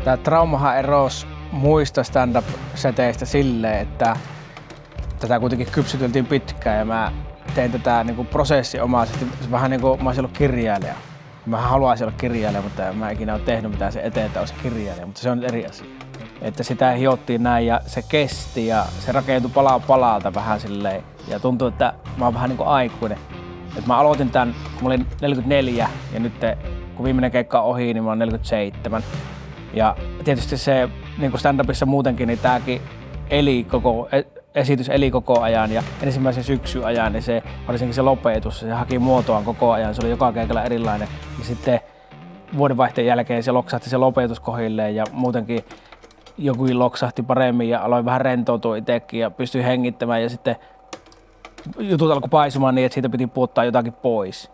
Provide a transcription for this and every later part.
Tää traumahan erosi muista stand-up-seteistä silleen, että tätä kuitenkin kypsyteltiin pitkään ja mä tein tätä niinku prosessiomaisesti. Vähän niinku mä olisin ollut kirjailija. Mä haluaisin olla kirjailija, mutta mä en ikinä ole tehnyt mitään sen eteen, että olisi kirjailija, mutta se on eri asia. Että sitä hiottiin näin ja se kesti ja se rakentui pala palalta vähän silleen. Ja tuntui, että mä oon vähän niinku aikuinen. Et mä aloitin tän, kun mä olin 44 ja nyt kun viimeinen keikka on ohi, niin mä oon 47. Ja tietysti se niin stand-upissa muutenkin, niin tääkin esitys eli koko ajan ja ensimmäisen syksyn ajan, niin se, varsinkin se lopetus, se haki muotoaan koko ajan, se oli joka keikalla erilainen. Ja sitten vuodenvaihteen jälkeen se loksahti se lopetus kohilleen ja muutenkin joku loksahti paremmin ja aloin vähän rentoutua itsekin ja pystyin hengittämään ja sitten jutut alkoi paisumaan niin, että siitä piti puuttaa jotakin pois.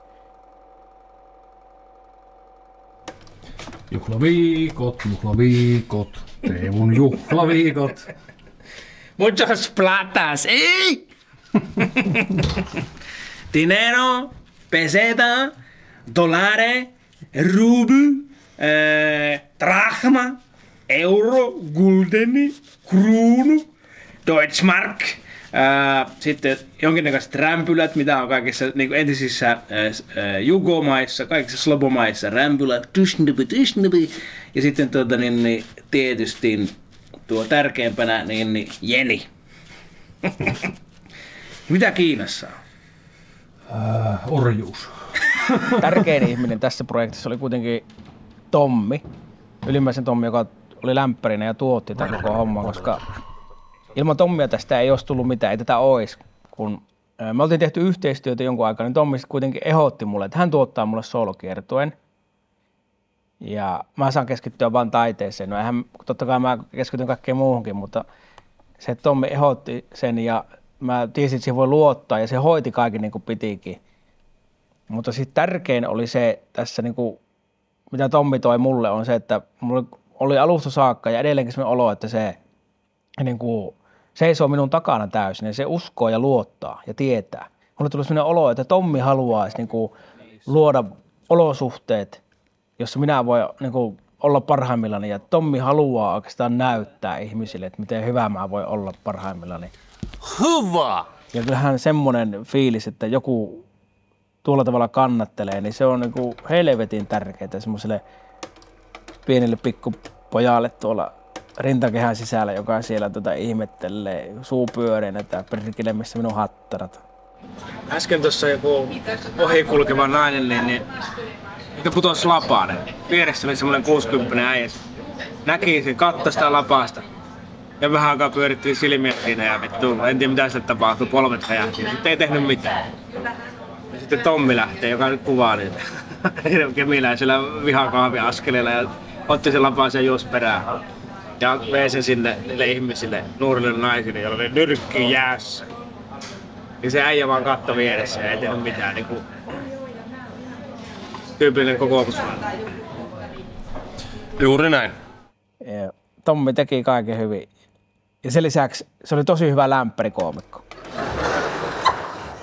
Juhlaviikot, Teemun juhlaviikot. Muchos platas, ¡eh! Dinero, peseta, dólares, rubel, drachma, euro, guldeni, kruunu, Deutschmark, sitten jonkinnäköiset rämpylät, mitä on kaikissa niin entisissä jugomaissa, kaikissa slobomaissa, rämpylät, tushnubi, ja sitten tietysti tuo tärkeimpänä, niin jeni. Mitä Kiinassa on? Orjuus. Tärkein ihminen tässä projektissa oli kuitenkin Tommi, Ylimmäisen Tommi, joka oli lämpärinä ja tuotti tätä koko hommaa, koska ilman Tommia tästä ei olisi tullut mitään, ei tätä olisi. Kun me oltiin tehty yhteistyötä jonkun aikaa, niin Tommi kuitenkin ehdotti mulle, että hän tuottaa mulle soolokiertueen. Ja mä saan keskittyä vaan taiteeseen. No eihän, totta kai mä keskityn kaikkeen muuhunkin, mutta se Tommi ehdotti sen ja mä tiesin, että siihen voi luottaa ja se hoiti kaiken niin kuin pitikin. Mutta sitten tärkein oli se tässä, niin kuin, mitä Tommi toi mulle, on se, että mulla oli alusta saakka ja edelleenkin sellainen olo, että se niin kuin seisoo minun takana täysin ja se uskoo ja luottaa ja tietää. Mulle tuli sellainen olo, että Tommi haluaisi niin kuin luoda olosuhteet, jossa minä voin niin kuin olla parhaimmillani ja Tommi haluaa oikeastaan näyttää ihmisille, että miten hyvä mä voin olla parhaimmillani. Hyvä! Ja kyllähän semmoinen fiilis, että joku tuolla tavalla kannattelee, niin se on niin kuin helvetin tärkeää semmoiselle pienelle pikkupojalle tuolla rintakehän sisällä, joka siellä ihmettelee suu pyöreänä, että perkele missä minun hattarat. Äsken tuossa joku ohikulkeva nainen, niin putosi lapaan. Vieressä oli semmoinen 60 äijä. Näki sen, katsoi sitä lapasta. Ja vähän aikaa pyöritteli silmiä siinä ja vittu, en tiedä mitä sille tapahtui, polvet räjähti. Sitten ei tehnyt mitään. Ja sitten Tommi lähtee, joka nyt kuvaa niitä kemiläisellä vihakahviaskeleella ja otti sen lapaan ja juosi perään. Ja vei sen sinne niille ihmisille, nuorille naisille, joilla oli nyrkki jäässä. Ja se äijä vaan katsoi vieressä ja ei tehnyt mitään. Niin kuin tyypillinen kokoomuslainen. Juuri näin. Ja Tommi teki kaiken hyvin. Ja sen lisäksi se oli tosi hyvä lämpärikoomikko.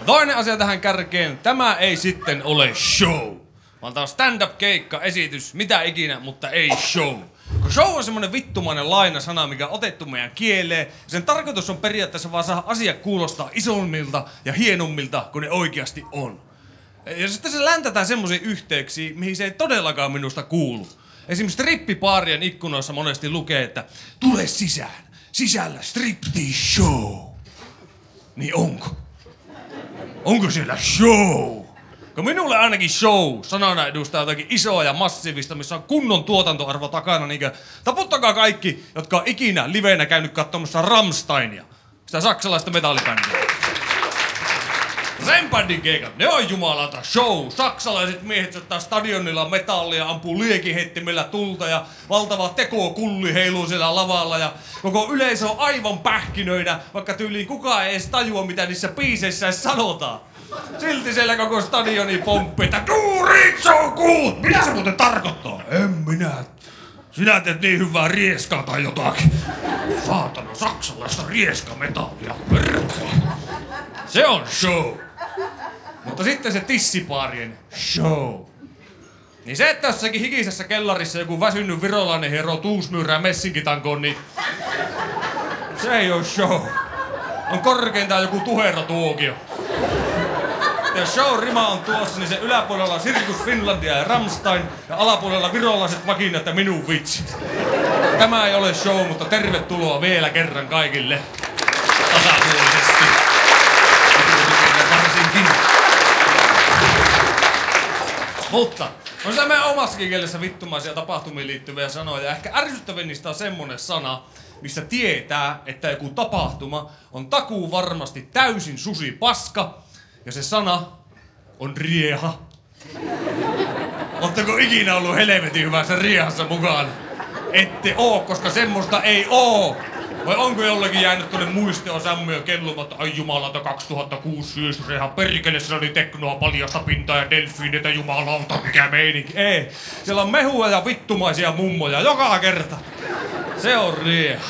Toinen asia tähän kärkeen. Tämä ei sitten ole show. Vaan tää on stand-up-keikka, esitys, mitä ikinä, mutta ei show. Kun show on semmonen vittumainen lainasana, mikä on otettu meidän kieleen. Sen tarkoitus on periaatteessa vaan saada asiat kuulostaa isommilta ja hienommilta kuin ne oikeasti on. Ja sitten se läntätään semmoisiin yhteyksiin, mihin se ei todellakaan minusta kuulu. Esimerkiksi strippipaarien ikkunoissa monesti lukee, että tule sisään, sisällä striptease show. Niin onko? Onko siellä show? Kun minulle ainakin show sanana edustaa jotakin isoa ja massiivista, missä on kunnon tuotantoarvo takana, niin taputtakaa kaikki, jotka on ikinä liveenä käynyt katsomassa Rammsteinia, sitä saksalaista metallibändiä. Sen bändin keikat, ne on jumalata show. Saksalaiset miehet ottaa stadionilla metallia, ampuu liekiheittimellä tulta ja valtava tekokulli heiluu siellä lavalla ja koko yleisö on aivan pähkinöinä, vaikka tyyliin kukaan ei edes tajua, mitä niissä biiseissä edes sanotaan. Silti siellä koko stadioni pomppii, että duurit, show cool! Mitä se muuten tarkoittaa? En minä. Sinä teet niin hyvää rieskaa tai jotakin. Saatana, saksalaista rieskametallia, perkele. Se on show. Mutta sitten se tissipaarien show. Niin se, että jossakin hikisessä kellarissa joku väsynyt virolainen hieroo tuusmyyrää messinkitankoon, niin se ei oo show. On korkeintaan joku tuherotuokio. Ja show rima on tuossa, niin se yläpuolella on Circus Finlandia ja Rammstein ja alapuolella virolaiset vakinat ja minun vitsit. Tämä ei ole show, mutta tervetuloa vielä kerran kaikille tasapuolisesti. Varsinkin. Mutta on sitä meidän omassakin kielessä vittumaisia tapahtumiin liittyviä sanoja. Ja ehkä ärsyttävin niistä on semmonen sana, missä tietää, että joku tapahtuma on takuu varmasti täysin susi paska. Ja se sana on rieha. Ootteko ikinä ollut helvetin hyvässä riehassa mukaan? Ette oo, koska semmoista ei oo. Vai onko jollakin jäänyt tuonne muistioon Sammio kellumatta, ai jumalauta 2006 syysys, ihan perkele, siellä oli teknoa, paljasta pintaa ja delfiineitä, jumalauta, mikä meininki. Ei, siellä on mehua ja vittumaisia mummoja joka kerta. Se on rieha.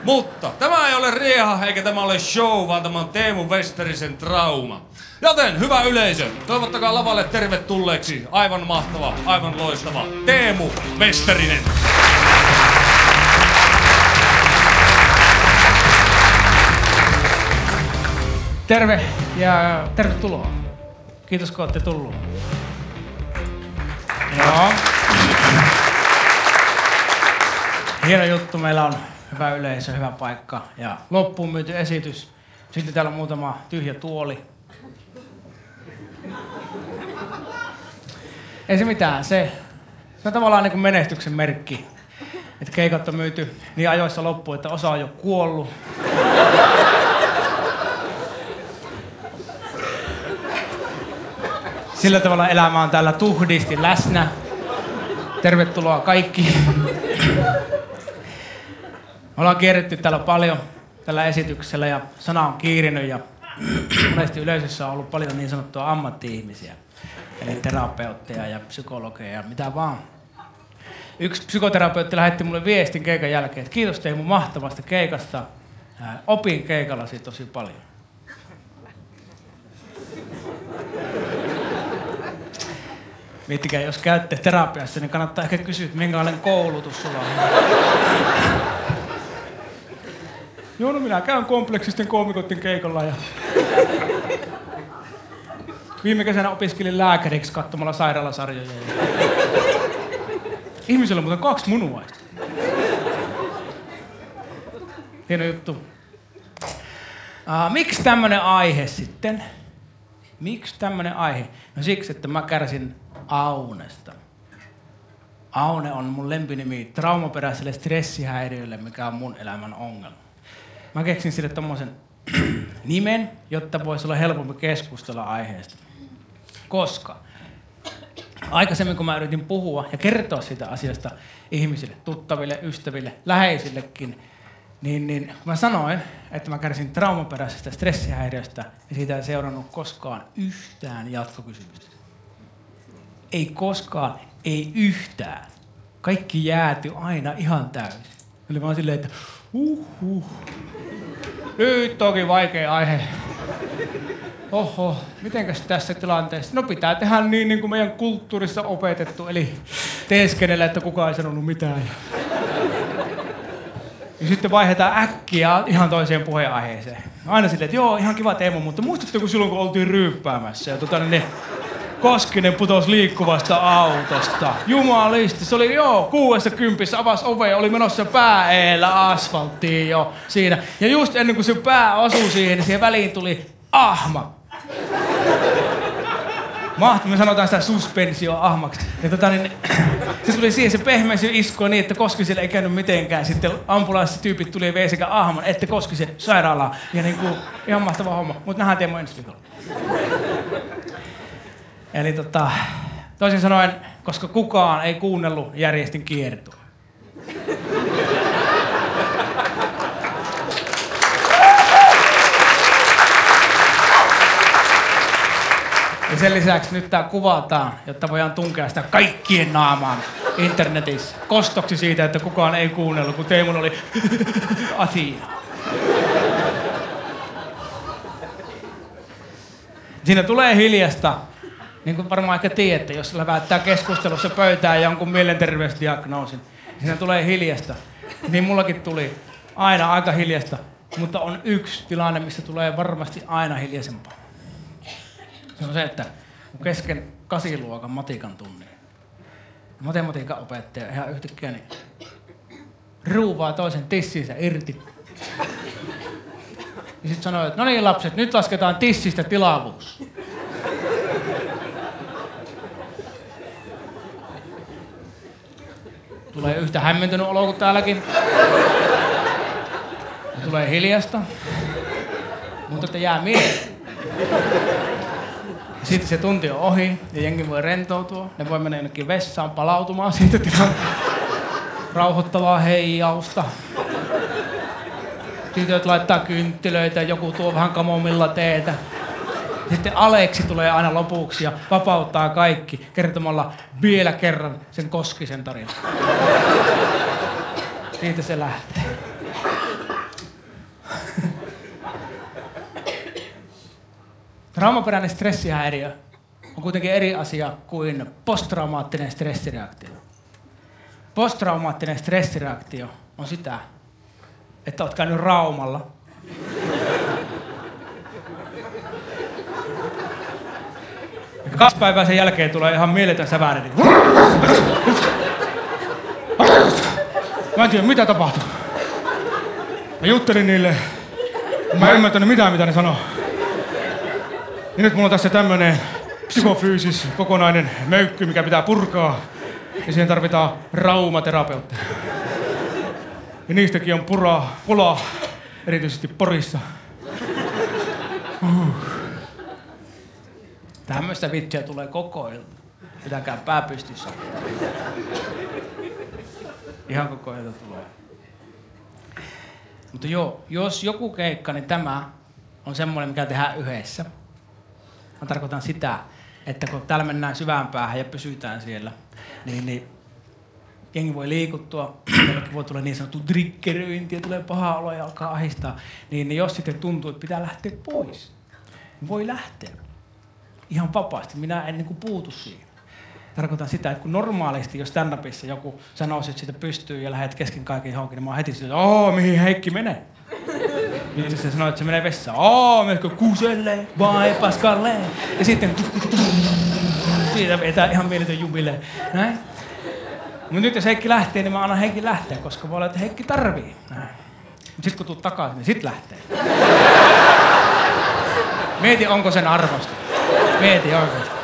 Mutta tämä ei ole rieha eikä tämä ole show, vaan tämä on Teemu Westerisen trauma. Joten hyvä yleisö, toivottakaa lavalle tervetulleeksi aivan mahtava, aivan loistava Teemu Westerinen. Terve ja tervetuloa. Kiitos kun olette tullut. Joo. Hieno juttu, meillä on hyvä yleisö, hyvä paikka ja loppuun myyty esitys. Sitten täällä on muutama tyhjä tuoli. Ei se mitään, se on tavallaan niin kuin menestyksen merkki. Että keikat on myyty niin ajoissa loppuun, että osa on jo kuollut. Sillä tavalla elämä on täällä tuhdisti läsnä. Tervetuloa kaikki. Me ollaan kierretty täällä paljon tällä esityksellä ja sana on kiirinyt ja monesti yleisössä on ollut paljon niin sanottua ammatti-ihmisiä. Eli terapeutteja ja psykologeja ja mitä vaan. Yksi psykoterapeutti lähetti mulle viestin keikan jälkeen, että kiitos Teemu mahtavasta keikasta. Opin keikallasi tosi paljon. Miettikää, jos käytte terapiassa, niin kannattaa ehkä kysyä, että minkälainen koulutus sulla on. Joo, no minä käyn kompleksisten koomikoiden keikalla ja viime kesänä opiskelin lääkäriksi katsomalla sairaalasarjoja. Ihmisellä on muuten 2 munuaista. Hieno juttu. Miksi tämmönen aihe sitten? Miksi tämmönen aihe? No siksi, että mä kärsin Aunesta. Aune on mun lempinimi traumaperäiselle stressihäiriölle, mikä on mun elämän ongelma. Mä keksin sille tommosen nimen, jotta voisi olla helpompi keskustella aiheesta. Koska aikaisemmin kun mä yritin puhua ja kertoa siitä asiasta ihmisille, tuttaville, ystäville, läheisillekin, niin kun mä sanoin, että mä kärsin traumaperäisestä stressihäiriöstä, niin siitä ei seurannut koskaan yhtään jatkokysymystä. Ei koskaan, ei yhtään. Kaikki jäätyi aina ihan täysin. Eli mä oon silleen, että nyt toki vaikea aihe. Oho, mitenkäs tässä tilanteessa? No pitää tehdä niin kuin meidän kulttuurissa opetettu, eli teeskennellä, että kukaan ei sanonut mitään. Ja sitten vaihdetaan äkkiä ihan toiseen puheenaiheeseen. Aina silleen, että joo, ihan kiva Teemu, mutta muistatteko silloin, kun oltiin ryyppäämässä ja Koskinen putosi liikkuvasta autosta. Jumalisti, se oli 6:10 avasi ove ja oli menossa pää eellä asfalttiin jo siinä. Ja just ennen kuin se pää osui siihen, niin siihen väliin tuli ahma. Me sanotaan sitä suspensioahmaksi. Ja se tuli siihen, se pehmeisi iskua niin, että Koskiselle ei käynyt mitenkään. Sitten ambulanssityypit tuli ja vei sekä ahman, että Koskisen sairaalaan. Ja ihan mahtava homma. Mutta nähdään Teemu ensi viikolla. Eli toisin sanoen, koska kukaan ei kuunnellut, järjestin kiertoa. Ja sen lisäksi nyt tää kuvataan, jotta voidaan tunkea sitä kaikkien naamaan internetissä. Kostoksi siitä, että kukaan ei kuunnellut, kun Teemun oli asia. Siinä tulee hiljasta. niin kuin varmaan ehkä tiedätte, jos läväyttää keskustelussa pöytään jonkun mielenterveysdiagnoosin, niin siinä tulee hiljasta. Niin mullakin tuli aina aika hiljasta, mutta on yksi tilanne, missä tulee varmasti aina hiljaisempaa. Se on se, että kun kesken 8-luokan matikan tunnin, matematiikan opettaja ihan yhtäkkiä niin ruuvaa toisen tissinsä irti. Ja sitten sanoo, että no niin lapset, nyt lasketaan tissistä tilavuus. Tulee yhtä hämmentynyt olo kuin täälläkin. Ja tulee hiljasta. Mutta että jää mieleen. Sitten se tunti on ohi ja jengi voi rentoutua. Ne voi mennä jonnekin vessaan palautumaan siitä tilanteesta. Rauhoittavaa heijausta. Tytöt laittaa kynttilöitä, joku tuo vähän kamomilla teetä. Sitten Aleksi tulee aina lopuksi ja vapauttaa kaikki kertomalla vielä kerran sen Koskisen tarinan. Siitä se lähtee. Traumaperäinen stressihäiriö on kuitenkin eri asia kuin posttraumaattinen stressireaktio. Posttraumaattinen stressireaktio on sitä, että oot käynyt Raumalla. Ja 2 päivää sen jälkeen tulee ihan mieletön säväinen. Mä en tiedä mitä tapahtui. Mä juttelin niille. Mä en ymmärtänyt mitään mitä ne sanoo. Ja nyt mulla on tässä tämmönen psykofyysis kokonainen möykky, mikä pitää purkaa. Ja siihen tarvitaan raumaterapeutteja. Ja niistäkin on pulaa, erityisesti Porissa. Tämmöistä vitsiä tulee koko ilta. Pitäkää pää pystyssä. Ihan koko ilta tulee. Mutta joo, jos joku keikka, niin tämä on semmoinen, mikä tehdään yhdessä. Mä tarkoitan sitä, että kun täällä mennään syvään päähän ja pysytään siellä, niin jengi voi liikuttua, jollekin voi tulla niin sanottu triggeröinti ja tulee paha olo ja alkaa ahistaa, niin jos sitten tuntuu, että pitää lähteä pois, niin voi lähteä ihan vapaasti. Minä en niin kuin puutu siihen. Tarkoitan sitä, että kun normaalisti, jos stand-upissa joku sanoo, että siitä pystyy ja lähdet kesken kaiken johonkin, niin mä oon heti sillä, että mihin Heikki menee? Nyt se sanoo, että se menee vessaan. Menetkö kuselle vai paskalle? Ja sitten siitä vetää ihan mieletön jubilee. Näin. Mutta nyt jos Heikki lähtee, niin mä annan Heikki lähteä, koska voi olla, että Heikki tarvii. Mutta sitten kun tuut takaisin, niin sit lähtee. Mieti, onko sen arvosta. Mieti oikeasti.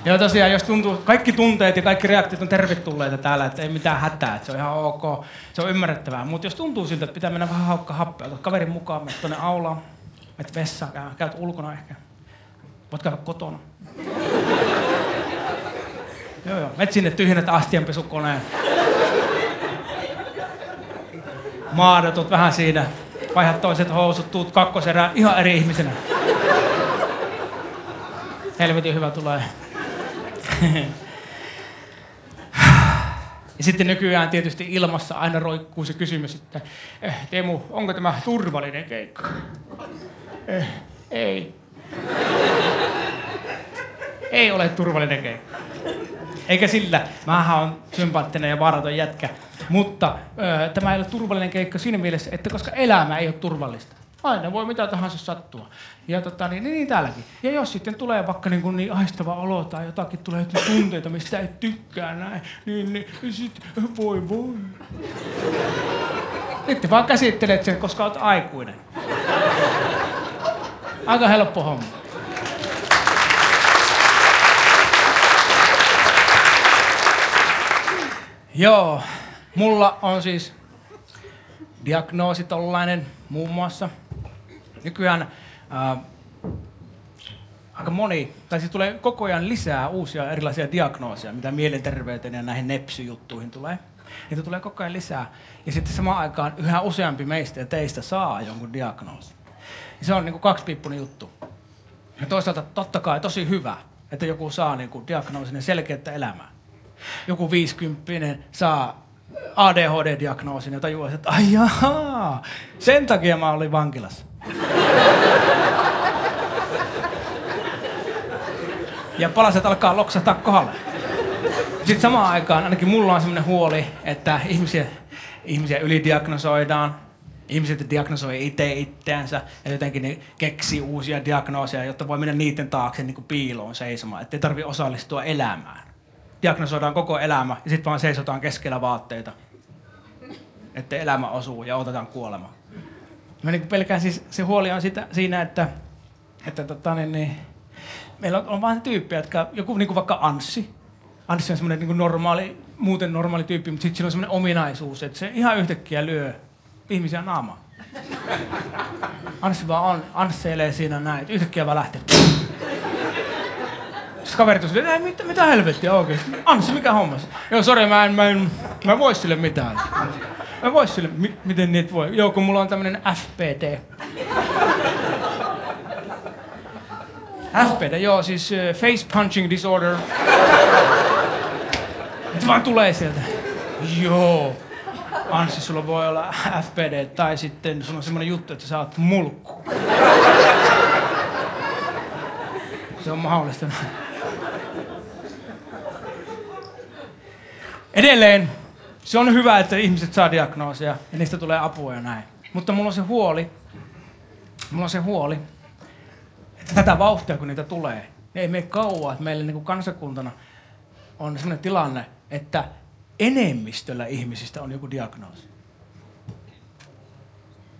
Ja tosiaan, jos tuntuu, kaikki tunteet ja kaikki reaktiot on tervetulleita täällä, että ei mitään hätää, että se on ihan ok, se on ymmärrettävää. Mutta jos tuntuu siltä, että pitää mennä vähän haukka happea, otat kaverin mukaan, menet tuonne aulaan, menet vessaan, käyt ulkona ehkä, voit käydä kotona. Joo, menet sinne tyhjennät astianpesukoneen. Maadotut vähän siinä, vaihdat toiset housut, tuut kakkoserään ihan eri ihmisenä. Helvetin hyvä tulee. Ja sitten nykyään tietysti ilmassa aina roikkuu se kysymys, että Teemu, onko tämä turvallinen keikka? Ei. Ei ole turvallinen keikka. Eikä sillä, mähän on sympaattinen ja vaaraton jätkä, mutta tämä ei ole turvallinen keikka siinä mielessä, että koska elämä ei ole turvallista. Aina voi mitä tahansa sattua. Ja niin täälläkin. Ja jos sitten tulee vaikka niin ahistava olo tai jotakin tulee tunteita, mistä et tykkää näin, niin sit voi. Sitten vaan käsittelet sen, koska olet aikuinen. Aika helppo homma. Joo, mulla on siis diagnoosi tollainen muun muassa. Nykyään aika moni, tai siis tulee koko ajan lisää uusia erilaisia diagnooseja, mitä mielenterveyteen ja näihin nepsy-juttuihin tulee. Niitä tulee koko ajan lisää. Ja sitten samaan aikaan yhä useampi meistä ja teistä saa jonkun diagnoosin. Ja se on niin kuin kaksipiippunen juttu. Ja toisaalta totta kai tosi hyvä, että joku saa niin kuin diagnoosin ja selkeyttä elämään. Joku 50 saa ADHD-diagnoosin ja tajuaa, että ai jaha, sen takia mä olin vankilassa. ja palaset alkaa loksahtaa kohdalle. Sitten samaan aikaan ainakin mulla on semmoinen huoli, että ihmisiä ylidiagnosoidaan. Ihmiset diagnosoi itse itseänsä ja jotenkin ne keksii uusia diagnooseja, jotta voi mennä niiden taakse niin kuin piiloon seisomaan, ettei tarvitse osallistua elämään. Diagnosoidaan koko elämä ja sitten vaan seisotaan keskellä vaatteita, ettei elämä osuu ja otetaan kuolema. Mä niin pelkään siis, se huoli on siinä, että meillä on vaan tyyppejä, jotka joku niin kuin vaikka Anssi. Anssi on semmoinen niin kuin muuten normaali tyyppi, mutta sitten sillä on semmoinen ominaisuus, että se ihan yhtäkkiä lyö ihmisiä naamaan. Anssi vaan ansseilee siinä näin, että yhtäkkiä vaan lähtee. Sitten kaverit on silleen, että mitä helvettiä oikeesti? Anssi, mikä hommas? Joo, sori, mä en voi sille mitään. Mä vois sille, miten niitä voi? Joo, kun mulla on tämmönen FPD. FPD, joo, siis face punching disorder. Nyt vaan tulee sieltä. Joo. Anssi, sulla voi olla FPD tai sitten sulla on semmonen juttu, että sä oot mulkku. Se on mahdollista. Edelleen, se on hyvä, että ihmiset saa diagnooseja ja niistä tulee apua ja näin. Mutta mulla on se huoli, että tätä vauhtia kun niitä tulee, niin ei mene kauaa, että meillä niin kuin kansakuntana on sellainen tilanne, että enemmistöllä ihmisistä on joku diagnoosi.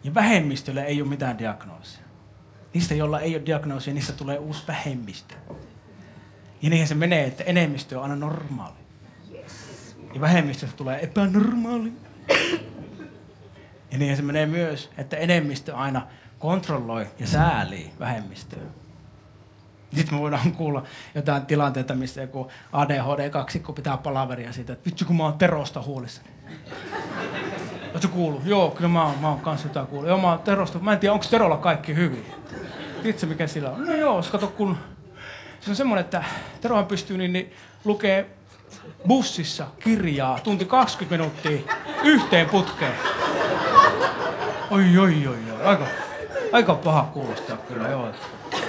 Ja vähemmistöllä ei ole mitään diagnoosia. Niistä, joilla ei ole diagnoosia, niistä tulee uusi vähemmistö. Ja niinhän se menee, että enemmistö on aina normaali. Ja vähemmistöstä tulee epänormaali. Ja niinhän se menee myös, että enemmistö aina kontrolloi ja säälii vähemmistöä. Sitten me voidaan kuulla jotain tilanteita, missä joku ADHD-kaksikko pitää palaveria siitä, että vitsi kun mä oon Terosta huolissani. Ootko kuullut? Joo, kyllä mä oon kans jotain kuullut. Joo, mä oon Terosta. Mä en tiedä, onko Terolla kaikki hyvin. Tiedätkö mikä sillä on? No joo, kato kun se on semmonen, että Terohan pystyy niin lukee bussissa kirjaa tunti 20 minuuttia yhteen putkeen. Oi. Aika paha kuulostaa kyllä, joo.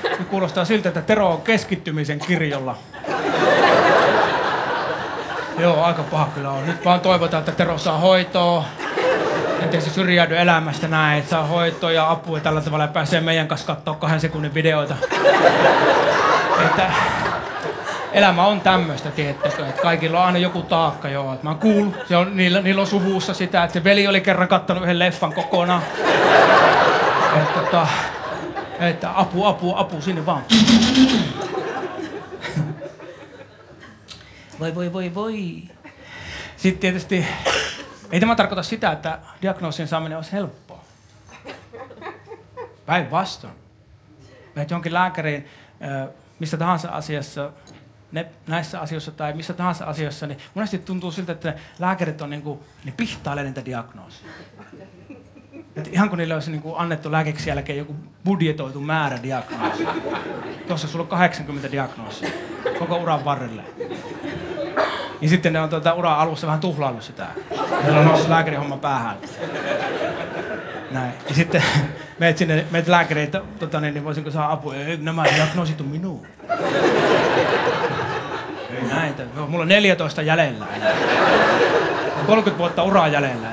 Se kuulostaa siltä, että Tero on keskittymisen kirjolla. Joo, aika paha kyllä on. Nyt vaan toivotaan, että Tero saa hoitoa. Ettei se syrjäydy elämästä näin, että saa hoitoa ja apua tällä tavalla ja pääsee meidän kanssa katsoa 2 sekunnin videoita. Että elämä on tämmöistä, tiedättekö, että kaikilla on aina joku taakka, joo. Että mä oon kuullut, niillä on suvussa sitä, että se veli oli kerran kattanut yhden leffan kokonaan. Että apu, sinne vaan. Voi. Sitten tietysti, ei tämä tarkoita sitä, että diagnoosien saaminen olisi helppoa. Päinvastoin. Menet johonkin lääkäriin missä tahansa asiassa, näissä asioissa tai missä tahansa asiassa, niin monesti tuntuu siltä, että lääkärit on ne pihtailee niitä diagnoosia. Et ihan kun niille olisi annettu lääkeksi jälkeen joku budjetoitu määrä diagnoosia. Tuossa sulla on 80 diagnoosia koko uran varrelle. Niin sitten ne on uran alussa vähän tuhlaillut sitä. Meillä on noussut lääkärihomma päähän. Näin. Ja sitten meet lääkäriin, niin voisinko saada apua? Ei, nämä diagnoosit on minuun. Ei näitä. Mulla on 14 jäljellä. 30 vuotta uraa jäljellä.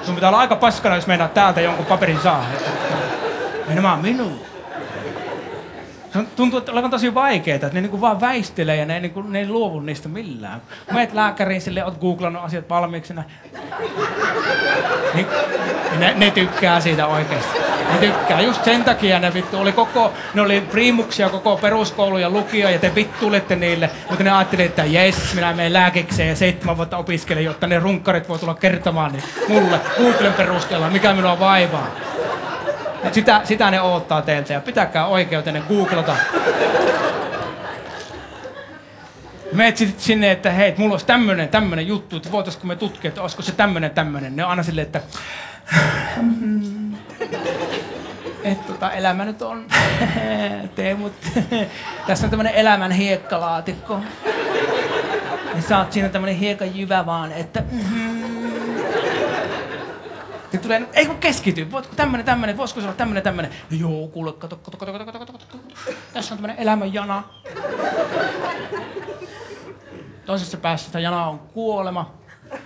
Sun pitää olla aika paskana, jos meinaat täältä jonkun paperin saa. Ei nämä on minun. Se tuntuu, että olevan tosi vaikeeta, että ne vaan väistelee ja ne ei luovu niistä millään. Kun meet lääkäriin, silleen oot googlannut asiat valmiiksi. Niin, ne tykkää siitä oikeesti. Ne tykkää. Just sen takia ne oli priimuksia koko peruskoulu ja lukio ja te vittuilette niille. Mutta ne ajatteli, että jes, minä menen lääkikseen ja 7 vuotta opiskelen, jotta ne runkkarit voi tulla kertomaan niin mulle Googlen perusteella, mikä minua vaivaa. Sitä ne odottaa teiltä ja pitäkää oikeutenne googlata. Meet sitten sinne, että hei, mulla olisi tämmönen juttu, että voitaisko me tutkia, että olisiko se tämmönen. Ne on aina silleen, että elämä nyt on, Teemut, tässä on tämmönen elämän hiekkalaatikko. Niin sä oot siinä tämmönen hiekanjyvä vaan, että Sitten tulee, ei kun keskity, voitko tämmönen, voisiko se olla tämmönen. No joo, kuule, kato. Tässä on tämmönen elämänjana. Toisessa päässä sitä janaa on kuolema.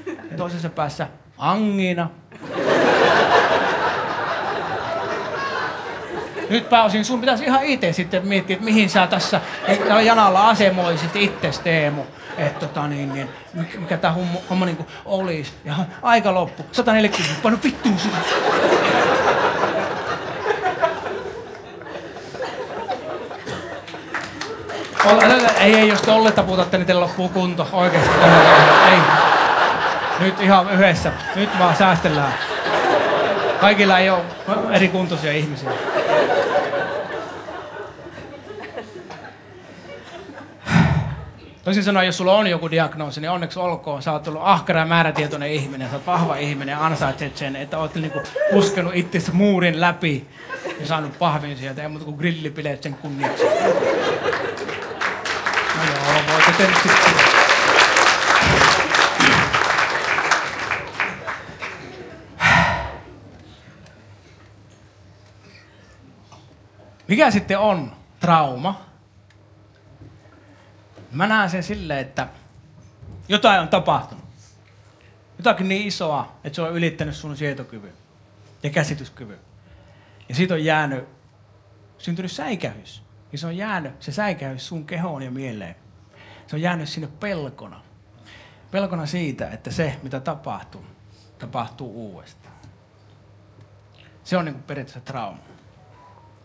Ja toisessa päässä angina. Nyt pääosin sun pitäisi ihan itse sitten miettiä, että mihin sä tässä janalla asemoisit itses, Teemu. Että mikä tää homma niinku olis. Ja aika loppu. 140. Paino vittuun sinne. Ei, jos te olle taputatte, niin teille loppuu kunto. Oikeesti. Ei. Nyt ihan yhdessä. Nyt vaan säästellään. Kaikilla ei ole eri kuntoisia ihmisiä. Toisin sanoen, jos sulla on joku diagnoosi, niin onneksi olkoon. Sä oot ollut ahkera ja määrätietoinen ihminen. Sä oot vahva ihminen ja ansaitset sen, että oot niinku puskenut itsesi muurin läpi ja saanut pahvin sieltä. Ei muuta kuin grillipileet sen kunniaksi. No joo, voitte tietysti. Mikä sitten on trauma? Mä näen sen silleen, että jotain on tapahtunut. Jotakin niin isoa, että se on ylittänyt sun sietokyvyn ja käsityskyvyn. Ja siitä on syntynyt säikähys. Ja se on jäänyt, se säikähys sun kehoon ja mieleen. Se on jäänyt sinne pelkona. Pelkona siitä, että se, mitä tapahtuu uudestaan. Se on niin kuin periaatteessa trauma.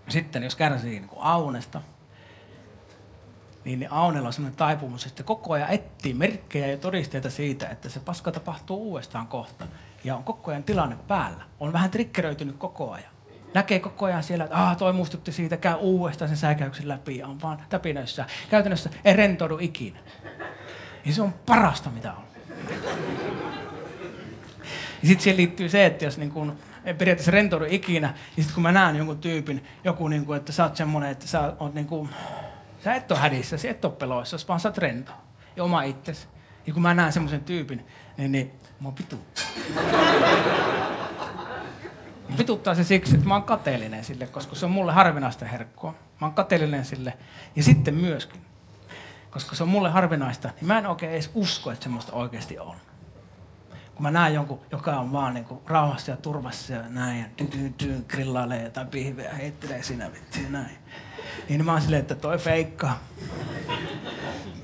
Sitten jos kärsii niin kuin aunesta, niin aunella on sellainen taipumus, että koko ajan etsii merkkejä ja todisteita siitä, että se paska tapahtuu uudestaan kohta. Ja on koko ajan tilanne päällä. On vähän triggeröitynyt koko ajan. Näkee koko ajan siellä, että toi muistutti siitä, käy uudestaan sen säikäyksen läpi ja on vaan täpinöissä. Käytännössä ei rentoudu ikinä. Ja se on parasta, mitä on. Ja sitten siihen liittyy se, että jos niin kun ei periaatteessa rentoudu ikinä, niin sitten kun mä näen jonkun tyypin, että sä oot semmonen, että sä oot niinku, sä et ole hädissä, sä et ole peloissa, vaan sä oot rento ja oma itsesi. Ja kun mä näen semmoisen tyypin, niin mä oon vituttaa. Vituttaa se siksi, että mä oon kateellinen sille, koska se on mulle harvinaista herkkua. Mä oon kateellinen sille. Ja sitten myöskin, koska se on mulle harvinaista, niin mä en oikein edes usko, että semmoista oikeasti on. Kun mä näen jonkun, joka on vaan niinku rauhassa ja turvassa ja näin, ja grillailee jotain pihviä, heittelee sinä vittu ja näin. Niin mä oon silleen, että toi feikkaa.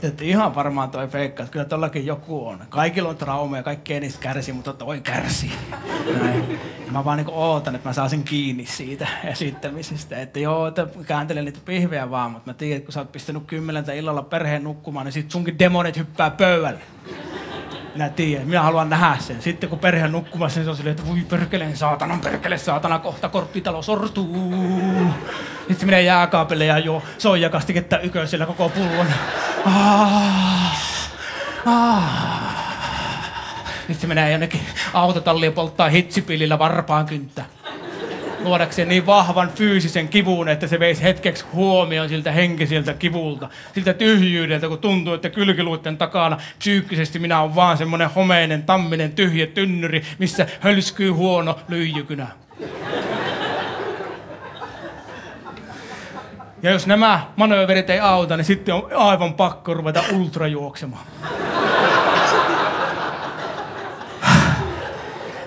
Että ihan varmaan toi feikkaa, että kyllä tollakin joku on. Kaikilla on traumeja, kaikki ei niistä kärsi, mutta toi kärsii. Näin. Ja mä vaan niinku ootan, että mä saan sen kiinni siitä esittämisestä. Että joo, että kääntelen niitä pihvejä vaan, mutta mä tiedän, että kun sä oot pistänyt 10 illalla perheen nukkumaan, niin sit sunkin demonit hyppää pöydälle. Minä tiedän, minä haluan nähdä sen. Sitten kun perhe on nukkumassa, niin se on silleen, että voi perkele saatana, kohta korppitalo sortuu. Sitten se menee jääkaapille ja juo soijakastiketta yköisellä koko pullon. Sitten se menee jonnekin autotalliin ja polttaa hitsipillillä varpaan kynttä. Luodakseen niin vahvan fyysisen kivun, että se veisi hetkeksi huomioon siltä henkiseltä kivulta, siltä tyhjyydeltä, kun tuntuu, että kylkiluiden takana psyykkisesti minä olen vaan semmoinen homeinen, tamminen, tyhjä tynnyri, missä hölskyy huono lyijykynä. Ja jos nämä manööverit ei auta, niin sitten on aivan pakko ruveta ultrajuoksemaan.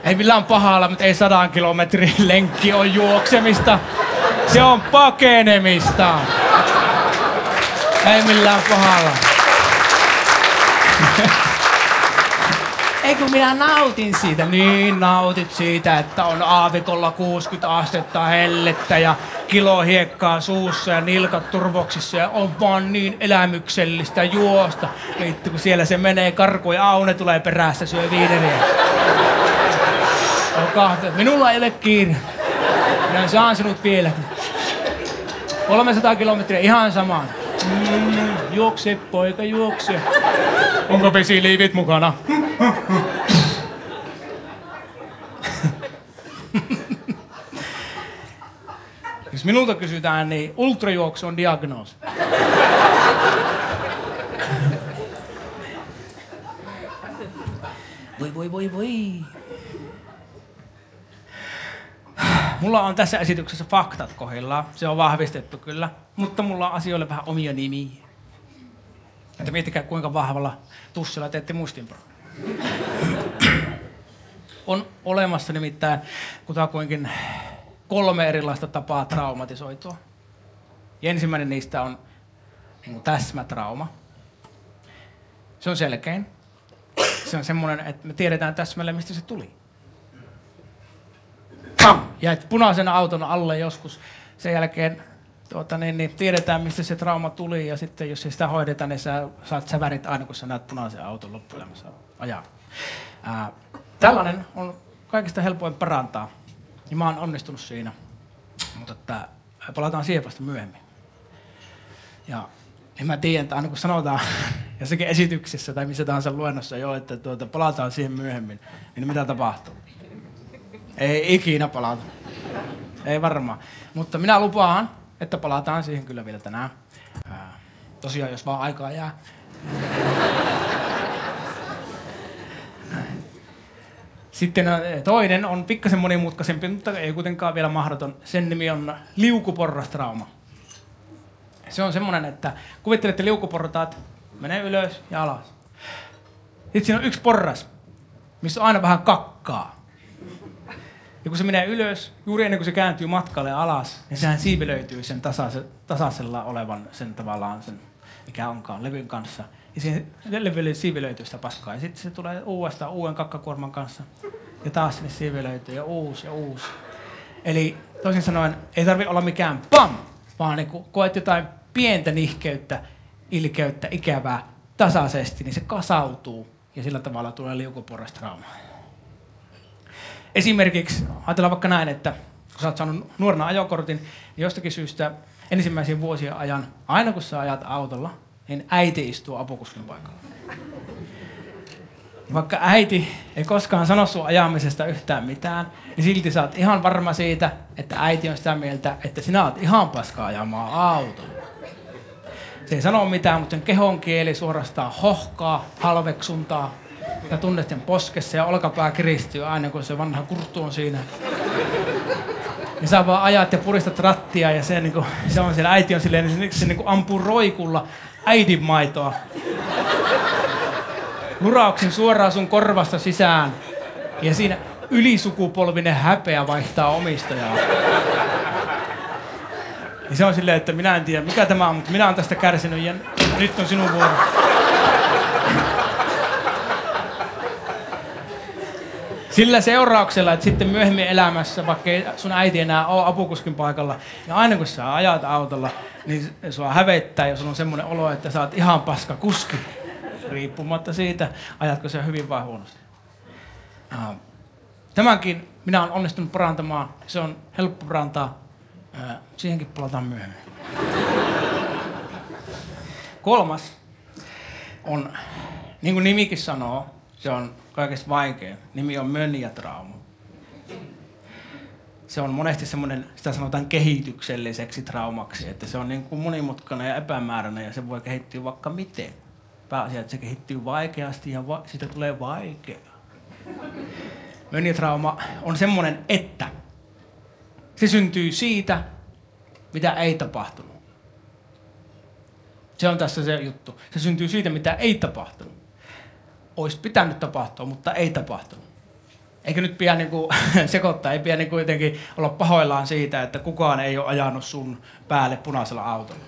Ei millään pahalla, mutta ei 100 kilometrin lenkki on juoksemista. Se on pakenemista. Ei millään pahalla. Ei kun minä nautin siitä. Niin nautit siitä, että on aavikolla 60 astetta hellettä ja kilo hiekkaa suussa ja nilkat turvoksissa ja on vaan niin elämyksellistä juosta. Vittu kun siellä se menee karkuun ja Aune tulee perässä, syö viineriä. Minulla ei ole kiire. Minä saan sinut vieläkin. 300 kilometriä ihan samaan. Juokse, poika, juokse. Onko vesiliivit mukana? Jos minulta kysytään, niin ultrajuoksu on diagnoosi. Voi. mulla on tässä esityksessä faktat kohdillaan. Se on vahvistettu kyllä, mutta mulla on asioille vähän omia nimiä. Että miettikää kuinka vahvalla tussilla teette muistinparo. On olemassa nimittäin kutakuinkin 3 erilaista tapaa traumatisoitua. Ja ensimmäinen niistä on niin täsmätrauma. Se on selkein. Se on semmoinen, että me tiedetään täsmälleen, mistä se tuli. Jäit punaisen auton alle joskus. Sen jälkeen tiedetään, mistä se trauma tuli. Ja sitten jos ei sitä hoideta, niin sä saat sävärit aina, kun sä näet punaisen auton loppuelämässä ajaa. Tällainen on kaikista helpoin parantaa. Ja mä oon onnistunut siinä. Mutta palataan siihen vasta myöhemmin. Ja niin mä tiedän, että aina kun sanotaan jossakin esityksessä tai missä tahansa luennossa jo, että palataan siihen myöhemmin, niin mitä tapahtuu? Ei ikinä palata. Ei varmaan. Mutta minä lupaan, että palataan siihen kyllä vielä tänään. Tosiaan, jos vaan aikaa jää. Sitten toinen on pikkasen monimutkaisempi, mutta ei kuitenkaan vielä mahdoton. Sen nimi on liukuporrastrauma. Se on semmoinen, että kuvittelette liukuportaat, menee ylös ja alas. Sitten siinä on yksi porras, missä on aina vähän kakkaa. Ja kun se menee ylös, juuri ennen kuin se kääntyy matkalle alas, niin sehän siivilöityy sen tasaisella olevan sen tavallaan sen, mikä onkaan, levyn kanssa. Ja siihen levylle siivilöityy sitä paskaa. Ja sitten se tulee uudestaan uuden kakkakuorman kanssa. Ja taas sinne siivilöityy ja uusi ja uusi. Eli toisin sanoen ei tarvitse olla mikään pam, vaan niin kun koet jotain pientä nihkeyttä, ilkeyttä, ikävää tasaisesti, niin se kasautuu. Ja sillä tavalla tulee liukuporrastrauma. Esimerkiksi ajatellaan vaikka näin, että kun sä oot saanut nuorena ajokortin, niin jostakin syystä ensimmäisen vuosien ajan, aina kun sä ajat autolla, niin äiti istuu apukuskin paikalla. Vaikka äiti ei koskaan sano sun ajamisesta yhtään mitään, niin silti sä oot ihan varma siitä, että äiti on sitä mieltä, että sinä oot ihan paskaa ajamaan autolla. Se ei sano mitään, mutta sen kehon kieli suorastaan hohkaa, halveksuntaa. Ja tunnet sen poskessa ja olkapää kiristyy aina, kun se vanha kurttu on siinä. Ja sä vaan ajat ja puristat rattia ja se on siellä, äiti on silleen, niin se ampuu roikulla äidinmaitoa. Lurauksin suoraan sun korvasta sisään. Ja siinä ylisukupolvinen häpeä vaihtaa omistajaa. Ja se on silleen, että minä en tiedä mikä tämä on, mutta minä olen tästä kärsinyt ja nyt on sinun vuoro. Sillä seurauksella, että sitten myöhemmin elämässä, vaikka ei sun äiti enää ole apukuskin paikalla, niin aina kun sä ajat autolla, niin sua hävettää ja sulla on semmoinen olo, että sä oot ihan paska kuski. Riippumatta siitä, ajatko sä hyvin vai huonosti. Tämänkin minä olen onnistunut parantamaan. Se on helppo parantaa. Siihenkin palataan myöhemmin. Kolmas on, niin kuin nimikin sanoo, se on kaikista vaikein. Nimi on mönjätrauma. Se on monesti semmoinen, sitä sanotaan kehitykselliseksi traumaksi, että se on niin kuin monimutkainen ja epämääräinen ja se voi kehittyä vaikka miten. Pääasia, että se kehittyy vaikeasti ja siitä tulee vaikea. Mönjätrauma on semmoinen, että se syntyy siitä, mitä ei tapahtunut. Se on tässä se juttu. Se syntyy siitä, mitä ei tapahtunut. Olisi pitänyt tapahtua, mutta ei tapahtunut. Eikö nyt pidä niinku sekoittaa, ei pidä niinku jotenkin olla pahoillaan siitä, että kukaan ei ole ajanut sun päälle punaisella autolla.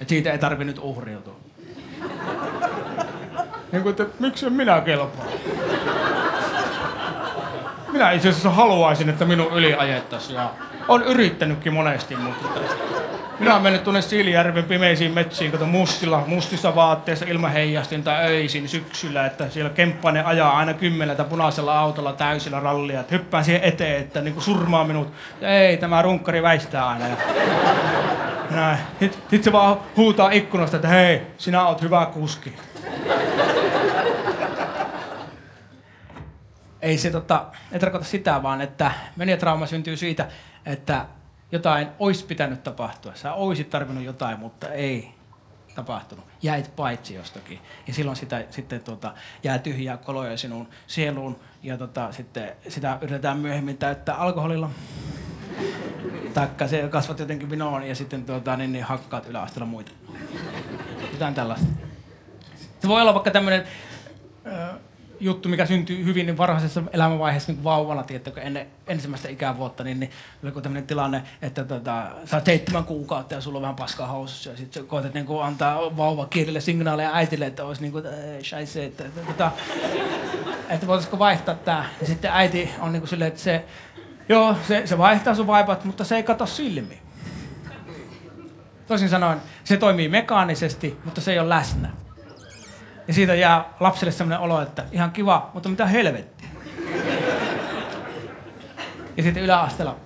Et siitä ei tarvitse nyt uhriutua. Niin kuin, että miksi minä kelpaan? Minä itse asiassa haluaisin, että minun yli ajettaisiin ja olen yrittänytkin monesti, mutta minä olen mennyt tuonne Siilijärven pimeisiin metsiin, kato mustissa vaatteissa ilman heijastinta öisin syksyllä, että siellä Kemppainen ajaa aina 10 punaisella autolla täysillä rallia, että hyppään siihen eteen, että niin kuin surmaa minut. Ei, tämä runkkari väistää aina. Sitten se vaan huutaa ikkunasta, että hei, sinä oot hyvä kuski. Ei se ei tarkoita sitä, vaan että mönjätrauma syntyy siitä, että jotain olisi pitänyt tapahtua. Sä oisit tarvinnut jotain, mutta ei tapahtunut. Jäit paitsi jostakin. Ja silloin sitten jää tyhjää koloja sinun sieluun ja sitten sitä yritetään myöhemmin täyttää alkoholilla. Taikka se kasvat jotenkin vinoon ja sitten niin hakkaat yläasteella muita. Jotain tällaista. Se voi olla vaikka tämmöinen juttu, mikä syntyy hyvin niin varhaisessa elämänvaiheessa niin vauvana, tiedätkö, ennen ensimmäistä ikävuotta, niin oli tämmöinen tilanne, että sä oot 7 kuukautta ja sulla on vähän paskaa housussa ja sitten koetat niin antaa vauvakielelle signaaleja äitille, että olisi niin kuin, scheisse, että voitaisiko vaihtaa tää. Ja sitten äiti on niin kuin silleen, että se vaihtaa sun vaipat, mutta se ei kato silmiin. Toisin sanoen, se toimii mekaanisesti, mutta se ei ole läsnä. Ja siitä jää lapselle sellainen olo, että ihan kiva, mutta mitä helvettiä. Ja sitten yläasteella.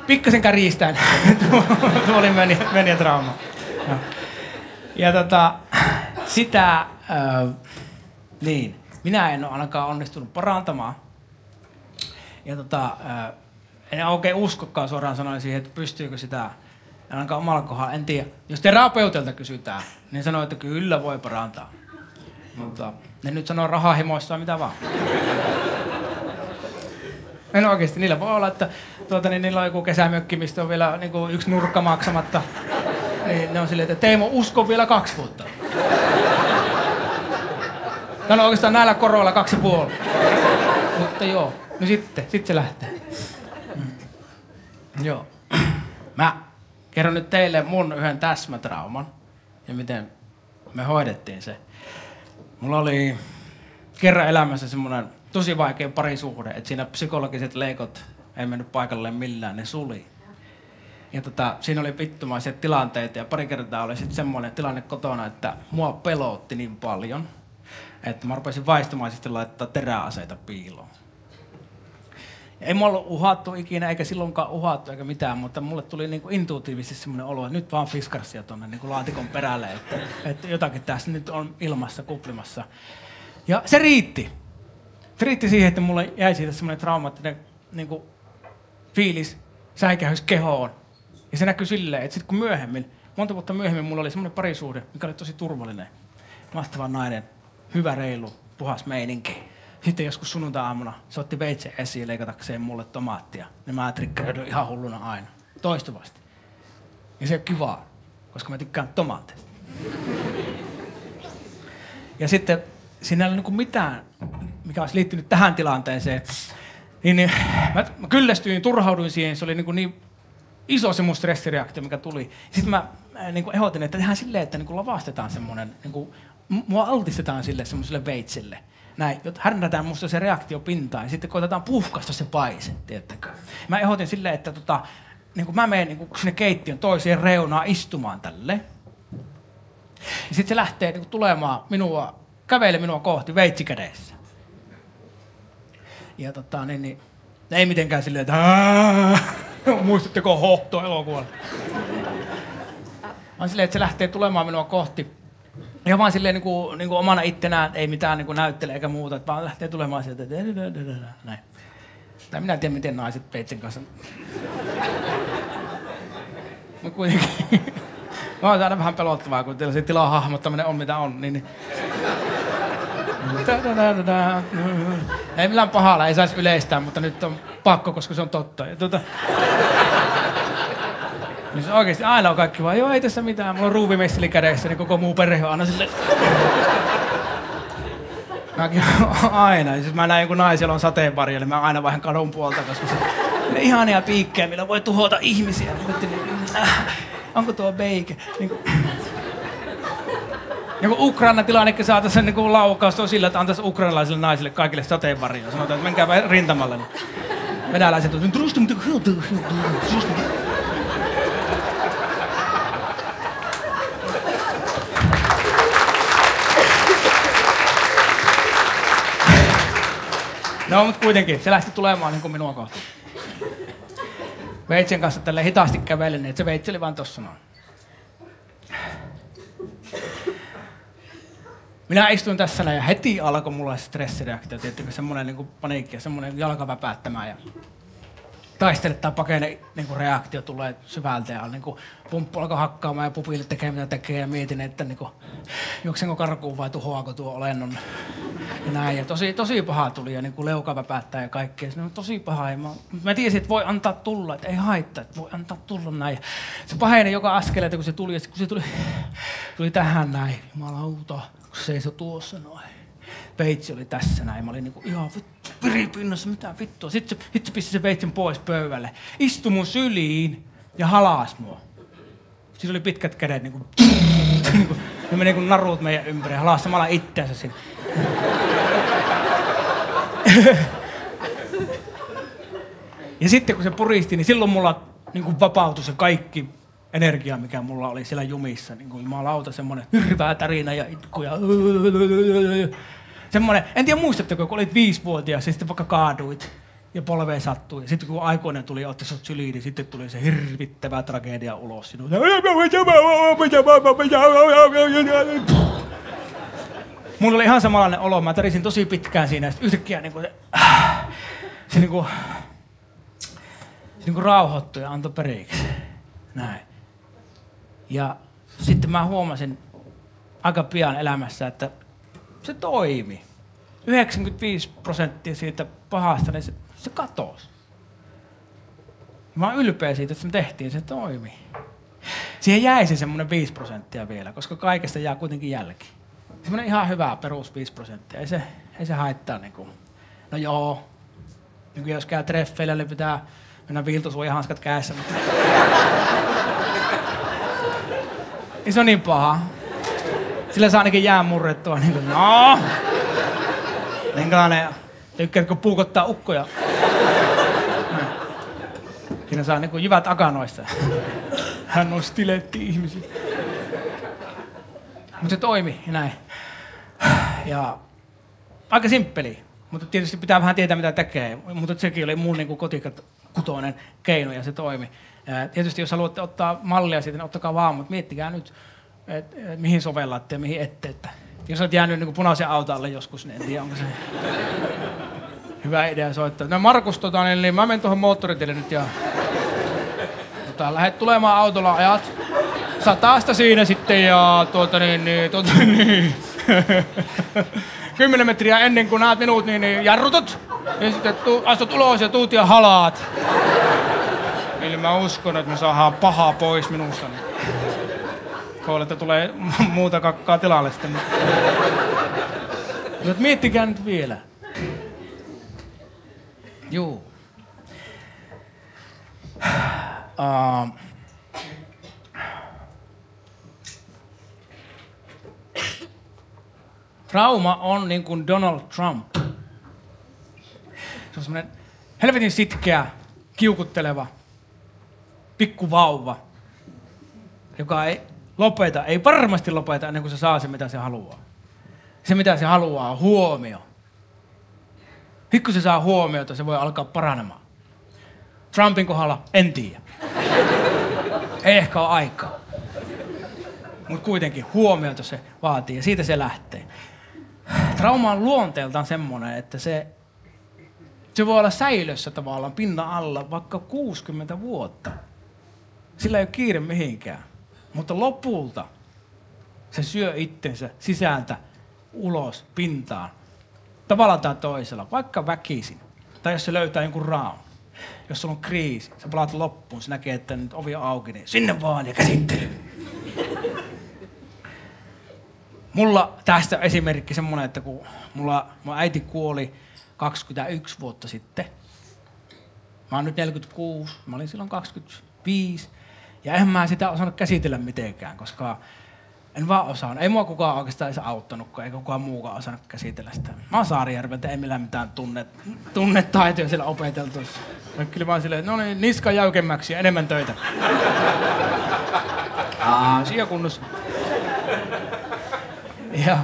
Pikkasen kärjistään. Tuoli meni trauma. Ja sitä, niin, minä en ole ainakaan onnistunut parantamaan. Ja en oikein uskokaan suoraan sanoen siihen, että pystyykö sitä ainakaan omalla kohdalla, en tiedä. Jos terapeutilta kysytään, niin sanoo, että kyllä voi parantaa. Mutta ne nyt sanoo rahahimoissaan mitä vaan. En oikeesti, niillä voi olla, että niillä on joku kesämökki, mistä on vielä niin kuin 1 nurkka maksamatta. Niin ne on silleen, että Teemu, usko vielä 2 vuotta. No oikeastaan näillä koroilla 2,5. Mutta joo, no sitten se lähtee. Joo. Mä kerron nyt teille mun yhden täsmätrauman ja miten me hoidettiin se. Mulla oli kerran elämässä semmoinen tosi vaikea parisuhde, että siinä psykologiset leikot ei mennyt paikalleen millään, ne suli. Ja siinä oli vittumaisia tilanteita ja pari kertaa oli sitten semmoinen tilanne kotona, että mua pelotti niin paljon, että mä rupesin vaistomaisesti laittaa teräaseita piiloon. Ei mua ollut uhattu ikinä, eikä silloinkaan uhattu eikä mitään, mutta mulle tuli niinku intuitiivisesti semmoinen olo, että nyt vaan fiskarsia tuonne niinku laatikon perälle, että jotakin tässä nyt on ilmassa, kuplimassa. Ja se riitti. Se riitti siihen, että mulle jäi siitä semmoinen traumaattinen niinku fiilis, säikähys kehoon. Ja se näkyi silleen, että sitten kun monta vuotta myöhemmin mulla oli semmoinen parisuhde, mikä oli tosi turvallinen. Mahtava nainen, hyvä, reilu, puhas meininki. Sitten joskus sunnuntai-aamuna se otti veitsen esiin leikatakseen mulle tomaattia. Ja mä trikkeroidun ihan hulluna aina. Toistuvasti. Ja se on kivaa, koska mä tykkään tomaateista. Ja sitten siinä ei ole niinku mitään, mikä olisi liittynyt tähän tilanteeseen. Niin mä kyllästyin, turhauduin siihen. Se oli niin iso se mun stressireaktio, mikä tuli. Sitten mä niin ehdotin, että tehdään silleen, että niin lavastetaan semmoinen, niin mua altistetaan sille semmoiselle veitselle. Näin, jotta härnätään musta se reaktio pintaan ja sitten koitetaan puhkaista se paise, tiedättekö. Mä ehdotin silleen, että niin mä menen niin sinne keittiön toiseen reunaan istumaan tälle. Ja sitten se lähtee niin tulemaan kävelee minua kohti veitsi kädessä. Ja ei mitenkään silleen, että muistatteko Hohto-elokuvan? Vaan silleen, että se lähtee tulemaan minua kohti. Ja vaan silleen niin kuin omana ittenään, ei mitään niin näyttele eikä muuta, että vaan lähtee tulemaan sieltä, näin. Tai minä en tiedä, miten naiset veitsen kanssa. Mutta kuitenkin. Mä oon aina vähän pelottavaa, kun teillä se tilan hahmottaminen on mitä on. Niin. Ei millään pahalla, ei saisi yleistää, mutta nyt on pakko, koska se on totta. Ja niin se oikeesti aina on kaikki vaan, joo ei tässä mitään, mulla on ruuvimesseli kädessä, niin koko muu perhe on aina silleen. Mäkin aina, ja siis mä näen joku naisella on sateenvarjo, niin mä aina vähän kadun puolta, koska se on ihania piikkejä, millä voi tuhota ihmisiä. Onko tuo beike? Joku Ukraina tilannekin saataisiin niin laukaus on sillä, että antaisi ukrainalaisille naisille kaikille sateenvarjoja. Sanotaan, että menkääpä rintamalle. Niin venäläiset on no, mutta kuitenkin, se lähti tulemaan niin kuin minua kohti. Veitsen kanssa tälleen hitaasti kävelin, että se veitsi oli vaan tossa noin. Minä istuin tässä ja heti alkoi mulla se stressireaktio, tietenkin semmoinen niin kuin paniikki ja semmoinen jalka väpäättämään. Ja taistele tai pakene niinku reaktio tulee syvältä ja niinku pumppu alkoi hakkaamaan ja pupille tekee mitä tekee ja mietin, että niinku juoksenko karkuun vai tuhoaako tuo olennon ja näin. Ja tosi paha tuli ja niinku leuka väpättää ja kaikkea. Se on tosi paha. Ja mä tiesin, että voi antaa tulla, että ei haittaa, että voi antaa tulla näin. Ja se paheni joka askeleita, kun se tuli, ja kun se tuli tähän näin. Jumalauta, kun se seisoi tuossa noin. Veitsi oli tässä näin. Mä olin niinku ihan viripinnassa, mitä vittua. Sitten se pisti se veitsin pois pöydälle. Istui mun syliin ja halas mua. Siis oli pitkät kädet niinku ne meni kuin narut meidän ympäri ja halasi samalla itteensä siinä. Ja sitten kun se puristi, niin silloin mulla niinku vapautui se kaikki energia, mikä mulla oli siellä jumissa. Niinku jumalauta, semmonen hirveä tärinä ja itku ja semmonen, en tiedä muistatteko, kun olit 5-vuotias ja sitten vaikka kaaduit ja polveen sattui. Ja sitten kun aikuinen tuli ja otti sut syliin, niin sitten tuli se hirvittävä tragedia ulos sinun. Mulla oli ihan samanlainen olo. Mä tärisin tosi pitkään siinä ja sitten yhtäkkiä se rauhoittui ja antoi periksi. Näin. Ja sitten mä huomasin aika pian elämässä, että se toimi. 95% siitä pahasta, niin se katosi. Mä oon ylpeä siitä, että se tehtiin, se toimi. Siihen jäi se semmonen 5% vielä, koska kaikesta jää kuitenkin jälki. Semmonen ihan hyvä perus 5%. Ei se haittaa niinku. No joo. Niin jos käy treffeillä, niin pitää mennä viiltosuojahanskat kädessä. Ei se on niin paha. Sillä saa ainakin jää murrettua. Niin kuin, no! Minkälainen? Tykkäätkö puukottaa ukkoja? Siinä saa niin kuin jyvät akanoista. Hän on stiletti-ihmisiä. Mutta se toimi ja näin. Ja aika simppeli. Mutta tietysti pitää vähän tietää mitä tekee. Mutta sekin oli mun niin kotikutoinen keino ja se toimi. Ja tietysti jos haluatte ottaa mallia siitä, niin ottakaa vaan. Mutta miettikää nyt, mihin sovellatte ja mihin ette. Että jos olet jäänyt niin punaisen auton alle joskus, niin en tiedä onko se hyvä idea soittaa. No Markus, niin mä menen tuohon moottoritielle nyt ja lähdet tulemaan autolla ajat. 100 siinä sitten ja 10 metriä ennen kuin näet minut, niin jarrutut. Ja sitten astut ulos ja tuut ja halaat. Eli mä uskon, että me saadaan pahaa pois minusta. Koille, että tulee muuta kakkaa tilalle sitten. Mutta miettikää nyt vielä. Juu. Trauma on niin kuin Donald Trump. Se on semmoinen helvetin sitkeä, kiukutteleva pikkuvauva, joka ei lopeta, ei varmasti lopeta ennen kuin se saa se, mitä se haluaa. Se, mitä se haluaa, on huomio. Sitten kun se saa huomiota, se voi alkaa paranemaan. Trumpin kohdalla en tiedä. Ei ehkä ole aikaa. Mutta kuitenkin huomiota se vaatii ja siitä se lähtee. Trauma on luonteeltaan semmoinen, että se voi olla säilössä tavallaan pinnan alla vaikka 60 vuotta. Sillä ei ole kiire mihinkään. Mutta lopulta se syö itsensä sisältä ulos pintaan. Tavallaan tai toisella, vaikka väkisin. Tai jos se löytää jonkun raun. Jos sulla on kriisi, sä palaat loppuun, se näkee, että nyt ovi on auki, niin sinne vaan ja käsittely. Mulla tästä esimerkki semmonen, että kun mun äiti kuoli 21 vuotta sitten. Mä oon nyt 46, mä olin silloin 25. Ja eihän mä sitä osannut käsitellä mitenkään, koska en vaan osannut. Ei mua kukaan oikeastaan edes auttanutkaan, eikä kukaan muukaan osannut käsitellä sitä. Mä oon Saarijärveltä, ei millään mitään tunnetaitoja siellä opeteltu. Kaikki oli vaan silleen, no niin, niska jäykemmäksi ja enemmän töitä. Asia kunnossa. Ja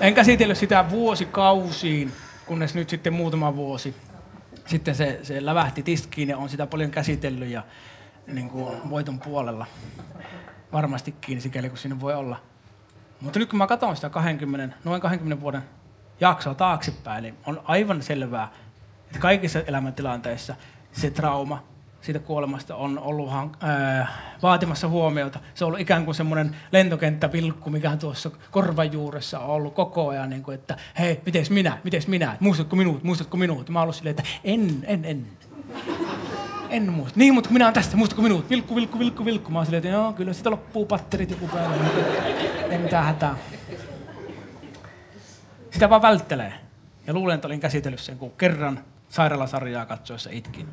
en käsitellyt sitä vuosikausiin, kunnes nyt sitten muutama vuosi. Sitten se lävähti tiskiin ja on sitä paljon käsitellyt ja niin kuin voiton puolella varmastikin sikäli kun siinä voi olla. Mutta nyt kun mä katson sitä noin 20 vuoden jaksoa taaksepäin, niin on aivan selvää, että kaikissa elämäntilanteissa se trauma siitä kuolemasta on ollut vaatimassa huomiota. Se on ollut ikään kuin semmoinen lentokenttäpilkku, mikä tuossa korvan juuressa on ollut koko ajan, niin kuin, että hei, mites minä, muistatko minut? Mä oon ollut silleen, että en muista. Niin, mutta minä olen tästä, muistatko minut? Vilkku. Mä oon silleen, että joo, kyllä sitä loppuu patterit joku päivä. Ei mitään hätää. Sitä vaan välttelee. Ja luulen, että olin käsitellyt sen, kun kerran sairaalasarjaa katsoessa itkin.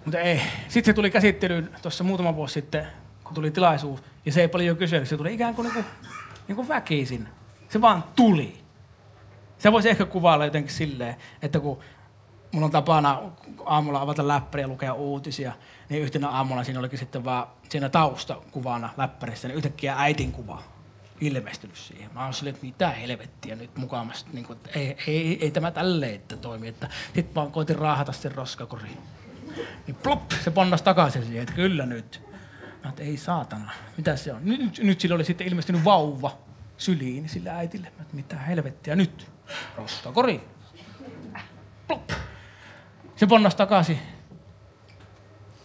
Mutta ei. Sitten se tuli käsittelyyn tuossa muutama vuosi sitten, kun tuli tilaisuus. Ja se ei paljon kysely. Se tuli ikään kuin väkisin. Se vaan tuli. Se voisi ehkä kuvailla jotenkin silleen, että kun mulla on tapana aamulla avata läppäriä ja lukea uutisia, niin yhtenä aamulla siinä olikin sitten vaan siinä taustakuvana läppärissä, niin yhtäkkiä äitin kuva ilmestynyt siihen. Mä oon silleen, että mitä helvettiä nyt mukaamasta, niin kuin, että ei tämä tälleen että toimi. Sitten vaan koitin raahata sen roskakoriin. Niin plop, se ponnasi takaisin siihen, että kyllä nyt. Mä että ei saatana, mitä se on? Nyt sillä oli sitten ilmestynyt vauva syliin sille äitille. Mä että mitä helvettiä nyt? Roskakoriin. Plop. Se ponnasi takaisin.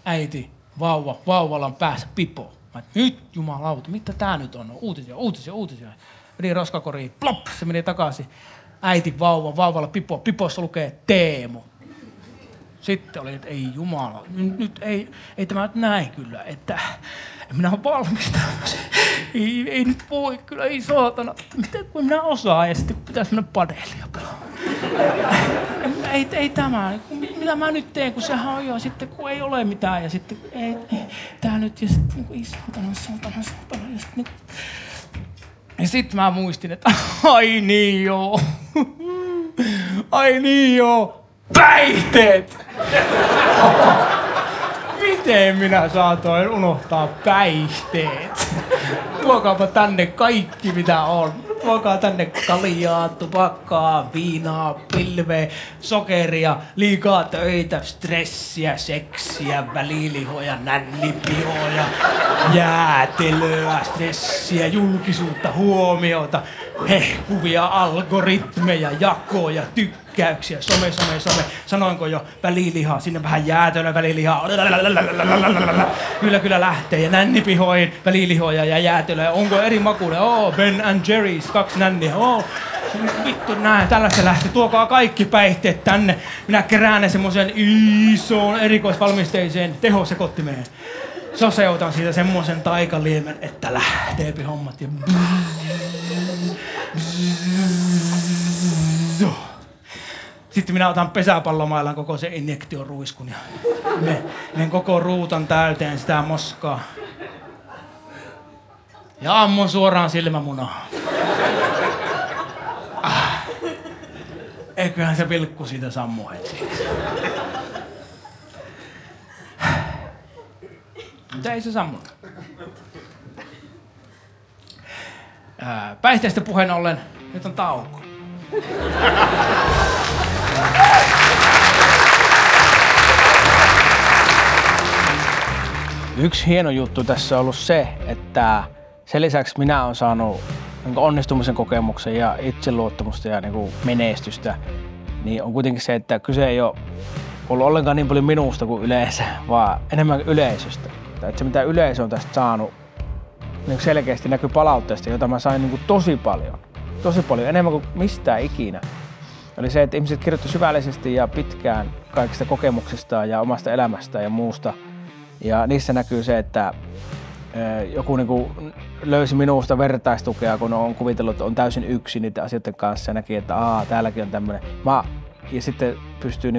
Äiti, vauvalla on päässä pipo. Mä et, nyt jumalauta, mitä tää nyt on? Uutisia. Meni roskakoriin, plop, se meni takaisin. Äiti, vauvalla pipo. Pipossa lukee Teemu. Sitten oli, että ei jumala, nyt ei tämä nyt näin kyllä, että minä olen valmis tämmöiseen. Ei nyt voi kyllä, ei saatana. Miten kun minä osaan ja sitten pitäisi mennä padelia pelaamaan. Ei tämä, mitä mä nyt teen, kun sehän on jo sitten, kun ei ole mitään ja sitten ei tää nyt ja sitten niin saatana ja sitten niin. Ja sitten mä muistin, että ai niin joo, päihteet! Miten minä saatoin unohtaa päihteet? Tuokaapa tänne kaikki mitä on. Tuokaa tänne kaljaa, tupakkaa, viinaa, pilveä, sokeria, liikaa töitä, stressiä, seksiä, välilihoja, nännipihoja, jäätelöä, stressiä, julkisuutta, huomiota, hehkuvia algoritmeja, jakoja, tykkäyksiä, some. Sanoinko jo välilihaa, sinne vähän jäätelöä, välilihaa, kyllä lähtee ja nännipihoihin, välilihoja ja jäätelöä. Onko eri makuinen? Ben and Jerry's, 2 nänniä. Vittu näin, tällaista lähti. Tuokaa kaikki päihteet tänne. Minä kerään ne semmoisen isoon erikoisvalmisteiseen tehosekottimeen. Soseutan siitä semmoisen taikaliemen, että lähteepi hommat ja sitten minä otan pesäpallomailan koko sen injektioruiskun ja menen koko ruutan täyteen sitä moskaa. Ja ammun suoraan silmämunaan. Eiköhän se vilkku siitä sammu heti. Mutta ei se sammu. Päihteistä puheen ollen, nyt on tauko. Yksi hieno juttu tässä on ollut se, että sen lisäksi minä olen saanut onnistumisen kokemuksen ja itseluottamusta ja menestystä, niin on kuitenkin se, että kyse ei ole ollut ollenkaan niin paljon minusta kuin yleensä, vaan enemmän yleisöstä. Että se mitä yleisö on tästä saanut, niin selkeästi näkyy palautteesta, jota mä sain tosi paljon, enemmän kuin mistään ikinä. Oli se, että ihmiset kirjoittivat syvällisesti ja pitkään kaikista kokemuksistaan ja omasta elämästään ja muusta. Ja niissä näkyy se, että joku löysi minusta vertaistukea, kun on kuvitellut, että on täysin yksin niiden asioiden kanssa ja näki, että täälläkin on tämmöinen. Ja sitten pystyy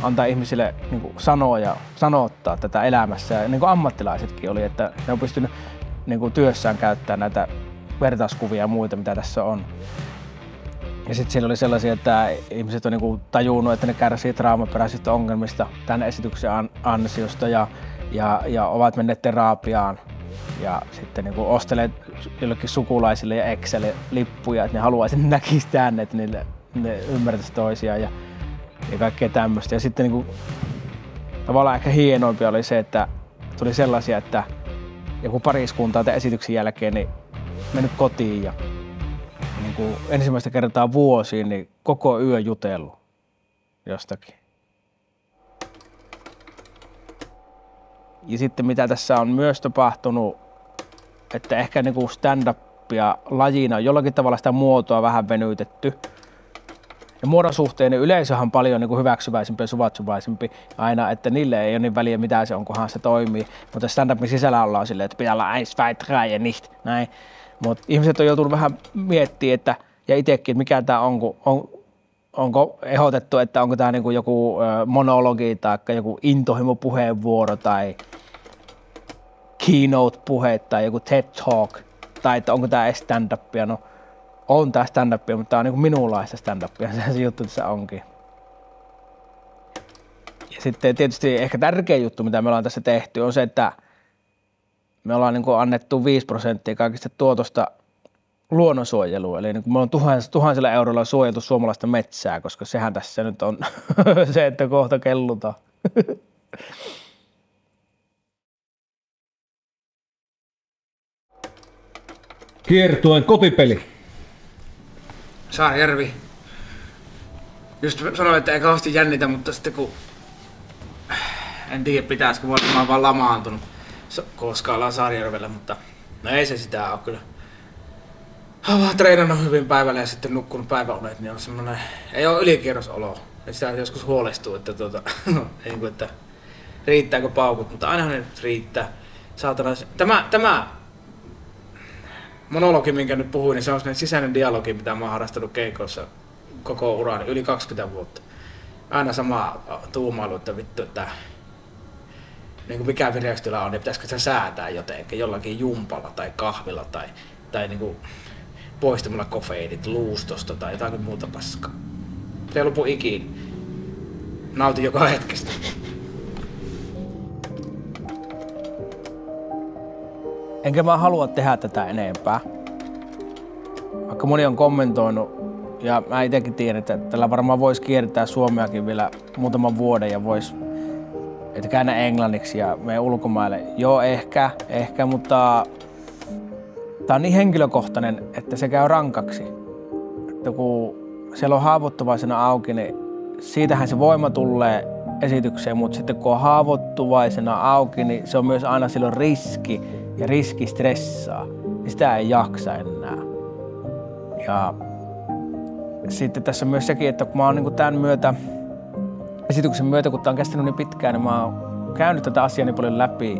antaa ihmisille sanoa ja sanottaa tätä elämässä. Ja ammattilaisetkin oli, että ne on pystynyt työssään käyttämään näitä vertauskuvia ja muita, mitä tässä on. Ja sitten siellä oli sellaisia, että ihmiset on tajunnut, että ne kärsii traumaperäisistä ongelmista tämän esityksen ansiosta ja ovat menneet terapiaan. Ja sitten ostelee jollekin sukulaisille ja exelle lippuja, että ne haluaisi, että ne näkisi tänne, että ne ymmärtäisi toisiaan ja kaikkea tämmöistä. Ja sitten tavallaan ehkä hienoimpia oli se, että tuli sellaisia, että joku pariskunta tämän esityksen jälkeen niin mennyt kotiin ja ensimmäistä kertaa vuosiin niin koko yö jutellut. jostakin. Ja sitten mitä tässä on myös tapahtunut, että ehkä niinku stand-upia lajina on jollakin tavalla sitä muotoa vähän venytetty. Ja muodon suhteen niin yleisöhän on paljon niin kuin hyväksyväisempi ja suvaitsuvaisempi aina, että niille ei ole niin väliä mitä se on, kunhan se toimii. Mutta stand-upin sisällä ollaan silleen, että pitää olla eins, zwei, drei ja nicht, näin. Mutta ihmiset on joutunut vähän miettimään, että, ja itsekin, että mikä tämä on, onko ehdotettu, että onko tämä niin joku monologi tai joku intohimopuheenvuoro tai keynote-puhe tai joku TED Talk, tai että onko tämä stand-upia. No, on tää stand-upia, mutta tää on niinku minunlaista stand-upia, se juttu tässä onkin. Ja sitten tietysti ehkä tärkein juttu, mitä me ollaan tässä tehty, on se, että me ollaan niinku annettu 5% kaikista tuotosta luonnonsuojeluun. Eli niinku me on tuhansilla euroilla suojeltu suomalaista metsää, koska sehän tässä nyt on se, että kohta kellutaan. Kiertueen kotipeli. Saarijärvi. Just sanoin, että ei kauheasti jännitä, mutta sitten kun... En tiedä pitäisikö, mä oon vaan lamaantunut, koska ollaan Saarijärvellä, mutta... No ei se sitä oo kyllä. Olen vaan treenannut hyvin päivällä ja sitten nukkunut päiväunet, niin on semmonen... Ei oo ylikierrosolo. Sitä joskus huolestuu, että että riittääkö paukut, mutta ainahan ne nyt riittää. Saatana... Tämä monologi, minkä nyt puhuin, niin se on sellainen sisäinen dialogi, mitä mä oon harrastanut keikoissa koko urani, yli 20 vuotta. Aina sama tuumailu, että vittu, että niin kuin mikä vireystila on, niin pitäisikö sitä säätää jotenkin, jollakin jumpalla tai kahvilla tai niin kuin poistamalla kofeiinit luustosta tai jotakin muuta paskaa. Se ei lopu ikinä. Nautin joka hetkestä. Enkä mä halua tehdä tätä enempää. Vaikka moni on kommentoinut, ja mä itsekin tiedän, että tällä varmaan voisi kiertää Suomeakin vielä muutaman vuoden ja voisi, että käännä englanniksi ja mene ulkomaille. Joo, ehkä, mutta tää on niin henkilökohtainen, että se käy rankaksi. Että kun siellä on haavoittuvaisena auki, niin siitähän se voima tulee esitykseen, mutta sitten kun on haavoittuvaisena auki, niin se on myös aina silloin riski. Ja riski stressaa, niin sitä ei jaksa enää. Ja sitten tässä on myös sekin, että kun mä oon niin tämän myötä, esityksen myötä, kun tää on kestänyt niin pitkään, niin mä oon käynyt tätä asiaa niin paljon läpi.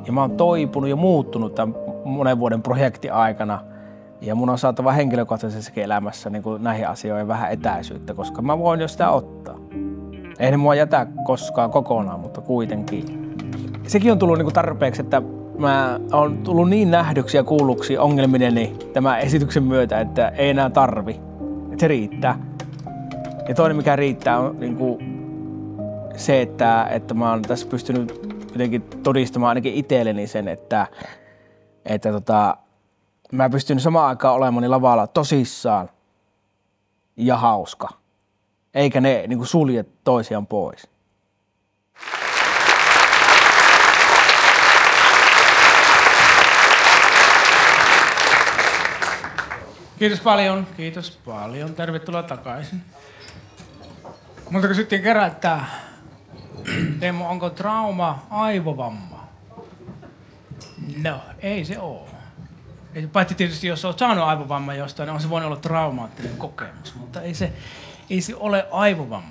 Ja mä oon toipunut ja muuttunut tämän monen vuoden projektin aikana. Ja mun on saatava henkilökohtaisessakin elämässä niin kuin näihin asioihin vähän etäisyyttä, koska mä voin jo sitä ottaa. Ei ne mua jätä koskaan kokonaan, mutta kuitenkin. Sekin on tullut niin kuin tarpeeksi, että mä oon tullut niin nähdyksi ja kuulluksi ongelmineni tämän esityksen myötä, että ei enää tarvi. Että se riittää. Ja toinen mikä riittää on niin kuin se, että mä oon tässä pystynyt jotenkin todistamaan ainakin itselleni sen, että mä pystyn samaan aikaan olemaan lavalla tosissaan ja hauska. Eikä ne niin kuin sulje toisiaan pois. Kiitos paljon. Tervetuloa takaisin. Multa kysyttiin kerran, että Teemu, onko trauma aivovamma? No, ei se oo. Paitsi tietysti, jos olet saanut aivovamma jostain, niin on se voinut olla traumaattinen kokemus. Mutta ei se ole aivovamma,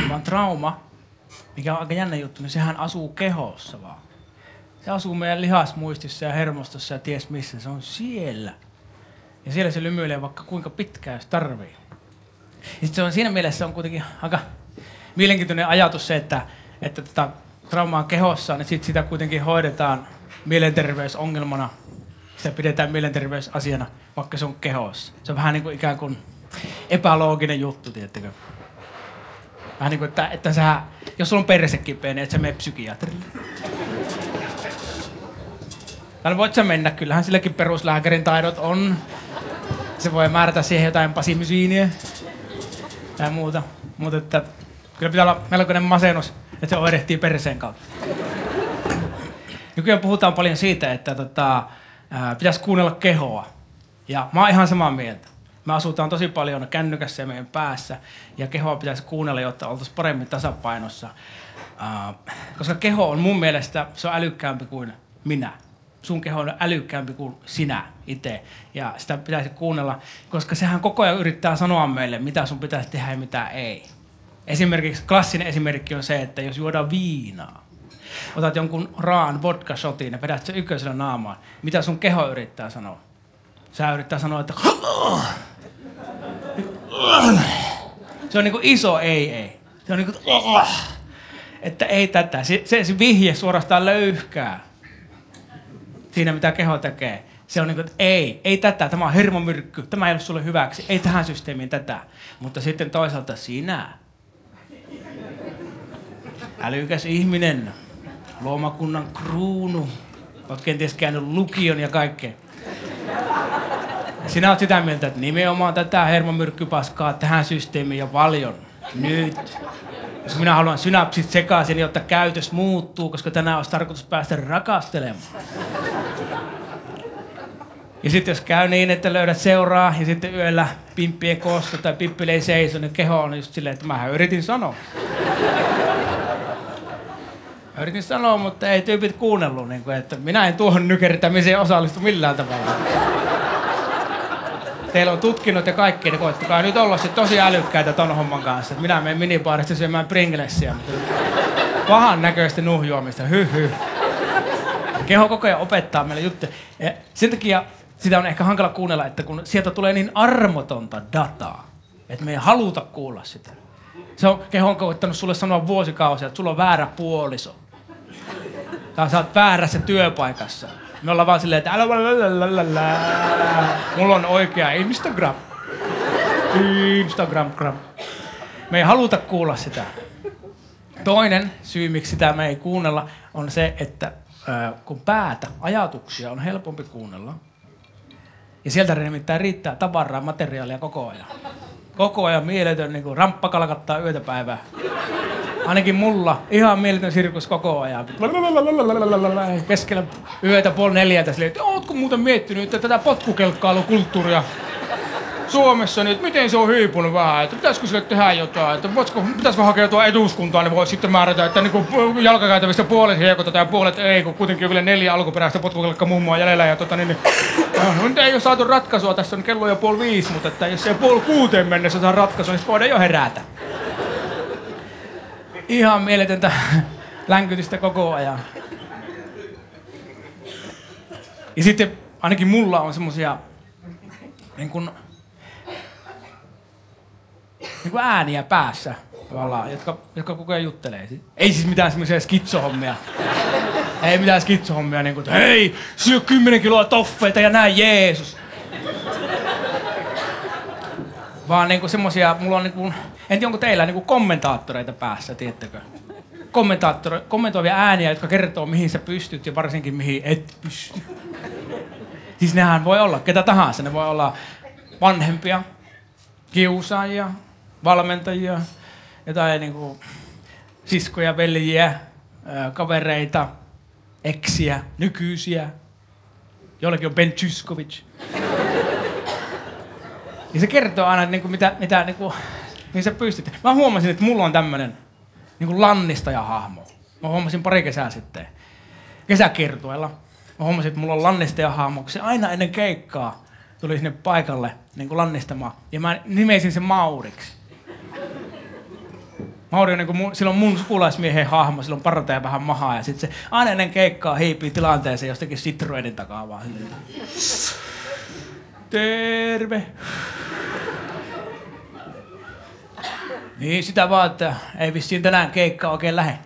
vaan trauma, mikä on aika jännä juttu, niin sehän asuu kehossa vaan. Se asuu meidän lihasmuistissa ja hermostossa ja ties missä. Se on siellä. Ja siellä se lymyilee vaikka kuinka pitkään, jos tarvii. Ja se on siinä mielessä on kuitenkin aika mielenkiintoinen ajatus se, että trauma on kehossa, niin sitä kuitenkin hoidetaan mielenterveysongelmana. Sitä pidetään mielenterveysasiana, vaikka se on kehossa. Se on vähän niin kuin ikään kuin epälooginen juttu, tiedättekö? Vähän niin kuin, että sä, jos sulla on perse kipeä, niin et sä mene psykiatrille. Täällä voit sä mennä, kyllähän silläkin peruslääkärin taidot on. Se voi määrätä siihen jotain pasimysiiniä tai muuta. Mutta että kyllä pitää olla melkoinen masennus, että se oirehtii perseen kautta. Nykyään puhutaan paljon siitä, että pitäisi kuunnella kehoa. Ja mä oon ihan samaa mieltä. Me asutaan tosi paljon kännykässä ja meidän päässä, ja kehoa pitäisi kuunnella, jotta oltaisiin paremmin tasapainossa. Koska keho on mun mielestä, se on älykkäämpi kuin minä. Sun keho on älykkäämpi kuin sinä itse, ja sitä pitäisi kuunnella, koska sehän koko ajan yrittää sanoa meille, mitä sun pitäisi tehdä ja mitä ei. Esimerkiksi klassinen esimerkki on se, että jos juodaan viinaa, otat jonkun raan vodka-shotin ja vedät sen ykkösellä naamaan, mitä sun keho yrittää sanoa? Sä yrittää sanoa, että se on niinku iso ei. Se on niinku, että ei tätä. Se vihje suorastaan löyhkää siinä, mitä keho tekee. Se on niinku, että ei tätä, tämä on hermomyrkky, tämä ei ole sulle hyväksi, ei tähän systeemiin tätä. Mutta sitten toisaalta sinä, älykäs ihminen, luomakunnan kruunu, oot kenties käynyt lukion ja kaikkea. Sinä oot sitä mieltä, että nimenomaan tätä hermomyrkkypaskaa tähän systeemiin ja paljon. Nyt. Jos minä haluan synapsit sekaisin, jotta käytös muuttuu, koska tänään olisi tarkoitus päästä rakastelemaan. Ja sitten jos käy niin, että löydät seuraa ja sitten yöllä pimppi ei kosta tai pimppille ei seiso, niin keho on just silleen, että mähän yritin sanoa. Yritin sanoa, mutta ei tyypit kuunnellut, niin kuin, että minä en tuohon nykerittämiseen osallistu millään tavalla. Teillä on tutkinnut ja kaikki, niin koittakaa nyt olla se tosi älykkäitä ton homman kanssa. Minä menen minibaarista syömään Pringlessia, mutta pahan näköistä nuhjuomista, Keho koko ajan opettaa meille juttuja. Ja sen takia sitä on ehkä hankala kuunnella, että kun sieltä tulee niin armotonta dataa, että me ei haluta kuulla sitä. Keho on koittanut sulle sanoa vuosikausia, että sulla on väärä puoliso. Tai sä oot väärässä työpaikassa. Me ollaan vaan silleen, että mulla on oikea Instagram. Me ei haluta kuulla sitä. Toinen syy, miksi sitä me ei kuunnella, on se, että kun ajatuksia on helpompi kuunnella. Ja sieltä nimittäin riittää tavaraa, materiaalia koko ajan. Koko ajan mieletön niin kuin ramppa kalkattaa yötä päivää. Ainakin mulla ihan mieletön sirkus koko ajan. Keskellä yötä 3:30 silleen, että ootko muuten miettinyt, että tätä potkukelkkailukulttuuria Suomessa, niin miten se on hiipunut vähän, että pitäisikö sille tehdä jotain, että pitäisikö hakeutua eduskuntaan, niin voisi sitten määrätä, että niin jalkakäytävistä puolet hiekotetaan ja puolet ei, kun kuitenkin on vielä 4 alkuperäistä potkukelkkamummoa jäljellä ja nyt ei ole saatu ratkaisua, tässä on kello jo 4:30, mutta että jos ei 5:30 mennessä saa ratkaisua, niin voidaan jo herätä. Ihan mieletöntä länkytystä koko ajan. Ja sitten ainakin mulla on semmosia niin kuin ääniä päässä, jotka koko ajan juttelee. Ei siis mitään semmoisia skitsohommia. Ei mitään skitsohommia, niin kuin, että hei, syö 10 kiloa toffeita ja näin Jeesus. Vaan niin kuin semmosia, mulla on niin kuin, en tiedä onko teillä niin kuin kommentaattoreita päässä, tiedättekö? Kommentoivia ääniä, jotka kertoo mihin sä pystyt ja varsinkin mihin et pysty. Siis nehän voi olla ketä tahansa, ne voi olla vanhempia, kiusaajia, valmentajia, jotain niinku siskoja, veljiä, kavereita, eksiä, nykyisiä. Jollakin on Ben Zyskowicz. Ja se kertoo aina, niinku, mitä niinku, mihin sä pystyt. Mä huomasin, että mulla on tämmönen niinku lannistajahahmo. Mä huomasin pari kesää sitten kesäkiertueella. Mä huomasin, että mulla on lannistajahahmo, kun se aina ennen keikkaa tuli sinne paikalle niin kuin lannistamaan. Ja mä nimesin sen Mauriksi. Mauri on niin kuin silloin mun sukulaismiehen hahmo, silloin parta ja vähän mahaa. Ja sit se aina ennen keikkaa hiipii tilanteeseen jostakin Citroenin takaa vaan. Terve. Niin sitä vaan, että ei vissiin tänään keikkaa oikein lähe.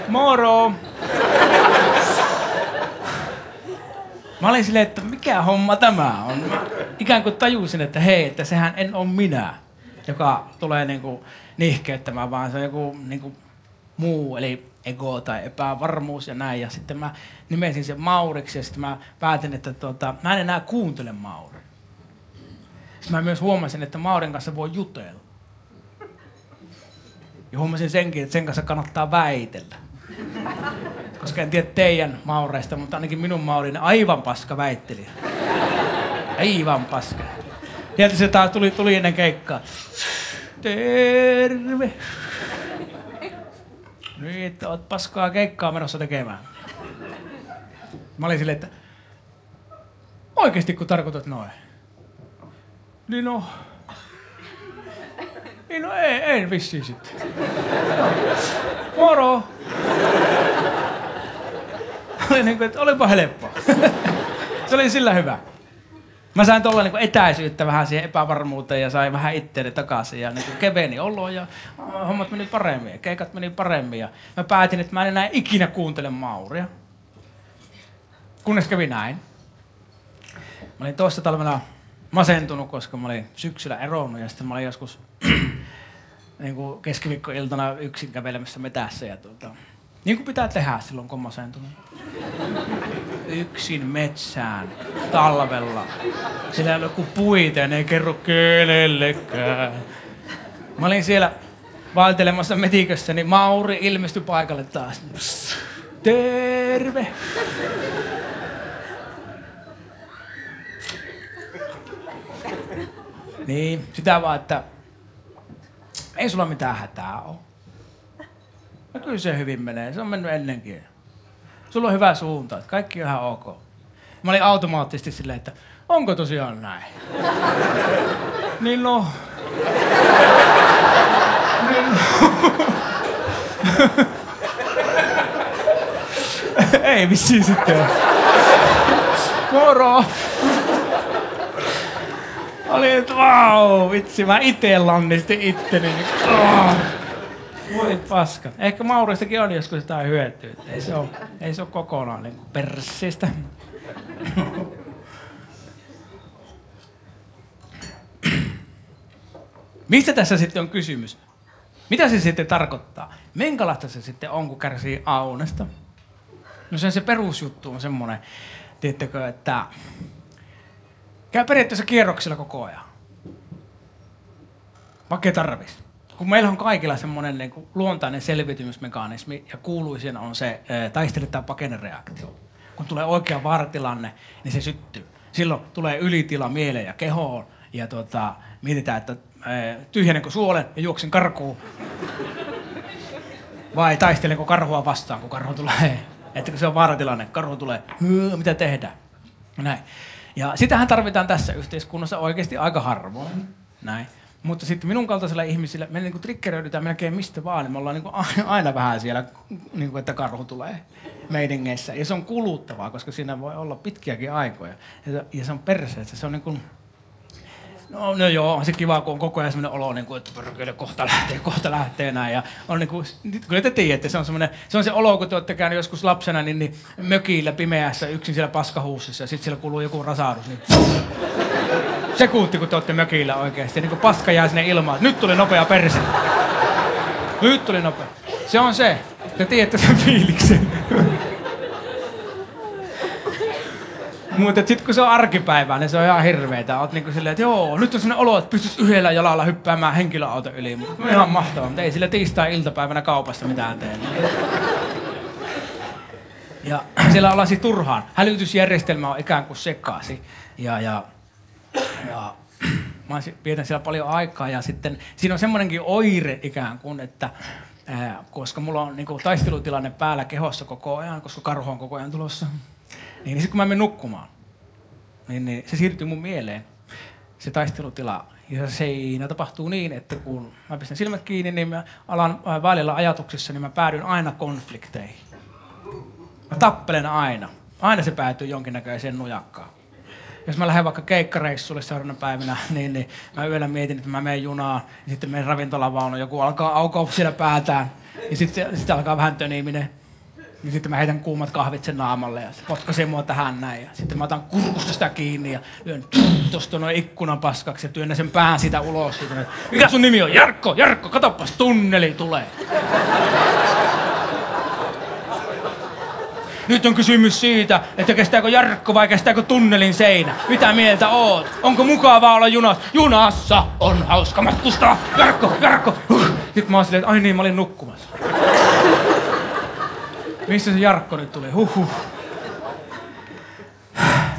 Moro! Mä olin silleen, että mikä homma tämä on. Mä ikään kuin tajusin, että hei, että sehän en ole minä, joka tulee niinku nihkeyttämään, vaan se on joku niinku muu, eli ego tai epävarmuus ja näin. Ja sitten mä nimesin sen Mauriksi ja sitten mä päätin, että mä en enää kuuntele Mauria. Sitten mä myös huomasin, että Maurin kanssa voi jutella. Ja huomasin senkin, että sen kanssa kannattaa väitellä. Koska en tiedä teidän Maureista, mutta ainakin minun Maurini aivan paska väitteli. Aivan paska. Sieltä se taas tuli ennen keikkaa. Terve. Nyt oot paskaa keikkaa menossa tekemään. Mä olin silleen, että oikeesti kun tarkoitat noin. Niin no ei vissiin sitten. Moro! Oli niinku, että olipa helppoa. Se oli sillä hyvä. Mä sain tuolla niinku etäisyyttä vähän siihen epävarmuuteen ja sain vähän itteeni takaisin ja niinku keveni olo ja hommat meni paremmin ja keikat meni paremmin ja mä päätin, että mä en enää ikinä kuuntele Mauria. Kunnes kävi näin. Mä olin toissa talvena masentunut, koska mä olin syksyllä eronnut ja sitten mä olin joskus niinku keskiviikkoiltana yksin kävelemässä metässä ja niin kuin pitää tehdä silloin, kun on masentunut. Yksin metsään, talvella. Siellä ei ole joku puita ja ne ei kerro kenellekään. Mä olin siellä vaeltelemassa metikössä, niin Mauri ilmestyi paikalle taas. Terve! Niin, sitä vaan, että ei sulla mitään hätää oo. Ja kyllä se hyvin menee, se on mennyt ennenkin. Sulla on hyvä suunta, että kaikki on ihan ok. Mä olin automaattisesti silleen, että onko tosiaan näin? Niin no. Ei vissiin sitten ole. Moro! Oli, että vau, vitsi, mä ite lannistin itteni. Voi paska. Ehkä Mauristakin on joskus jotain hyötyä. Ei se ole kokonaan niin kuin perssistä. Mistä tässä sitten on kysymys? Mitä se sitten tarkoittaa? Minkälaista se sitten on, kun kärsii aunesta? No se perusjuttu on semmoinen, tiedättekö, että käy periaatteessa kierroksilla koko ajan. Vaikka ei tarvis. Kun meillä on kaikilla semmoinen niin kuin luontainen selviytymismekanismi ja kuuluisin on se taistele- tai pakene-reaktio. Kun tulee oikea vaaratilanne, niin se syttyy. Silloin tulee ylitila mieleen ja kehoon ja mietitään, että tyhjänenkö suolen ja juoksen karkuun. Vai taistelenko karhua vastaan, kun karhu tulee. Että kun se on vaaratilanne, karhu tulee, mitä tehdään? Näin. Ja sitähän tarvitaan tässä yhteiskunnassa oikeasti aika harvoin. Näin. Mutta sitten minun kaltaisilla ihmisillä, me niinku triggeröidytään melkein mistä vaan, niin me ollaan niinku aina vähän siellä, niinku, että karhu tulee meidingeissä. Ja se on kuluttavaa, koska siinä voi olla pitkiäkin aikoja. Ja se on perseessä, se on niinku, no joo, on se kiva, kun on koko ajan sellainen olo, niinku, että kohta lähtee näin. Ja on niinku, kyllä te tiedätte, se on se olo, kun te olette käynyt joskus lapsena, niin mökillä pimeässä yksin siellä paskahuussissa ja sitten siellä kuuluu joku rasahdus. Niin sekunti, kun te olette mökillä oikeesti. Niin kuin paska jää sinne ilmaan. Nyt tuli nopea perse. Nyt tuli nopea. Se on se. Te tiedätte sen fiiliksen. Mutta sitten kun se on arkipäivää, niin se on ihan hirveetä. Oot niinku silleen, että joo, nyt on sellainen olo, että pystyis yhdellä jalalla hyppäämään henkilöauton yli. Ihan mahtavaa, mutta ei sillä tiistai-iltapäivänä kaupassa mitään tee. Ja siellä ollaan siis turhaan. Hälytysjärjestelmä on ikään kuin sekaisin. Ja mä vietän siellä paljon aikaa ja sitten siinä on semmoinenkin oire ikään kuin, että koska mulla on niinku taistelutilanne päällä kehossa koko ajan, koska karhu on koko ajan tulossa, niin sitten kun mä menen nukkumaan, niin se siirtyy mun mieleen, se taistelutila. Ja siinä tapahtuu niin, että kun mä pistän silmät kiinni, niin mä alan välillä ajatuksissa, niin mä päädyn aina konflikteihin. Mä tappelen aina. Aina se päätyy jonkinnäköiseen nujakkaan. Jos mä lähden vaikka keikkareissulle seuraavana päivänä, niin mä yöllä mietin, että mä menen junaan, ja sitten menen ravintolavaunu, joku alkaa aukoa siellä päätään, ja sitten alkaa vähän töniminen. Ja sitten mä heitän kuumat kahvit sen naamalle, ja se potkaisee mua tähän näin, ja sitten mä otan kurkusta sitä kiinni, ja lyön tosta noin ikkunan paskaksi, ja työnnän sen pään siitä ulos. Siitä, mikä sun nimi on? Jarkko, katoppas, tunneli tulee. Nyt on kysymys siitä, että kestääkö Jarkko vai kestääkö tunnelin seinä. Mitä mieltä oot? Onko mukavaa olla junassa? Junassa on hauska matkustaa. Jarkko. Sitten mä oon silleen, että ai niin, mä olin nukkumassa. Missä se Jarkko nyt tuli?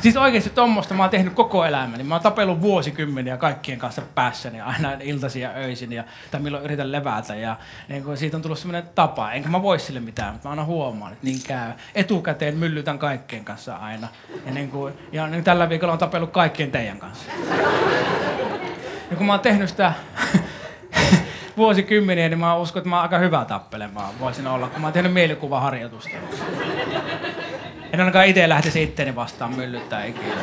Siis oikeesti tommoista mä oon tehnyt koko elämäni. Mä oon tapellut vuosikymmeniä kaikkien kanssa päässäni aina iltaisin ja öisin tai milloin yritän levätä ja niin kun siitä on tullut semmoinen tapa. Enkä mä vois sille mitään, mutta mä aina huomaan, että niin käy. Etukäteen myllytän kaikkien kanssa aina. Ja niin tällä viikolla on tapellut kaikkien teidän kanssa. Ja kun mä oon tehnyt sitä vuosikymmeniä, niin mä uskon, että mä oon aika hyvä tappelemaan. Voisin olla, kun mä oon tehnyt mielikuvaharjoitusta. En ainakaan itse lähtisi itteeni vastaan myllyttää ikinä.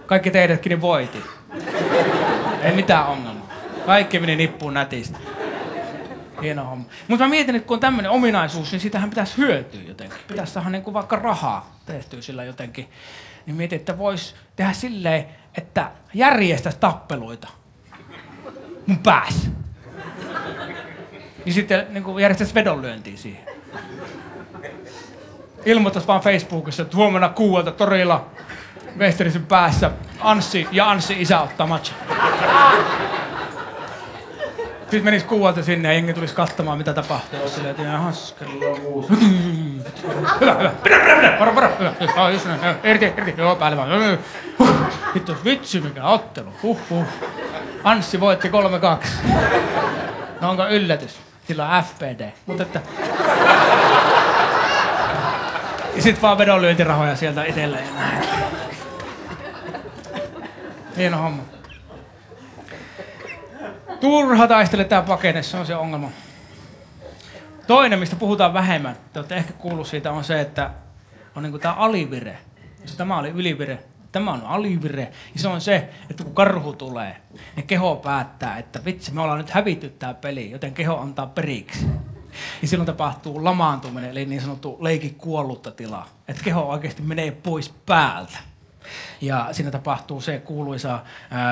Kaikki teidätkin niin voitin. Ei mitään ongelmaa. Kaikki meni nippuun nätistä. Hieno homma. Mutta mä mietin, että kun on tämmönen ominaisuus, niin sitähän pitäisi hyötyä jotenkin. Pitäisi saada niin kuin vaikka rahaa tehtyä sillä jotenkin. Niin mietin, että vois tehdä silleen, että järjestäisi tappeluita mun päässä. Ja sitten niin kuin järjestäisi vedonlyöntiä siihen. Ilmoittaisi vaan Facebookissa, että huomenna 6 torilla Westerisen päässä Anssi ja Anssi isä ottaa matcha. Sitten menisi 6 sinne ja jengi tulisi katsomaan, mitä tapahtuu. Silleen, että ihan haskella muuta. Hyvä. Pidä. Varo. Hyvä. Just näin. Irti. Joo, päälle vaan. Vitsi, mikä ottelu. Anssi voitti 3-2. No onko yllätys? Sillä on FPD. Mutta että... Ja sit vaan vedonlyöntirahoja sieltä itselleen ja näin. Hieno homma. Turha taistele tää pakene, se on se ongelma. Toinen, mistä puhutaan vähemmän, te olette ehkä kuullut siitä, on se, että on niinku tää alivire. Tämä oli ylivire, tämä on alivire. Ja se on se, että kun karhu tulee, niin keho päättää, että vitsi, me ollaan nyt hävitty tää peli, joten keho antaa periksi. Ja silloin tapahtuu lamaantuminen, eli niin sanottu leiki kuollutta tilaa. Että keho oikeasti menee pois päältä. Ja siinä tapahtuu se kuuluisa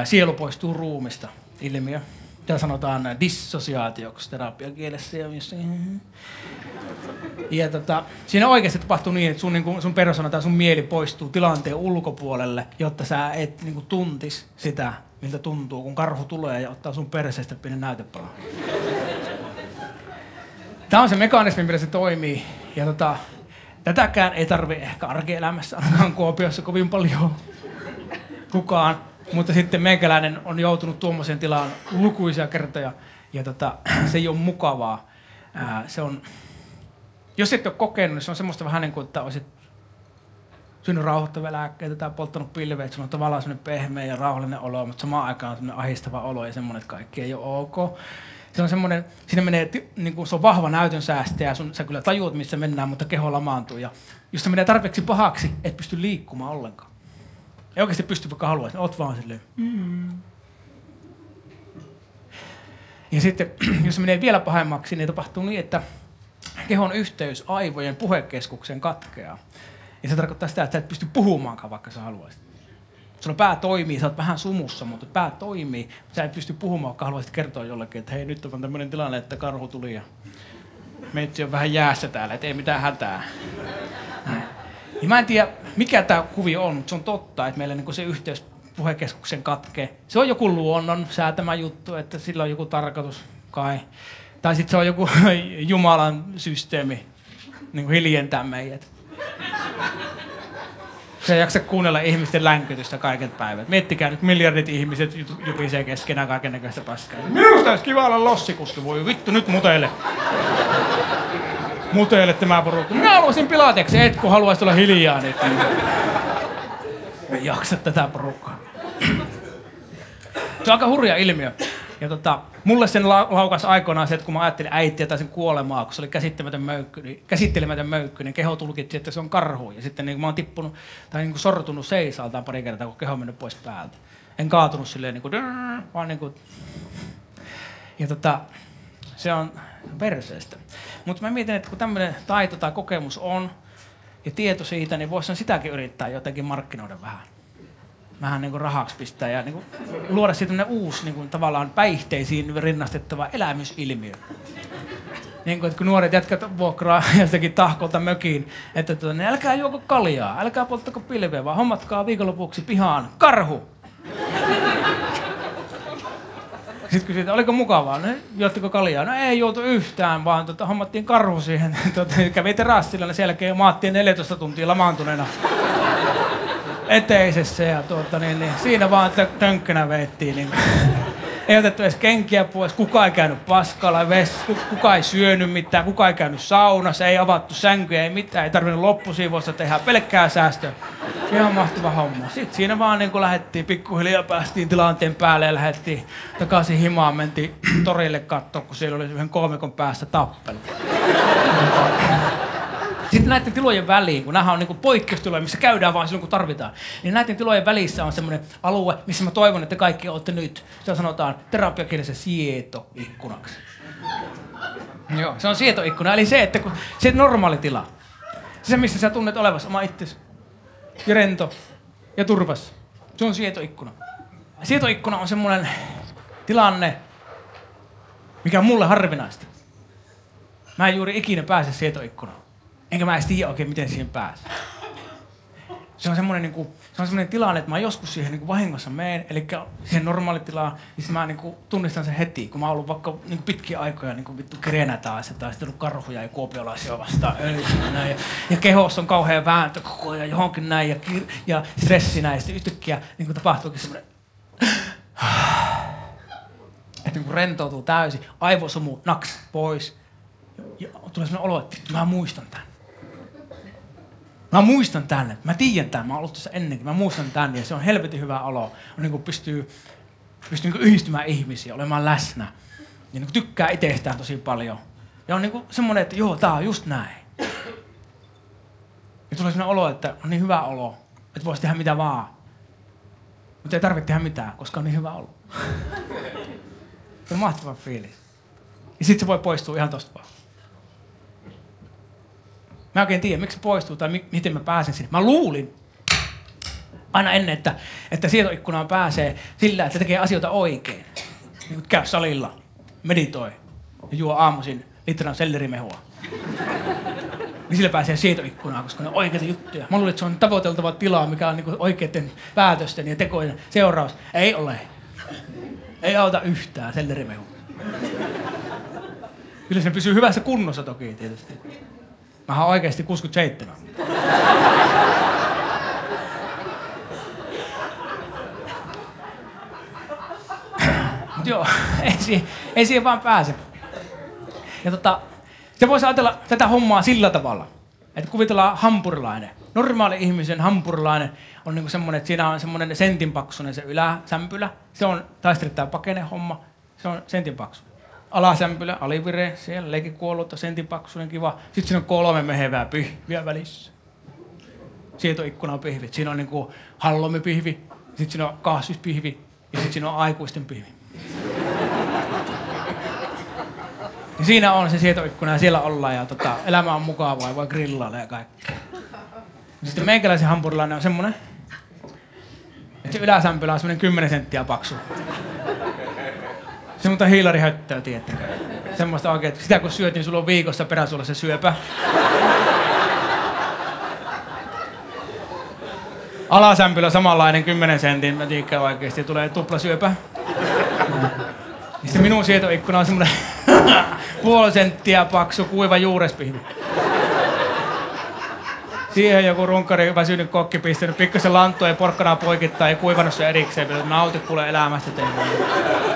sielu poistuu ruumista ilmiö. Tämä sanotaan dissosiaatioksi terapiakielessä. Ja siinä oikeasti tapahtuu niin, että sun persona tai sun mieli poistuu tilanteen ulkopuolelle, jotta sä et niin kuin tuntis sitä, miltä tuntuu, kun karhu tulee ja ottaa sun perseestä pienen näytepalan. Tämä on se mekanismi, millä se toimii. Ja tätäkään ei tarvi ehkä arkielämässä ainakaan Kuopiossa kovin paljon kukaan. Mutta sitten meikäläinen on joutunut tuommoiseen tilaan lukuisia kertoja. Ja se ei ole mukavaa. Se on, jos et ole kokenut, niin se on semmoista vähän niin kuin, että olisit syönyt rauhoittavia lääkkeitä tai polttanut pilveä. Että sulla on tavallaan semmoinen pehmeä ja rauhallinen olo, mutta samaan aikaan on semmoinen ahistava olo ja semmoinen, että kaikki ei ole ok. Se on semmoinen, siinä menee, niin kuin se on vahva näytön säästä ja sä kyllä tajuut, missä mennään, mutta keho lamaantuu. Ja jos se menee tarpeeksi pahaksi, et pysty liikkumaan ollenkaan. Ei oikeasti pysty, vaikka haluaisi, oot vaan silleen. Ja sitten, jos se menee vielä pahemmaksi, niin tapahtuu niin, että kehon yhteys aivojen puhekeskukseen katkeaa. Ja se tarkoittaa sitä, että sä et pysty puhumaankaan, vaikka sä haluaisit. Sulla pää toimii, sä oot vähän sumussa, mutta pää toimii. Sä et pysty puhumaan, vaikka haluaisit kertoa jollekin, että hei, nyt on tämmöinen tilanne, että karhu tuli ja meitsi on vähän jäässä täällä, et ei mitään hätää. Ja mä en tiedä, mikä tää kuvio on, mutta se on totta, että meillä niin se yhteys puhekeskuksen katkee. Se on joku luonnon säätämä juttu, että sillä on joku tarkoitus kai. Tai sitten se on joku Jumalan systeemi niin kuin hiljentää meidät. Se ei jaksa kuunnella ihmisten länkytystä kaiket päivät. Miettikää nyt, miljardit ihmiset jupisee keskenään kaikennäköistä paskaa. Minusta olisi kiva olla lossikuski, voi vittu nyt muteille. Muteille tämä porukka. Minä haluaisin pilateeksi, et kun haluaisit olla hiljaa nyt. Ei jaksa tätä porukkaa. Se on aika hurja ilmiö. Ja mulle sen laukas aikoinaan se, että kun mä ajattelin äitiä tai sen kuolemaa, kun se oli käsittelemätön möykky, niin keho tulkitsi, että se on karhu. Ja sitten niin mä oon tippunut tai niin sortunut seisaltaan pari kertaa, kun keho on mennyt pois päältä. En kaatunut silleen niin kuin, vaan niin kuin... Ja se on perseestä. Mutta mä mietin, että kun tämmöinen taito tai kokemus on ja tieto siitä, niin voisi sitäkin yrittää jotenkin markkinoida vähän. Vähän niin kuin rahaksi pistää ja niin kuin luoda siitä uusi niin kuin tavallaan päihteisiin rinnastettava elämysilmiö. Niin kuin, että kun nuoret jätkät vuokraa jostakin tahkolta mökiin, että niin älkää juoko kaljaa, älkää polttako pilveä, vaan hommatkaa viikonlopuksi pihaan karhu. Sitten kysytään, oliko mukavaa? No, juottiko kaljaa? No ei juotu yhtään, vaan hommattiin karhu siihen. Kävi terassilla, sen jälkeen maattiin 14 tuntia lamaantuneena. eteisessä ja siinä vaan tönkkänä veettiin. Niin ei otettu edes kenkiä pois, kukaan ei käynyt paskalla, kukaan ei syönyt mitään, kukaan ei käynyt saunassa, ei avattu sänkyjä, ei mitään, ei tarvinnut loppusiivoista tehdä, pelkkää säästöä. Ihan mahtava homma. Sitten siinä vaan niin kun lähdettiin pikkuhiljaa, päästiin tilanteen päälle ja lähdettiin takaisin himaan, mentiin torille katsoa, kun siellä oli yhden koomikon päässä tappelu. Sitten näiden tilojen väliin, kun nämä on niin poikkeustiloja, missä käydään vaan silloin, kun tarvitaan, niin näiden tilojen välissä on semmoinen alue, missä mä toivon, että kaikki olette nyt. Sitä sanotaan terapiakielessä sietoikkunaksi. Joo, se on sietoikkuna, eli se, että kun se normaali tila, se missä sä tunnet olevasi oma itsesi, ja rento, ja turvassa, se on sietoikkuna. Sietoikkuna on semmoinen tilanne, mikä on mulle harvinaista. Mä en juuri ikinä pääse sietoikkunaan. Enkä mä edes tiedä oikein, miten siihen pääsee. Se on semmoinen tilanne, että mä joskus siihen vahingossa menen, eli siihen normaalitilaan, niin mä tunnistan sen heti, kun mä oon ollut vaikka pitkiä aikoja vittu Grenadaissa tai sitten ollut karhuja ja kuopiolaisia vastaan öljyssä ja kehossa on kauhea vääntö koko ajan johonkin näin ja stressi näin, ja sitten yhtäkkiä tapahtuukin semmoinen, että rentoutuu täysin, aivosomu naks pois ja tulee semmoinen olo, että mä muistan tän. Mä muistan tänne, mä tiedän tämän, mä oon ollut tässä ennenkin, mä muistan tänne ja se on helvetin hyvä olo. On pystyy yhdistymään ihmisiä, olemaan läsnä. Ja tykkää itsestään tosi paljon. Ja on semmoinen, että joo, tää on just näin. Ja tulee semmoinen olo, että on niin hyvä olo, että voisi tehdä mitä vaan. Mutta ei tarvitse tehdä mitään, koska on niin hyvä olo. Se on mahtava fiilis. Ja sit se voi poistua ihan tosta vaan. Mä en oikein tiedä, miksi se poistuu tai miten mä pääsen sinne. Mä luulin aina ennen, että sietoikkunaan pääsee sillä, että tekee asioita oikein. Niin käy salilla, meditoi ja juo aamuisin litran sellerimehua. Niin sillä pääsee sietoikkunaan, koska ne on oikeita juttuja. Mä luulin, että se on tavoiteltava tila, mikä on oikeiden päätösten ja tekojen seuraus. Ei ole. Ei auta yhtään sellerimehua. Kyllä se pysyy hyvässä kunnossa toki tietysti. Mä oon oikeesti 67. Mut joo, ei siihen vaan pääse. Ja se voisi ajatella tätä hommaa sillä tavalla, että kuvitellaan hampurilainen. Normaali ihmisen hampurilainen on semmoinen, että siinä on semmoinen sentin paksuinen se yläsämpylä. Se on taistelitaan pakene homma. Se on sentin paksu. Alasämpylä, alivire, siellä leikikuollutta, sentin paksuinen, kiva. Sitten siinä on 3 mehevää pihviä välissä. Sietoikkuna on pihvit. Siinä on hallomipihvi, sitten siinä on kasvispihvi ja sitten siinä on aikuisten pihvi. Ja siinä on se sietoikkuna ja siellä ollaan ja elämä on mukavaa ja voi grillailla ja kaikkea. Sitten meikäläisen hampurilainen on semmonen, että se yläsämpylä on semmonen 10 senttiä paksu. Semmoista hiilarihöttöä, tiettäkö. Semmoista oikein, että sitä kun syöt, niin sulla on viikossa peräsuolassa syöpä. Alasämpylä samanlainen 10 sentin, mä tiedän oikeesti, tulee tuplasyöpä. Ja sitten minun sietoikkuna on semmoinen 0,5 senttiä paksu kuiva juurespihvi. Siihen joku runkkari väsynyt kokki pistänyt pikkasen lanttua ja porkkanaa poikittaa ja kuivannut sen erikseen. Että nauti kuule elämästä teille.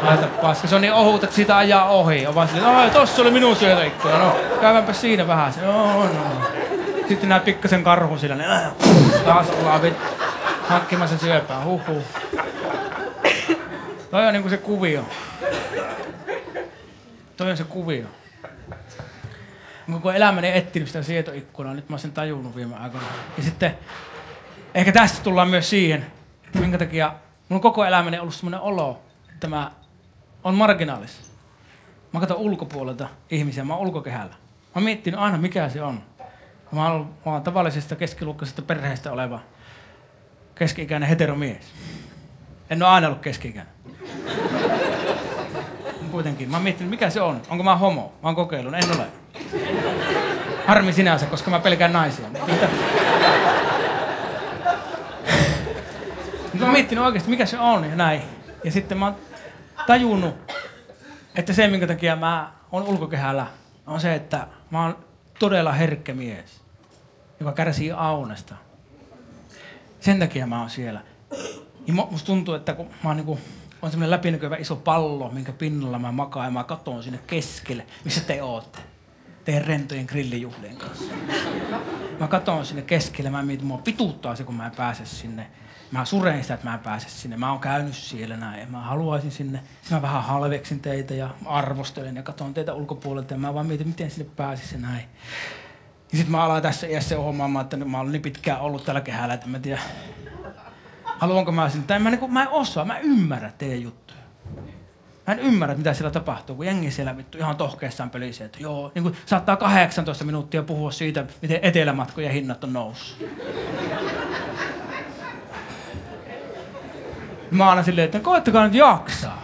Laita paska. Se on niin ohut, että siitä ajaa ohi. On vaan silleen, että tossa oli minun sietoikkuna. No, käyväänpä siinä vähän. No. Sitten nää pikkasen karhun sillä, niin taas ollaan hankkimassa syöpää. Huhhuh. Toi on niinku se kuvio. Toi on se kuvio. Koko elämäni etsinyt sitä sietoikkunaa, nyt mä oon sen tajunnut viime aikoina. Ja sitten ehkä tästä tullaan myös siihen, että minkä takia mun koko elämäni on ollut semmoinen olo, että mä oon marginaalissa. Mä katson ulkopuolelta ihmisiä, mä oon ulkokehällä. Mä oon miettinyt aina mikä se on. Mä oon tavallisesta keskiluokkaisesta perheestä oleva keski-ikäinen heteromies. En oo aina ollut keski-ikäinen. Kuitenkin. Mä oon miettinyt mikä se on. Onko mä homo? Mä oon kokeillut. En ole. Harmi sinänsä, koska mä pelkään naisia. Mutta mä oon miettinyt oikeesti mikä se on ja näin. Ja sitten mä oon tajunnut, että se minkä takia mä oon ulkokehällä on se, että mä oon todella herkkä mies, joka kärsii aunesta. Sen takia mä oon siellä. Ja musta tuntuu, että kun mä oon niinku, on semmonen läpinäkyvä iso pallo, minkä pinnalla mä makaan ja mä katon sinne keskelle, missä te ootte. Teidän rentojen grillijuhlien kanssa. Mä katon sinne keskelle, mä mietin, mua pituuttaa se, kun mä en pääse sinne. Mä suren sitä, että mä en pääse sinne. Mä oon käynyt siellä näin ja mä haluaisin sinne. Sitten mä vähän halveksin teitä ja arvostelen ja katon teitä ulkopuolelta ja mä vaan mietin, miten sinne pääsisi näin. Ja sit mä alan tässä iässä huomaamaan, että mä oon niin pitkään ollut tällä kehällä, että mä en tiedä, haluanko mä sinne. Tai mä en osaa, mä en ymmärrä teidän juttuja. Mä en ymmärrä, mitä siellä tapahtuu, kun jengi siellä vittu ihan tohkeessaan pölisee, että joo, niin kuin saattaa 18 minuuttia puhua siitä, miten etelämatkojen hinnat on noussut. Mä aina silleen, että koettakaa nyt jaksaa.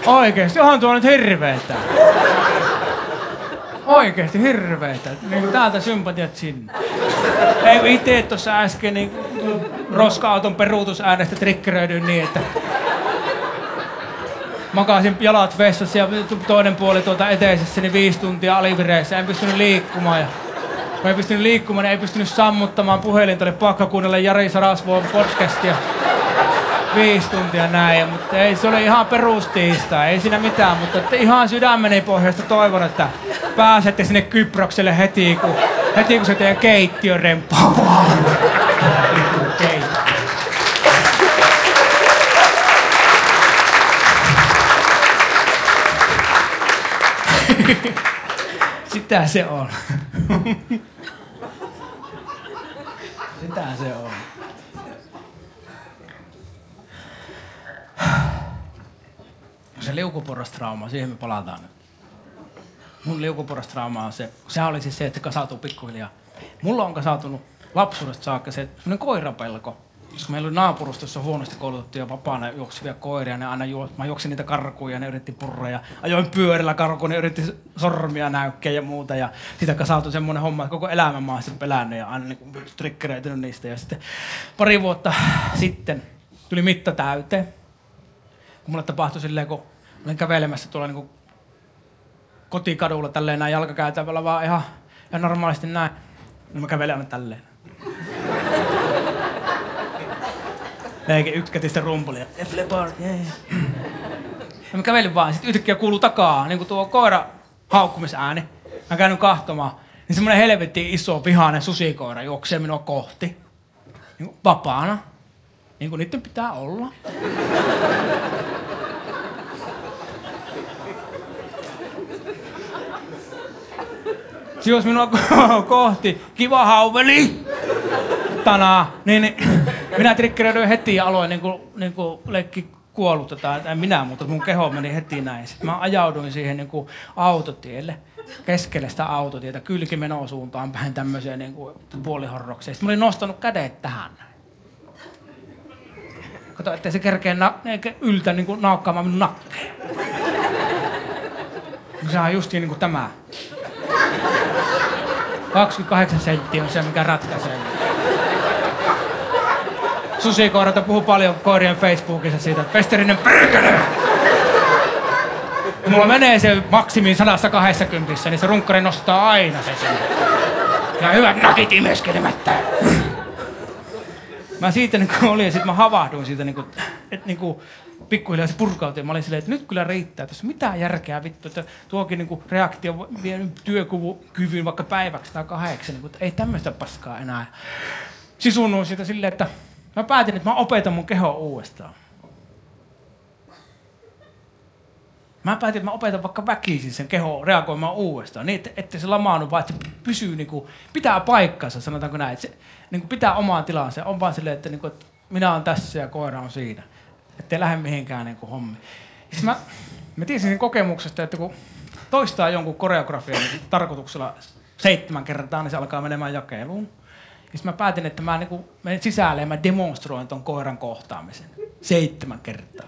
Oikeesti, onhan tuo nyt hirveetä. Oikeesti hirveetä. Niin täältä sympatiat sinne. Ei itse tuossa äsken niin roska-auton peruutusäänestä triggeröidyin niin, että makasin jalat vessassa ja toinen puoli tuolta eteisessä niin 5 tuntia alivireissä. En pystynyt liikkumaan ja kun ei pystynyt liikkumaan, niin ei pystynyt sammuttamaan puhelinta. Oli pakko kuunnella Jari Sarasvuon podcastia 5 tuntia näin. Mutta ei, se oli ihan perustiistai, ei siinä mitään. Mutta ihan sydämeni pohjasta toivon, että pääsette sinne Kyprokselle heti kun se teidän keittiö remppaa. Sitä se on. Sitä se on. Se liukuporrastrauma, siihen me palataan nyt. Mun liukuporrastrauma on se, sehän oli siis se, että se kasautuu pikkuhiljaa. Mulla on kasautunut lapsuudesta saakka se semmoinen koirapelko. Koska meillä oli naapurustossa huonosti koulutettuja vapaana juoksevia koiria, ne aina mä juoksin niitä karkuun ja ne yritti purra ja ajoin pyörillä karkuun, ne yritti sormia näykkeä ja muuta ja sitä kasautui semmoinen homma, että koko elämän mä oon sitten pelännyt ja aina niin triggeröitynyt niistä ja sitten pari vuotta sitten tuli mitta täyteen. Kun mulle tapahtui silleen, kun olin kävelemässä tuolla niin kotikadulla tälleen näin jalkakäytävällä vaan ihan normaalisti näin, niin mä kävelen aina tälleen. Eikä ykkäti sitä rumpulia. Ja mä kävelin vaan, sit yhtäkkiä kuuluu takaa, niinku tuo koira haukkumisääni. Mä käyn kahtomaan, niin semmonen helvetin iso vihainen susikoira juoksee minua kohti. Niinku vapaana. Niinku niitten pitää olla. Se juosi minua kohti. Kiva hauveli! Tanaa. Niin, minä triggeröidyin heti ja aloin niinku leikki kuollutta. Tai minä, mutta mun keho meni heti näin. Sitten mä ajauduin siihen niinku autotielle. Keskelle sitä autotietä, kylkimenosuuntaan päin tämmöiseen niinku puolihorrokseen. Sitten mä olin nostanut kädet tähän näin. Kato, ettei se kerkee yltä niinku naukkaamaan minun nakkeja. Se on justiin niinku tämä. 28 senttiä on se, mikä ratkaisee. Susikoirata puhuu paljon koirien Facebookissa siitä, että Pesterinen perkele! Mulla menee se maksimiin 120, niin se runkkari nostaa aina se sinne. Ja hyvät nakit imeskelemättä. Mä siitä niinku olin ja sit mä havahduin siitä niinku pikkuhiljaa se purkautui. Mä olin silleen, että nyt kyllä riittää. Tässä mitään järkeä vittu, että tuokin niinku reaktio vie työkyvyn vaikka päiväksi tai 8. Niinku, ei tämmöistä paskaa enää. Sisunnuin siitä silleen, että mä päätin, että mä opetan mun kehoa uudestaan. Mä päätin, että mä opetan vaikka väkisin sen kehoa reagoimaan uudestaan. Niin, ettei se lamaannu, vaan että se pysyy, niinku, pitää paikkansa, sanotaanko näin. Että se niinku, pitää omaan tilansa. On vaan silleen, että, niinku, että minä olen tässä ja koira on siinä. Ettei lähde mihinkään niinku, hommiin. Siis mä tiesin sen kokemuksesta, että kun toistaa jonkun koreografian niin tarkoituksella 7 kertaa, niin se alkaa menemään jakeluun. Ja mä päätin, että mä niinku, menen sisälle ja mä demonstroin ton koiran kohtaamisen 7 kertaa.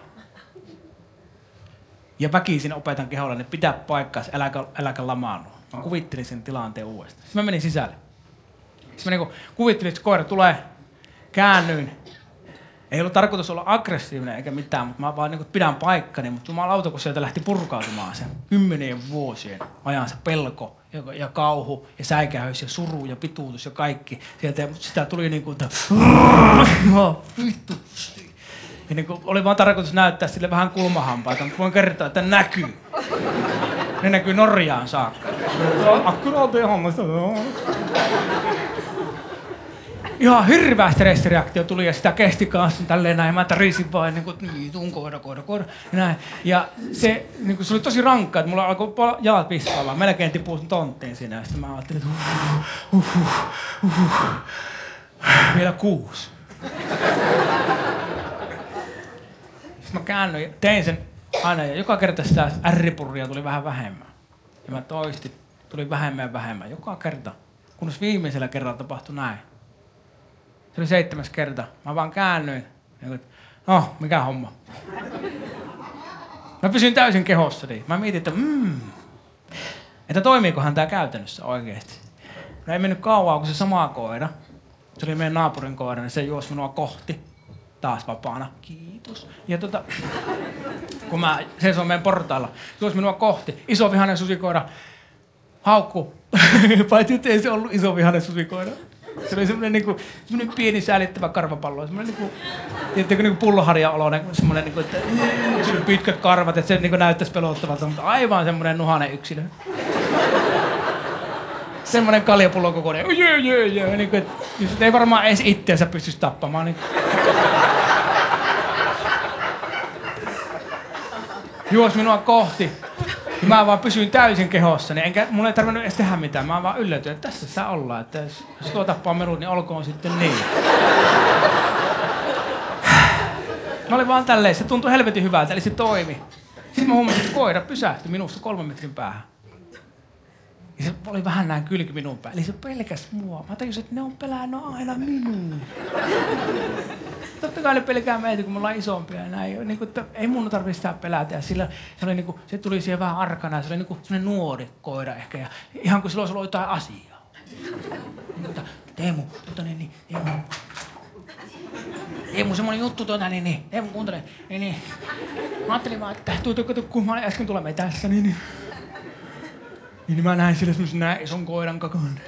Ja väkisin opetan keholla, että pitää paikkaasi, äläkä lamaannu. Mä kuvittelin sen tilanteen uudestaan. Sitten mä menin sisälle. Sitten mä niinku kuvittelin, että koira tulee, käännyin. Ei ollut tarkoitus olla aggressiivinen eikä mitään, mutta mä vaan niinku pidän paikkani. Mutta jumalauta, kun sieltä lähti purkautumaan sen 10 vuosien ajan se pelko ja kauhu ja säikähys ja suru ja pituutus ja kaikki. Sieltä ja sitä tuli niinku, että vittu. Ja niinku oli vaan tarkoitus näyttää sille vähän kulmahampaita, mutta voin kertoa, että näkyy. Ne näkyy Norjaan saakka. Akkuraatia hommasta. Ihan hirveä stressireaktio tuli ja sitä kesti kanssa tälleen näin. Mä tärisin vaan niin kuin, tuun koira. Ja näin. Ja se, niin kuin, se oli tosi rankkaa, että mulla alkoi jalat vissaamaan. Melkein tippui tonttiin siinä. Ja sitten mä ajattelin, että vielä 6. Sitten mä käännyin ja tein sen aina. Ja joka kerta sitä ärripurria tuli vähän vähemmän. Ja mä toistin, tuli vähemmän ja vähemmän. Joka kerta. Kunnes viimeisellä kerralla tapahtui näin. Se oli 7. kerta. Mä vaan käännyin. No, mikä homma. Mä pysyin täysin kehossani. Mä mietin, että toimiikohan tää käytännössä oikeesti. No ei mennyt kauaa, kun se sama koira, se oli meidän naapurin koira, niin se juosi minua kohti. Taas vapaana. Kiitos. Ja kun mä seisoin meidän portailla, juosi minua kohti. Iso vihainen susikoira haukku. Paitsi että ei se ollut iso vihainen susikoira. Se oli semmoinen pieni säälittävä karvapallo, semmoinen niinku pulloharja-oloinen, semmoinen niinku, että pitkät karvat, että se niinku näyttäisi pelottavalta, mutta aivan semmoinen nuhainen yksilö. Semmoinen kaljapullon kokoinen, niinku, että ei varmaan edes itseänsä pystyisi tappamaan. Niin. Juosi minua kohti. Ja mä vaan pysyin täysin kehossani, mun ei tarvinnut edes tehdä mitään, mä vaan yllätyin, että tässä saa olla, että jos tuo tappaa merut, niin olkoon sitten niin. Mä olin vaan tälleen, se tuntui helvetin hyvältä, eli se toimi. Sitten mä huomasin, että koira pysähtyi minusta 3 metrin päähän. Ja se oli vähän näin kylki minun päälle, eli se pelkäsi mua. Mä tajusin, että ne on pelännyt aina minun. Totta kai ne pelkää meitä, kun me ollaan isompia ja näin. Niin kuin, että ei mun tarvitse sitä pelätä. Ja sillä, se, oli niin kuin, se tuli siihen vähän arkana ja se oli niin kuin sellainen nuori koira ehkä. Ja ihan kuin silloin sulla oli jotain asiaa. Niin, Teemu, Teemu, semmoinen juttu Teemu, kuuntele. Niin. Mä ajattelin vaan, että kun mä olin äsken tulla metässä, niin mä näin sille semmoisen näin ison koiran kakan.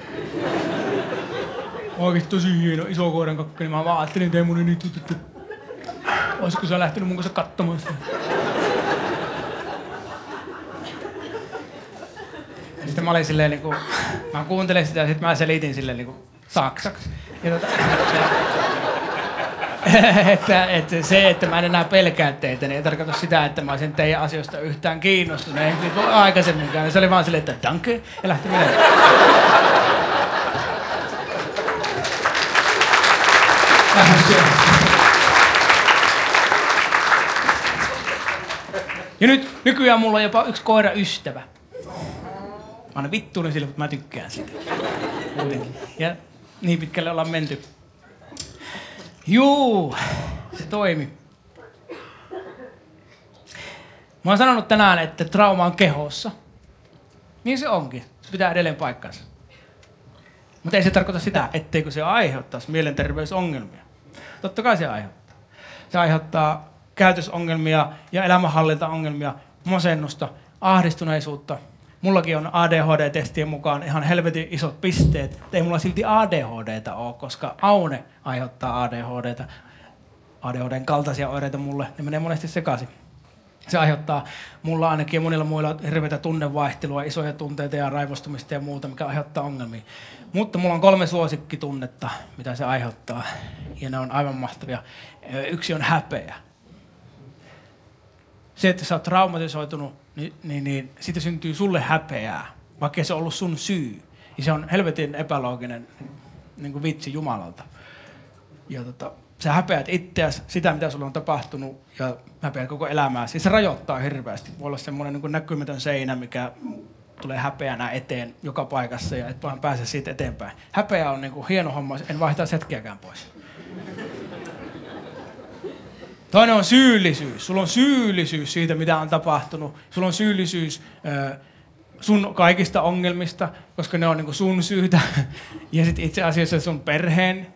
Oikeesti tosi hieno iso koiran kakka, niin mä vaan ajattelin Teemu, että olisiko sä lähtenyt mun kanssa katsomaan sitä. Ja sitten mä olin silleen niinku, mä kuuntelin sitä ja sit mä selitin silleen niinku saksaksi. Ja että se, että mä en enää pelkää teitä, niin ei tarkoita sitä, että mä olisin teidän asioista yhtään kiinnostunut. Ei niin aikaisemminkaan. Se oli vaan silleen, että danke, ja lähti menemään. Ja nykyään mulla on jopa yksi koiraystävä. Mä aina vittuinen sille, mutta mä tykkään sitä. Ja niin pitkälle ollaan menty. Juu, se toimi. Mä oon sanonut tänään, että trauma on kehossa. Niin se onkin. Se pitää edelleen paikkansa. Mutta ei se tarkoita sitä, etteikö se aiheuttaisi mielenterveysongelmia. Totta kai se aiheuttaa. Se aiheuttaa käytösongelmia ja elämänhallintaongelmia, masennusta, ahdistuneisuutta. Mullakin on ADHD-testien mukaan ihan helvetin isot pisteet. Ei mulla silti ADHD:tä ole, koska Aune aiheuttaa ADHD:tä. ADHD:n kaltaisia oireita mulle, ne menee monesti sekaisin. Se aiheuttaa mulla ainakin ja monilla muilla hirveätä tunnevaihtelua, isoja tunteita ja raivostumista ja muuta, mikä aiheuttaa ongelmia. Mutta mulla on 3 suosikkitunnetta, mitä se aiheuttaa, ja ne on aivan mahtavia. Yksi on häpeä. Se, että sä oot traumatisoitunut, niin siitä syntyy sulle häpeää, vaikka se on ollut sun syy. Ja se on helvetin epälooginen niin kuin vitsi Jumalalta. Ja sä häpeät itseäsi, sitä mitä sulla on tapahtunut, ja häpeät koko elämää. Siis se rajoittaa hirveästi. Voi olla semmoinen niin kuin näkymätön seinä, mikä tulee häpeänä eteen joka paikassa, ja et vaan pääse siitä eteenpäin. Häpeä on niin kuin hieno homma, en vaihtaisi hetkeäkään pois. Toinen on syyllisyys. Sulla on syyllisyys siitä, mitä on tapahtunut. Sulla on syyllisyys sun kaikista ongelmista, koska ne on niinku sun syytä. Ja sit itse asiassa sun perheen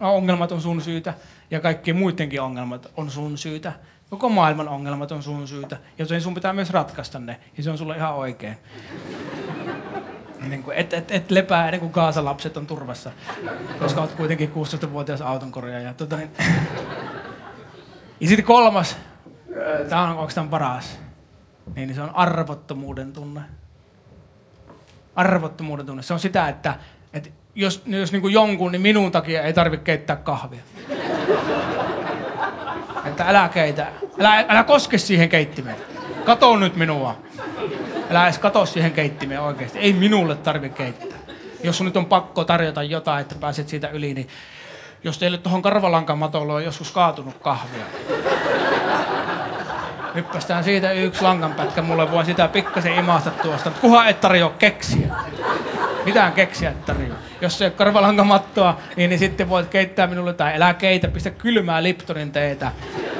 ongelmat on sun syytä. Ja kaikki muidenkin ongelmat on sun syytä. Koko maailman ongelmat on sun syytä. Ja sun pitää myös ratkaista ne. Ja se on sulle ihan oikein. Niin kuin, et lepää ennen kuin Gaaza-lapset on turvassa, koska olet kuitenkin 16-vuotias autonkorjaaja. Ja sitten kolmas, tämä on oikeastaan paras, niin se on arvottomuuden tunne. Arvottomuuden tunne. Se on sitä, että jos niin kuin jonkun, niin minun takia ei tarvitse keittää kahvia. Että älä keitä. Älä koske siihen keittimeen. Kato nyt minua. Älä edes kato siihen keittimeen oikeesti. Ei minulle tarvitse keittää. Jos sun nyt on pakko tarjota jotain, että pääset siitä yli, niin jos teille tuohon karvalankamatolle on joskus kaatunut kahvia. Hyppästään siitä yksi langanpätkä, mulle voi sitä pikkasen imasta tuosta. Mutta kuhan et tarjoa keksiä. Mitään keksiä et tarjoa. Jos se ei ole karvalankamattoa, niin sitten voit keittää minulle, tai älä keitä, pistä kylmää Liptonin teetä.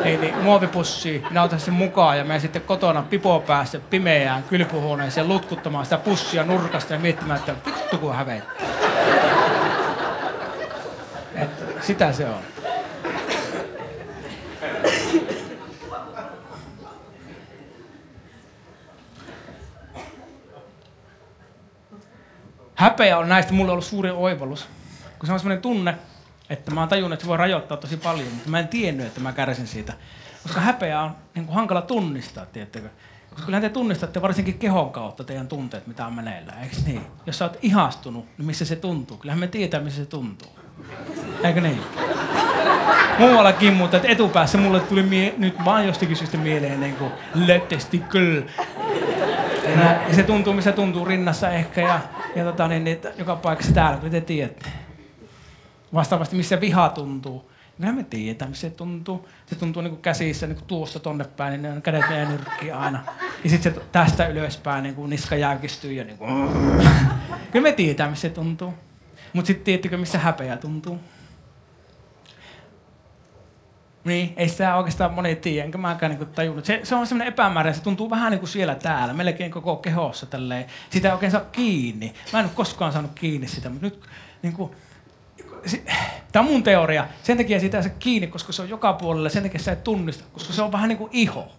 Niin muovipussiin, minä otan sen mukaan ja menen sitten kotona pipo päässä pimeään kylpyhuoneeseen lutkuttamaan sitä pussia nurkasta ja miettimään, että vittu kun hävettää. Sitä se on. Häpeä on näistä mulle ollut suuri oivallus, kun se on semmoinen tunne, että mä oon tajunnut, että se voi rajoittaa tosi paljon, mutta mä en tiennyt, että mä kärsin siitä. Koska häpeä on niin kuin hankala tunnistaa, tiedättekö? Koska kyllähän te tunnistatte varsinkin kehon kautta teidän tunteet, mitä on meneillään, eikö niin? Jos sä oot ihastunut, niin missä se tuntuu? Kyllähän me tietää, missä se tuntuu. Eikö niin? Muuallakin, mutta että etupäässä mulle tuli nyt vaan jostakin syystä mieleen niin kuin le testicle. Ja se tuntuu, missä tuntuu rinnassa ehkä ja niin, joka paikassa täällä, kun te tiedätte. Vastaavasti, missä viha tuntuu. Kyllähän me tiedetään, missä se tuntuu. Se tuntuu niin kuin käsissä niin kuin tuosta tonne päin, niin ne on kädet meidän nyrkkiin aina. Ja sitten se tästä ylöspäin, niin kuin niska jääkistyy ja niin kuin... Kyllä me tiedetään, missä se tuntuu. Mutta sitten tiedättekö, missä häpeä tuntuu? Niin, ei sitä oikeastaan moni tiedä, enkä mäkään niin tajunnut. Se on semmoinen epämääräinen, se tuntuu vähän niin kuin siellä täällä, melkein koko kehossa tälleen. Sitä ei oikein saa kiinni. Mä en ole koskaan saanut kiinni sitä, mutta nyt niin kuin... Tämä on mun teoria. Sen takia sitä ei saa kiinni, koska se on joka puolella. Sen takia sä et tunnista, koska se on vähän niin kuin iho.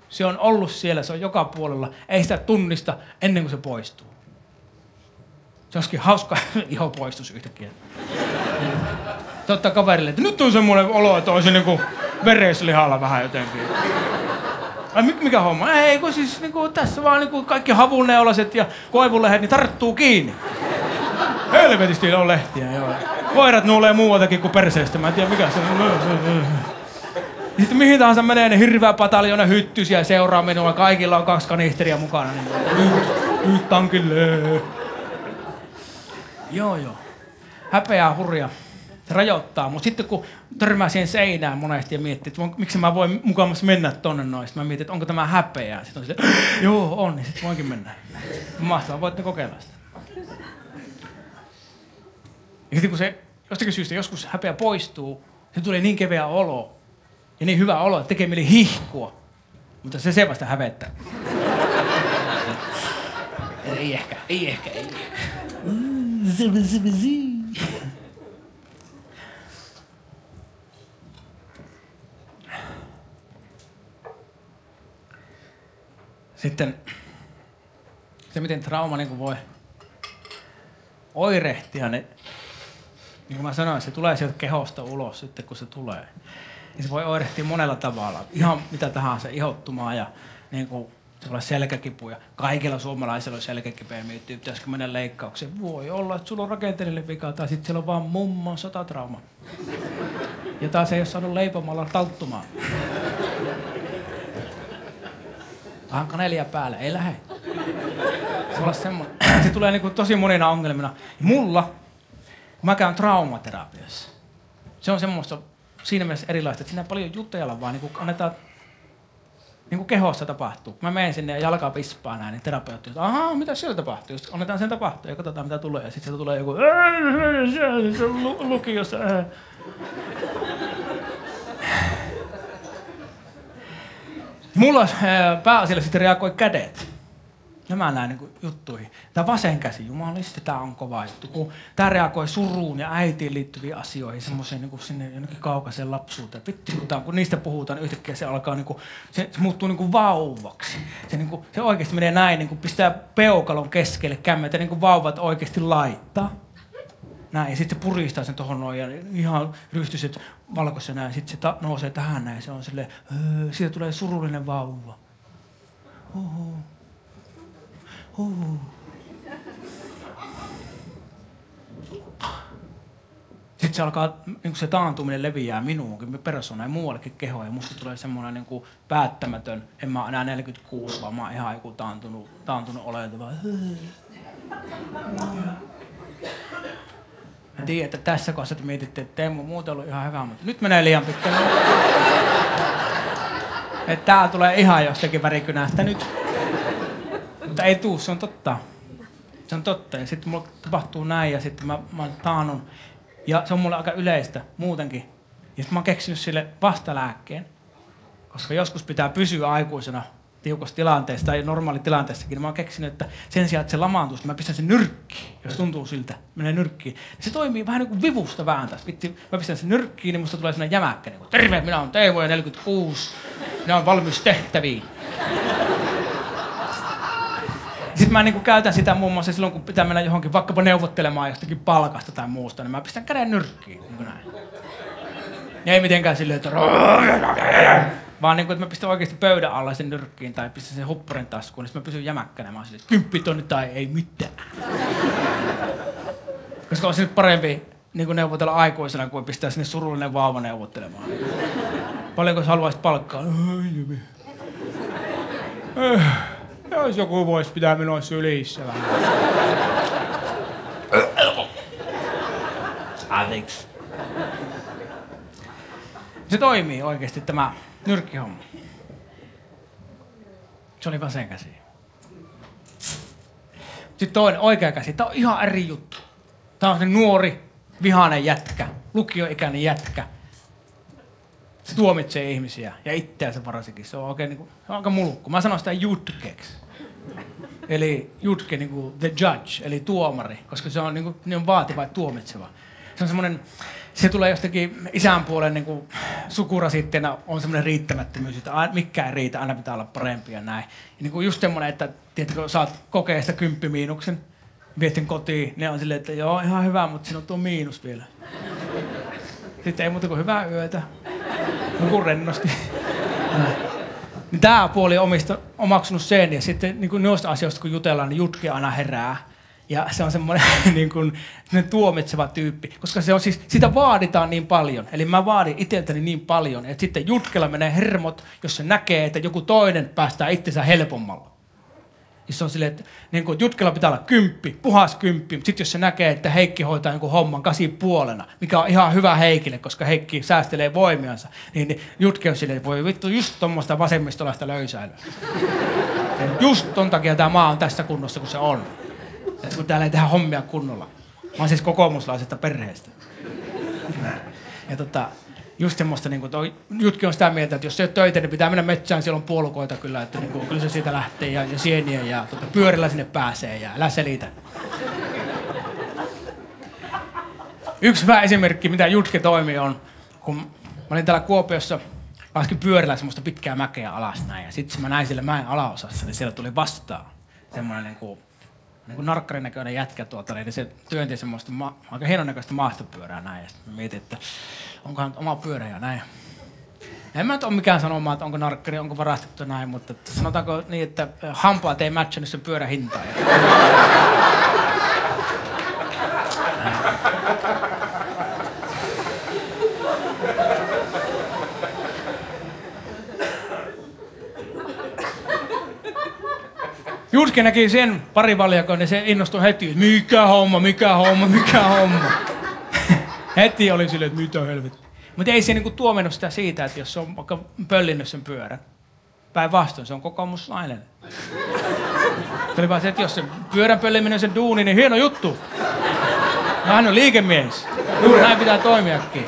Se on ollut siellä, se on joka puolella. Ei sitä tunnista ennen kuin se poistuu. Se olisikin hauska, iho poistuisi yhtäkkiä. Se ottaa kaverille, että nyt on semmoinen olo, että olisi niinku vereslihalla vähän jotenkin. Ai mikä homma? Ei, kun siis niinku, tässä vaan niinku kaikki havunneulaset ja koivunlehdet niin tarttuu kiinni. Helvetisti on lehtiä, joo. Koirat nuulee muualtakin kuin perseestä, mä en tiedä mikä se on. Sitten mihin tahansa menee, ne hirveä pataljona hyttysiä seuraa minua, kaikilla on 2 kanisteria mukana. Nyt tankille. Joo. Häpeää hurja. Se rajoittaa, mutta sitten kun törmää siihen seinään monesti ja miettii, että miksi mä voin mukamassa mennä tonne noin, sitten mä mietin, että onko tämä häpeää. Sitten on silleen, joo on, niin sitten voinkin mennä. Mahtavaa, voitte kokeilla sitä. Ja sitten kun se jostakin syystä joskus häpeä poistuu, se tulee niin keveä olo ja niin hyvä olo, että tekee mieli hihkua. Mutta se vasta hävettää. Ei ehkä. Sitten se, miten trauma niin voi oirehtia, niin kuin mä sanoin, se tulee sieltä kehosta ulos sitten, kun se tulee. Ja se voi oirehtia monella tavalla. Ihan mitä tahansa, ihottumaa ja niin kuin, se voi olla selkäkipuja. Kaikilla suomalaisilla on selkäkipeä, miettii, pitäisikö mennä leikkaukseen. Voi olla, että sulla on rakenteellinen vika, tai sitten siellä on vaan mummon sotatrauma. Ja taas ei ole saanut leipomalla talttumaan. Vähän kanelia päälle, ei lähde. Se voi olla semmoinen. Se tulee niinku tosi monina ongelmina. Ja mulla, kun mä käyn traumaterapiassa, se on semmoista siinä mielessä erilaista, että siinä ei paljon jutella, vaan niinku annetaan, niinku kehossa tapahtuu. Mä menen sinne ja jalka pispaa näin, niin terapeutti, että ahaa, mitä siellä tapahtuu? Sitten annetaan sen tapahtua ja katsotaan mitä tulee. Ja sitten sieltä tulee joku lukiossa. Mulla pääasiallisesti reagoi kädet. Nämä näin niin juttuihin. Tämä vasen käsi, jumalista, tämä on kova juttu. Kun tämä reagoi suruun ja äitiin liittyviin asioihin, semmoiseen niin sinne jonnekin kaukaiseen lapsuuteen. Vittu, kun niistä puhutaan, niin yhtäkkiä se alkaa, niin kuin, se muuttuu niin kuin vauvaksi. Se oikeasti menee näin, niin kuin pistää peukalon keskelle kämmeitä, niin kuin vauvat oikeasti laittaa. Näin, ja sitten se puristaa sen tohon noin ja ihan rystyset valkoisessa näin. Sitten se nousee tähän näin, se on silleen, siitä tulee surullinen vauva. Sitten se alkaa, niin se taantuminen leviää minuunkin, persoonaan ja muuallekin kehoon. Ja musta tulee semmoinen niin kuin päättämätön, en mä ole enää 46, vaan mä oon ihan joku taantunut olentava. Mä tiedän, että tässä kohdassa te mietitte, että Teemu on muuten ollut ihan hyvä, mutta nyt menee liian pitkälle. Että tää tulee ihan jostakin värikynästä nyt. Mutta ei tuu, se on totta. Se on totta. Ja sitten mulla tapahtuu näin ja sitten mä taannun. Ja se on mulle aika yleistä muutenkin. Ja sitten mä oon keksinyt sille vastalääkkeen. Koska joskus pitää pysyä aikuisena tiukassa tilanteessa tai normaalitilanteessakin. Mä oon keksinyt, että sen sijaan, että se lamaantuu, mä pistän sen nyrkkiin, jos tuntuu siltä, menee nyrkkiin. Se toimii vähän niin kuin vivusta vääntäisi. Mä pistän sen nyrkkiin, niin musta tulee sellainen jämäkkä. Niin kuin, terve, minä olen Teemu ja 46. Minä olen valmis tehtäviin. Sitten mä niin käytän sitä muun muassa silloin, kun pitää mennä johonkin vaikkapa neuvottelemaan jostakin palkasta tai muusta, niin mä pistän käden nyrkkiin, niin kuin näin. Ja ei mitenkään silleen, että vaan niin kuin, että mä pistän oikeasti pöydän alla sen nyrkkiin tai pistän sen hupparin taskuun, niin sitten mä pysyn jämäkkänä. Mä oon silleen, että 10 tonni tai ei mitään. Koska on se nyt parempi niin kuin neuvotella aikuisena, kuin pistää sinne surullinen vauva neuvottelemaan. Paljonko sä haluaisit palkkaa? Jos joku voisi pitää minua sylissä vähän. Anteeksi. Se toimii oikeasti tämä nyrkkihomma. Se oli vasen käsi. Sitten toinen oikea käsi. Tämä on ihan eri juttu. Tämä on se nuori, vihainen jätkä, lukioikäinen jätkä. Se tuomitsee ihmisiä ja itseänsä varsinkin. Se on oikein niin kuin, se on aika mulkku. Mä sanon sitä jutkeksi. Eli jutke niin kuin the judge, eli tuomari, koska se on, niin kuin, ne on vaativa ja tuomitseva. Se on semmoinen, se tulee jostakin isän puolen niin kuin sukurasitteena on semmoinen riittämättömyys, että mikään ei riitä, aina pitää olla parempi ja näin. Ja niin kuin just semmoinen, että tiedätkö, saat kokea sitä 10 –, viet sen kotiin, ne on silleen, että joo, ihan hyvä, mutta siinä on tuo miinus vielä. Sitten ei muuta kuin hyvää yötä. Nukun rennosti. Niin tää puoli on omaksunut sen ja sitten niin noista asioista kun jutellaan, niin jutke aina herää. Ja se on semmoinen niin kuin, tuomitseva tyyppi, koska se on siis, sitä vaaditaan niin paljon. Eli mä vaadin itseltäni niin paljon, että sitten jutkella menee hermot, jos se näkee, että joku toinen päästää itsensä helpommalla. Ja se on silleen, että niin kuin, jutkella pitää olla 10, puhas 10, mutta sitten jos se näkee, että Heikki hoitaa jonkun homman 8,5, mikä on ihan hyvä Heikille, koska Heikki säästelee voimiansa, niin jutke on silleen, että voi vittu just tuommoista vasemmistolaista löysäilyä. Just ton takia tämä maa on tässä kunnossa, kun se on. Että kun täällä ei tehdä hommia kunnolla. Mä oon siis kokoomuslaisesta perheestä. Ja just semmoista, niin toi jutki on sitä mieltä, että jos se ei ole töitä, niin pitää mennä metsään, siellä on puolukoita kyllä, että niin kuin, kyllä se siitä lähtee ja sieniä ja pyörillä sinne pääsee ja älä selitä. Yksi hyvä esimerkki, mitä jutke toimii on, kun mä olin täällä Kuopiossa, laskin pyörillä semmoista pitkää mäkeä alas näin ja sitten mä näin siellä mäen alaosassa, niin siellä tuli vastaan semmoinen niin kuin narkkarin näköinen jätkä tuolta, niin se työnti semmoista aika hienon näköistä maastopyörää näin ja sitten mietin, että onkohan nyt oma pyörä ja näin. Ja en mä nyt ole mikään sanomaan, että onko narkkari, onko varastettu näin, mutta sanotaanko niin, että hampaat ei matchannut sen pyörän hintaa. Jutke näki sen parivaljakon ja se innostui heti, että mikä homma. Heti oli silleen, että mitä helvetti. Mutta ei se niinku tuominut sitä siitä, että jos se on vaikka pöllinnyt sen pyörän. Päinvastoin, se on kokoomuslainen. Se oli vaan se, että jos se pyörän pölliminen on sen duuni, niin hieno juttu. Hän on liikemies. Juuri näin pitää toimiakin.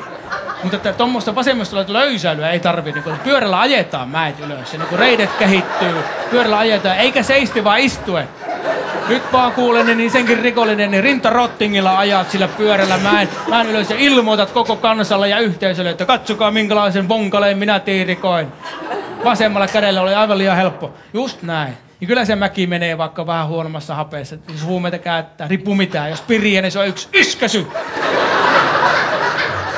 Mutta että tuommoista vasemmistolla löysäilyä ei tarvii. Niin pyörällä ajetaan mäet ylös. Ja niin reidet kehittyy. Pyörällä ajetaan. Eikä seisti vaan istuen. Nyt vaan kuulen, niin senkin rikollinen, niin rintarottingilla ajat sillä pyörällä mäen ylös ja ilmoitat koko kansalle ja yhteisölle, että katsokaa minkälaisen vonkaleen minä tiirikoin. Vasemmalla kädellä oli aivan liian helppo. Just näin. Ja kyllä se mäki menee vaikka vähän huonommassa hapeessa. Jos huumeita käyttää, riippuu mitään. Jos piriä, niin se on yksi yskäsy.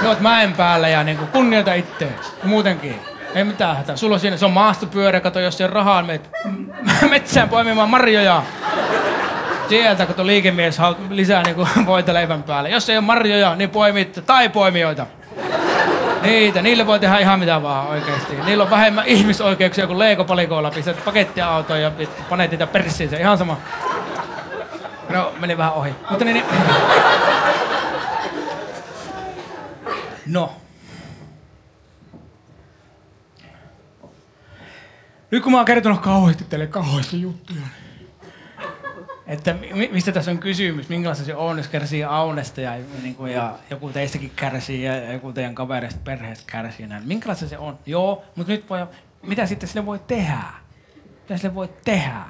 Ne oot mäen päällä ja niin kunnioita ittees. Muutenkin. Ei mitään hätää. Sulla on siinä, se on maastopyörä, kato, jos siellä rahaa meet metsään poimimaan marjoja. Sieltä, kato, liikemies lisää niin voita leivän päälle. Jos ei ole marjoja, niin poimit tai poimijoita. Niille voi tehdä ihan mitä vaan oikeesti. Niillä on vähemmän ihmisoikeuksia kuin leikopalikoilla. Pistät pakettiautoon ja panet niitä perssiin. Ihan sama. No, meni vähän ohi. Mutta niin. No. Nyt kun mä oon kertonut kauheasti teille kauheasti juttuja. Että mistä tässä on kysymys, minkälaista se on, jos kärsii aunesta ja joku teistäkin kärsii ja joku teidän kavereista perheestä kärsii. Näin. Minkälaista se on? Joo, mutta nyt mitä sitten sille voi tehdä? Mitä sille voi tehdä?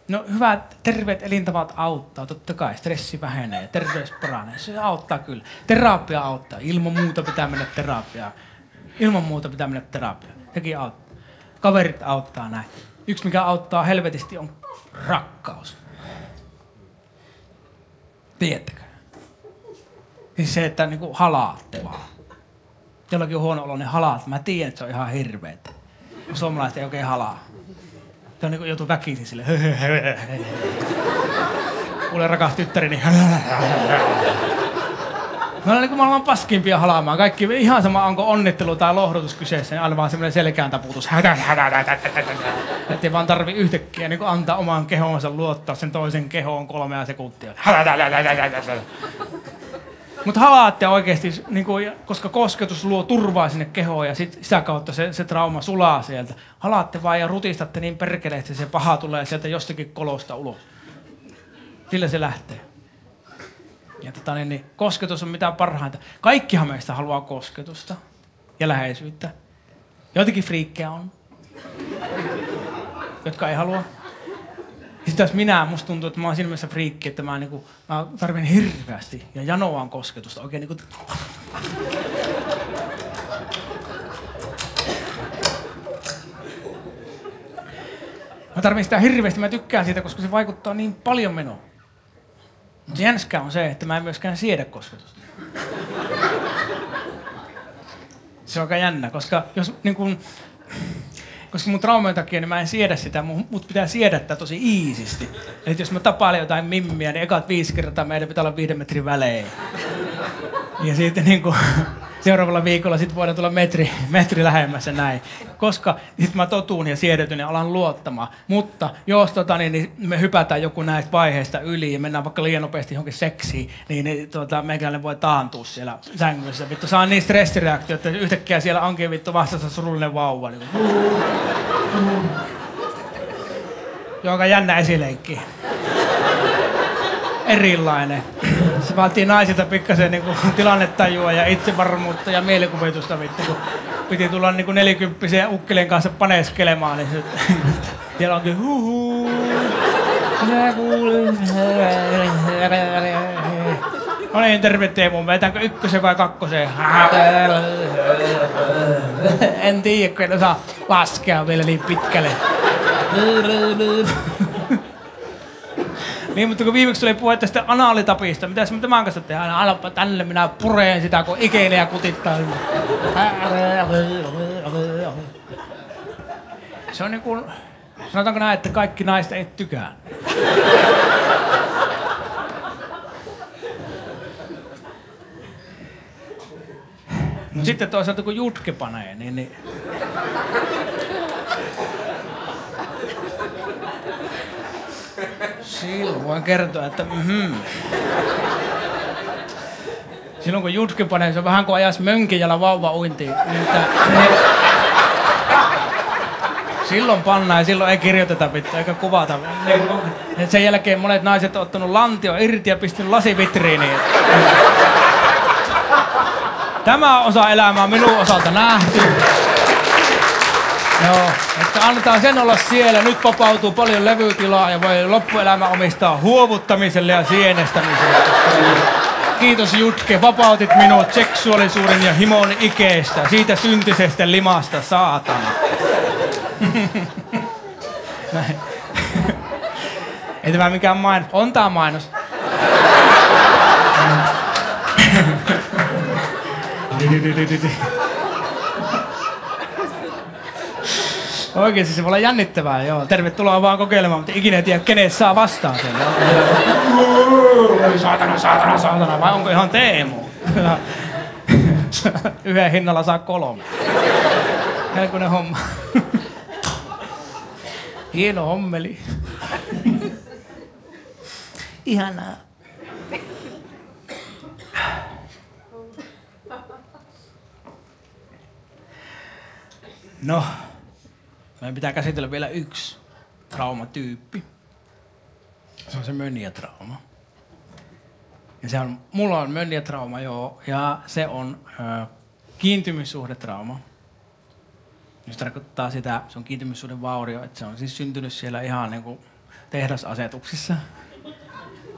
No hyvät, terveet elintavat auttaa, totta kai stressi vähenee ja terveys paranee. Se auttaa kyllä. Terapia auttaa. Ilman muuta pitää mennä terapiaan. Sekin auttaa. Kaverit auttaa näin. Yksi mikä auttaa helvetisti on rakkaus. Tiedättekö? Siis se, että niinku halaatte vaan. Jollakin on huono olo, niin halaat. Mä tiedän, että se on ihan hirveetä. Suomalaiset ei oikein halaa. Se on niinku joutuu väkisin sille. Kuule rakas tyttäreni. Mä olen niinku maailman paskimpia halaamaan. Kaikki ihan sama, onko onnittelu tai lohdutus kyseessä, niin aina vaan semmoinen selkään taputus. Ettei vaan tarvi yhtäkkiä niin antaa oman kehonsa luottaa sen toisen kehoon 3 sekuntia. Mutta halaatte oikeasti, niin koska kosketus luo turvaa sinne kehoon ja sitä kautta se trauma sulaa sieltä. Halaatte vaan ja rutistatte niin perkeleesti, että se paha tulee sieltä jostakin kolosta ulos. Sillä se lähtee. Ja niin kosketus on mitä parhainta. Kaikkihan meistä haluaa kosketusta ja läheisyyttä. Joitakin friikkejä on, jotka ei halua. Sitten jos musta tuntuu, että mä oon siinä mielessä friikki, että mä tarvin hirveästi ja janoaan kosketusta. Oikein niinku. Mä tarvin sitä hirveästi, mä tykkään siitä, koska se vaikuttaa niin paljon menoon. Mutta jänskää on se, että mä en myöskään siedä kosketusta. Se on aika jännä, koska koska mun traumojen takia niin mä en siedä sitä, mut pitää siedättää tosi iisisti. Eli jos mä tapailen jotain mimmiä, niin ekat 5 kertaa meidän pitää olla 5 metrin välein. Ja sitten seuraavalla viikolla sit voidaan tulla metri lähemmässä näin. Koska sit mä totuun ja siedetyn ja alan luottamaan. Mutta jos niin me hypätään joku näistä vaiheista yli ja mennään vaikka liian nopeasti johonkin seksiin, niin meikäläinen voi taantua siellä sängyssä. Vittu, saa niin stressireaktio, että yhtäkkiä siellä onkin vittu vastassa surullinen vauva. Niin. Joka jännä esileikki. Erilainen. Se vaatii naisilta pikkasen niinku tilannetajua ja itsevarmuutta ja mielikuvitusta vittu, kun piti tulla niinku 40-vuotiaan ukkelien kanssa paneskelemaan, niin se, siellä onkin huhuu. No niin, terve Teemu, vetäänkö 1 vai 2? En tiedä, kun en osaa laskea vielä niin pitkälle. Niin, mutta kun viimeksi tuli puhe tästä anaalitapista, mitäs me tämän kanssa tehdään? Aina tänne minä pureen sitä, kun ikeilee ja kutittaa. Se on niinku, sanotaanko näin, että kaikki naista ei tykää. Mut sitten toisaalta kun jutke panee, niin silloin voin kertoa, että silloin kun jutki panee, se on vähän kuin ajas mönkijällä vauva uintiin. Silloin pannaan ja silloin ei kirjoiteta mitään eikä kuvata. Sen jälkeen monet naiset on ottanut lantio irti ja pistänyt lasivitriiniin. Tämä osa elämää minun osalta nähty. Joo, että annetaan sen olla siellä. Nyt vapautuu paljon levytilaa ja voi loppuelämä omistaa huovuttamiselle ja sienestämiselle. Kiitos Jutke, vapautit minut seksuaalisuuden ja himon ikeestä, siitä syntisestä limasta, saatana. Näin. Ei tämä mikään mainos. On tää mainos. Oikeesti se voi olla jännittävää, joo. Tervetuloa vaan kokeilemaan, mutta ikinä ei tiedä, kenet saa vastaan sen. Saatana, vai onko ihan Teemu? Yhden hinnalla saa 3. Melkoinen homma. Hieno hommeli. Ihanaa. No, meidän pitää käsitellä vielä yksi traumatyyppi. Se on se Mönja-trauma. Ja se on, mulla on Mönja-trauma, joo, ja se on kiintymyssuhdetrauma. Se tarkoittaa sitä, se on kiintymyssuhden vaurio, että se on siis syntynyt siellä ihan niin kuin tehdasasetuksissa.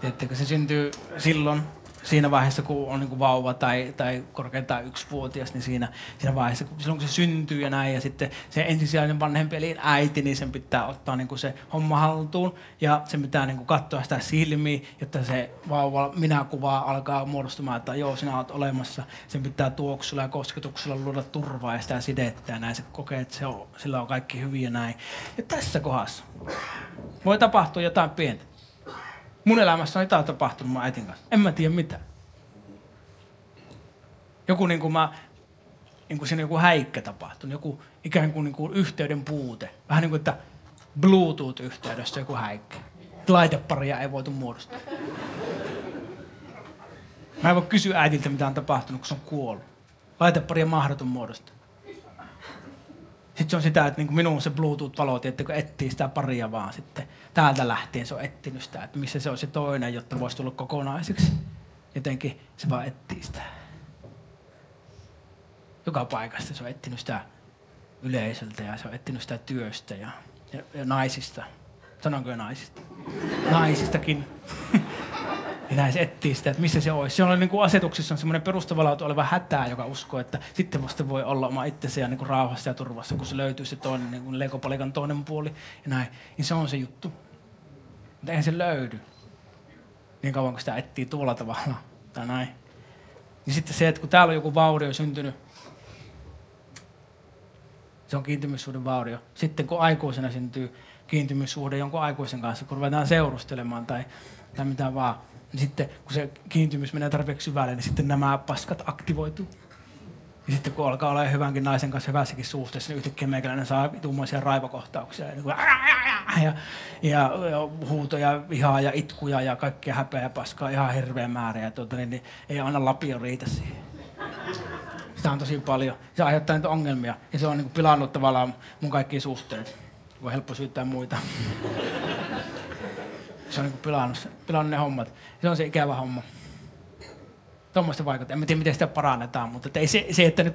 Tiedättekö, se syntyy silloin, siinä vaiheessa, kun on niin kuin vauva tai korkeintaan 1-vuotias, niin siinä vaiheessa, silloin kun se syntyy ja näin, ja sitten se ensisijainen vanhempi eli äiti, niin sen pitää ottaa niin kuin se homma haltuun, ja sen pitää niin kuin katsoa sitä silmiä, jotta se vauva minäkuva alkaa muodostumaan, että joo, sinä olet olemassa. Sen pitää tuoksulla ja kosketuksella luoda turvaa ja sitä sidettä, ja näin se kokee, että sillä on kaikki hyvin ja näin. Ja tässä kohdassa voi tapahtua jotain pientä. Mun elämässä on jotain tapahtunut mun äitin kanssa. En mä tiedä mitä. Joku siinä joku häikkä tapahtunut. Joku ikään kuin yhteyden puute. Vähän niin kuin, että Bluetooth-yhteydessä joku häikkä. Laiteparia ei voitu muodostaa. Mä en voi kysyä äitiltä, mitä on tapahtunut, kun se on kuollut. Laiteparia mahdoton muodostaa. Sitten se on sitä, että minun se Bluetooth-valo, kun etsii sitä paria vaan sitten. Täältä lähtien se on etsinyt sitä, että missä se on se toinen, jotta voisi tulla kokonaiseksi. Jotenkin se vaan etsii sitä. Joka paikasta se on etsinyt sitä yleisöltä ja se on etsinyt sitä työstä ja naisista. Sanonko jo naisista? Naisistakin. Ja näin se etsii sitä, että missä se olisi. Se on niin kuin asetuksissa on semmoinen perustavanlaatu oleva hätää, joka uskoo, että sitten vasta voi olla oma itsensä ja niin kuin rauhassa ja turvassa, kun se löytyy se toinen, niin kuin legopalikan toinen puoli ja näin. Niin se on se juttu. Mutta eihän se löydy. Niin kauan kun sitä etsii tuolla tavalla tai näin. Ja sitten se, että kun täällä on joku vaurio syntynyt, se on kiintymyssuhden vaurio. Sitten kun aikuisena syntyy kiintymyssuhde jonkun aikuisen kanssa, kun ruvetaan seurustelemaan tai mitä vaan, niin sitten kun se kiintymys menee tarpeeksi syvälle, niin sitten nämä paskat aktivoituu. Ja sitten kun alkaa olla hyvänkin naisen kanssa hyvässäkin suhteessa, niin yhtäkkiä meikäläinen saa tuommoisia raivokohtauksia. Ja huutoja, vihaa ja itkuja ja kaikkea häpeä ja paskaa ihan hirveä määrä. Ja niin ei aina lapio riitä siihen. Sitä on tosi paljon. Se aiheuttaa niitä ongelmia. Ja se on niin kuin pilannut tavallaan mun kaikkia suhteet. Voi helppo syyttää muita. Se on niin pilannut ne hommat. Se on se ikävä homma. Tuommoista vaikuttaa. En tiedä, miten sitä parannetaan, mutta ei se että niin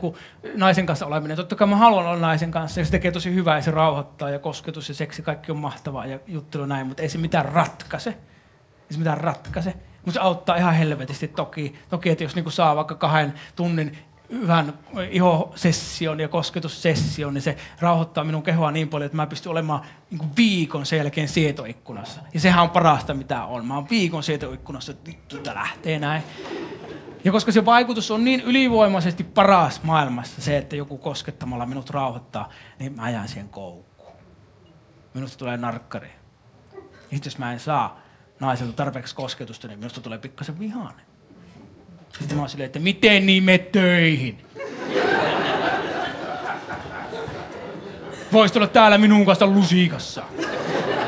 naisen kanssa oleminen. Totta kai mä haluan olla naisen kanssa ja se tekee tosi hyvää ja se rauhoittaa ja kosketus ja seksi, kaikki on mahtavaa ja juttelu näin, mutta ei se mitään ratkaise. Mutta se auttaa ihan helvetisti toki että jos niin saa vaikka 2 tunnin hyvän ihosession ja kosketussession, niin se rauhoittaa minun kehoa niin paljon, että mä pystyn olemaan niin viikon sen jälkeen sietoikkunassa. Ja sehän on parasta, mitä on. Mä oon viikon sietoikkunassa, että vittu, tää lähtee näin. Ja koska se vaikutus on niin ylivoimaisesti paras maailmassa, se, että joku koskettamalla minut rauhoittaa, niin mä jään siihen koukkuun. Minusta tulee narkkari. Ja sitten jos mä en saa naiselta tarpeeksi kosketusta, niin minusta tulee pikkasen vihainen. Sitten mä oon silleen, että miten niin me töihin? Voisit olla täällä minun kanssa lusikassa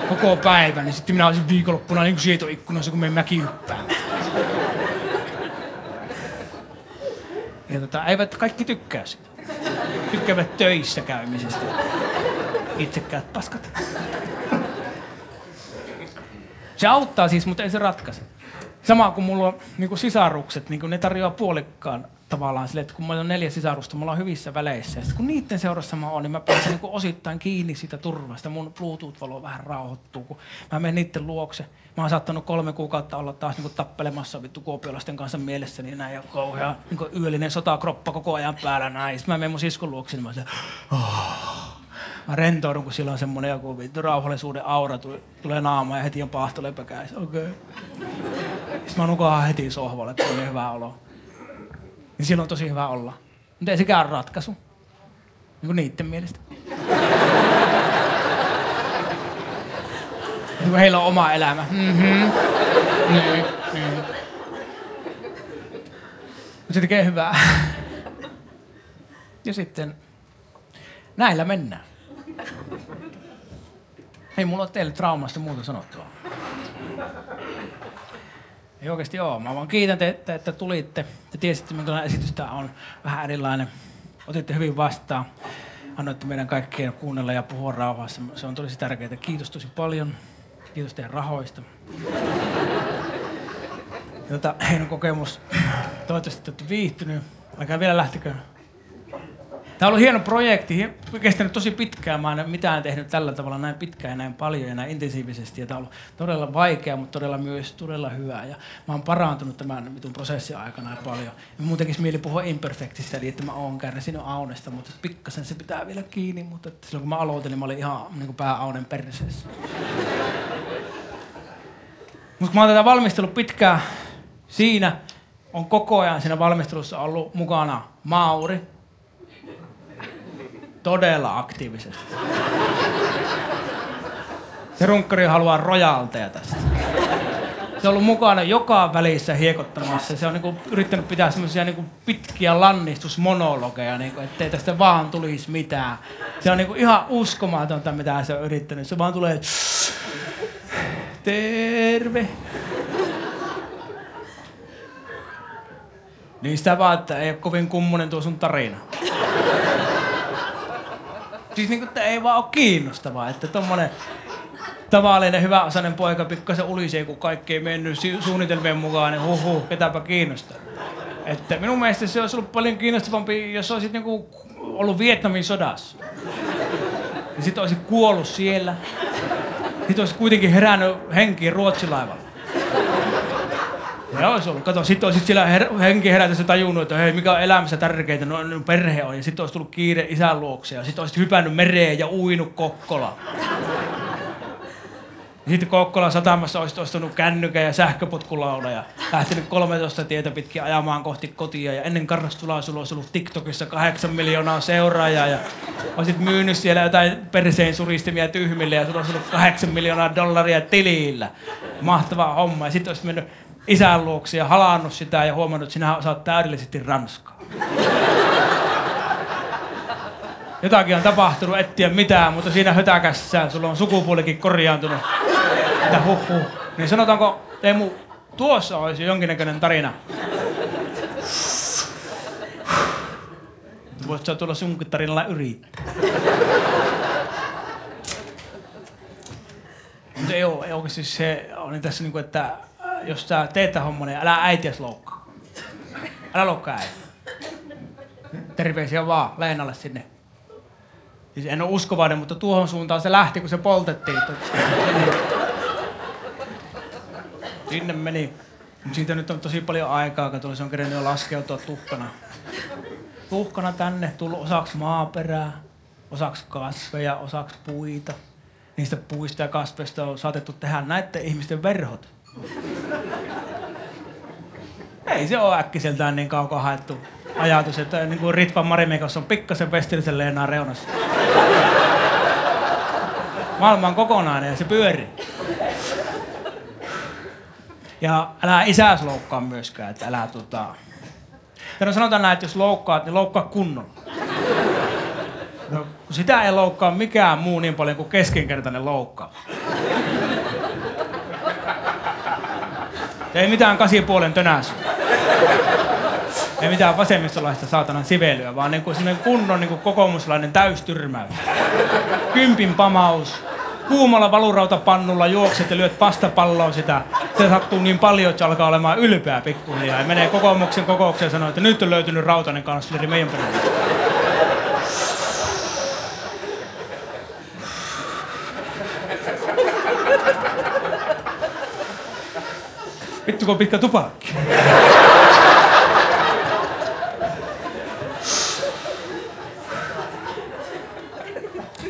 koko päivän, niin sitten minä olisin viikonloppuna niin kuin sietoikkunassa, kun menen mäkihyppään. Ja eivät kaikki tykkää sitä. Tykkäävät töissä käymisestä. Itsekkäät paskat. Se auttaa siis, mutta ei se ratkaise. Sama kuin mulla on niin sisarukset, niin ne tarjoaa puolikkaan tavallaan silleen, että kun meillä on 4 sisarusta, me ollaan hyvissä väleissä. Ja kun niiden seurassa mä oon, niin mä pääsen niin osittain kiinni siitä turvasta. Mun Bluetooth-valo vähän rauhoittuu, kun mä menen niiden luokse. Mä oon saattanut 3 kuukautta olla taas niin tappelemassa vittu kuopiolaisten kanssa mielessäni näin. Ja kauhea niin yöllinen sotakroppa koko ajan päällä näin. Sitten mä menen mun siskon luokse, niin mä oon mä rentoudun, kun sillä on semmonen joku vittu rauhallisuuden aura tulee naamaan ja heti on paahtolepäkäis. Okei. Sitten mä nukaan heti sohvalle, kun on niin hyvä olo. Niin silloin on tosi hyvä olla. Mutta ei sekään ole ratkaisu. Niin kuin niitten mielestä. Niin kuin heillä on oma elämä. Mutta se tekee hyvää. Ja sitten näillä mennään. Ei mulla ole teille traumasta muuta sanottua. Ei oikeesti oo. Mä vaan kiitän teitä, että tulitte. Te tiesitte, minkälainen esitys tää on. Vähän erilainen. Otitte hyvin vastaan. Annoitte meidän kaikkien kuunnella ja puhua rauhassa. Se on tosi tärkeää. Kiitos tosi paljon. Kiitos teidän rahoista. Heidän kokemus. Toivottavasti te olette viihtynyt. Älkää vielä lähtekö. Tämä on ollut hieno projekti, kestänyt tosi pitkään. Mä en mitään tehnyt tällä tavalla näin pitkään ja näin paljon ja näin intensiivisesti. Ja tämä on ollut todella vaikea, mutta todella myös todella hyvä. Ja mä oon parantunut tämän vitun prosessin aikana paljon. Ja mun tekisi mieli puhua imperfektistä, eli että mä oon kärsinyt aunesta, mutta pikkasen se pitää vielä kiinni. Mutta silloin kun mä aloitin, mä olin ihan niin pää aunen perseessä. Mutta kun mä oon tätä valmistellut pitkään, siinä on koko ajan siinä valmistelussa ollut mukana Mauri. Todella aktiivisesti. Se runkkari haluaa rojalteja tästä. Se on ollut mukana joka välissä hiekottamassa. Se on niinku yrittänyt pitää semmoisia niinku pitkiä lannistusmonologeja, niinku, ettei tästä vaan tulisi mitään. Se on niinku ihan uskomatonta, mitä se on yrittänyt. Se vaan tulee... Terve. Niin sitä vaan, että ei ole kovin kummonen tuo sun tarina. Siis niinku, että ei vaan oo kiinnostavaa, että tommonen tavallinen hyväosainen poika pikkasen ulisee, kun kaikki ei mennyt suunnitelmien mukaan, niin ketäpä kiinnostaa. Että minun mielestä se olisi ollut paljon kiinnostavampi, jos olisit niinku ollut Vietnamin sodassa. Ja sit olisit kuollut siellä. Sit olisit kuitenkin herännyt henkiin Ruotsilaivalla. Ja olisi ollut. Kato, sit olisit siellä henki herätessä tajunnut, että hei, mikä on elämässä tärkeintä, no perhe on. Ja sit olisi tullut kiire isän luokse ja sit olisit hypännyt mereen ja uinut Kokkolaan. Ja sitten Kokkolan satamassa olisit ostanut kännykän ja sähköpotkulaula ja lähtenyt 13 tietä pitkin ajamaan kohti kotia. Ja ennen Karnastulaa sulla olisi ollut TikTokissa 8 miljoonaa seuraajaa ja olisit myynyt siellä jotain perseen suristimia tyhmille ja sulla olisi ollut 8 miljoonaa dollaria tilillä. Mahtava homma. Ja sitten olisit mennyt isän luoksi ja halannut sitä ja huomannut, että sinähän osaat täydellisesti ranskaa. Jotakin on tapahtunut, et tiedä mitään, mutta siinä hötäkässä sulla on sukupuolikin korjaantunut. Mitä huhhuh. Niin sanotaanko, Teemu, tuossa olisi jonkinnäköinen tarina. Voisit sä tulla sunkin tarinalla yrittää. Mutta ei oikeasti se on niin tässä niinku, että jos sä teet tämän homman, niin älä äitiäs loukkaa. Älä loukkaa äiti. Terveisiä vaan Leenalle sinne. Siis en ole uskovainen, mutta tuohon suuntaan se lähti, kun se poltettiin. Sinne meni. Mutta siitä nyt on tosi paljon aikaa, kun se on kerennyt jo laskeutua tuhkana. Tuhkana tänne, tullut osaksi maaperää, osaksi kasveja, osaksi puita. Niistä puista ja kasveista on saatettu tehdä näiden ihmisten verhot. Ei se ole äkkiseltään niin kaukaa haettu ajatus, että niin kuin Ritvan Marimekos on pikkasen Vestilisen Leenaa reunassa. Maailma on kokonainen ja se pyörii. Ja älä isäs loukkaa myöskään, että älä sanotaan näin, että jos loukkaat, niin loukkaa kunnolla. No, sitä ei loukkaa mikään muu niin paljon kuin keskinkertainen loukkaa. Ei mitään 8,5 tönäs. Ei mitään vasemmistolaista saatanan sivelyä, vaan niin kuin kunnon niin kuin kokoomuslainen täystyrmäys. 10 pamaus. Kuumalla valurautapannulla juokset ja lyöt vastapalloon sitä se sattuu niin paljon, että se alkaa olemaan ylpeä pikkuhiljaa. Ja menee kokoomuksen kokoukseen ja sanoo, että nyt on löytynyt rautainen kansleri meidän puolella. Vittu, kun on pitkä tupakki.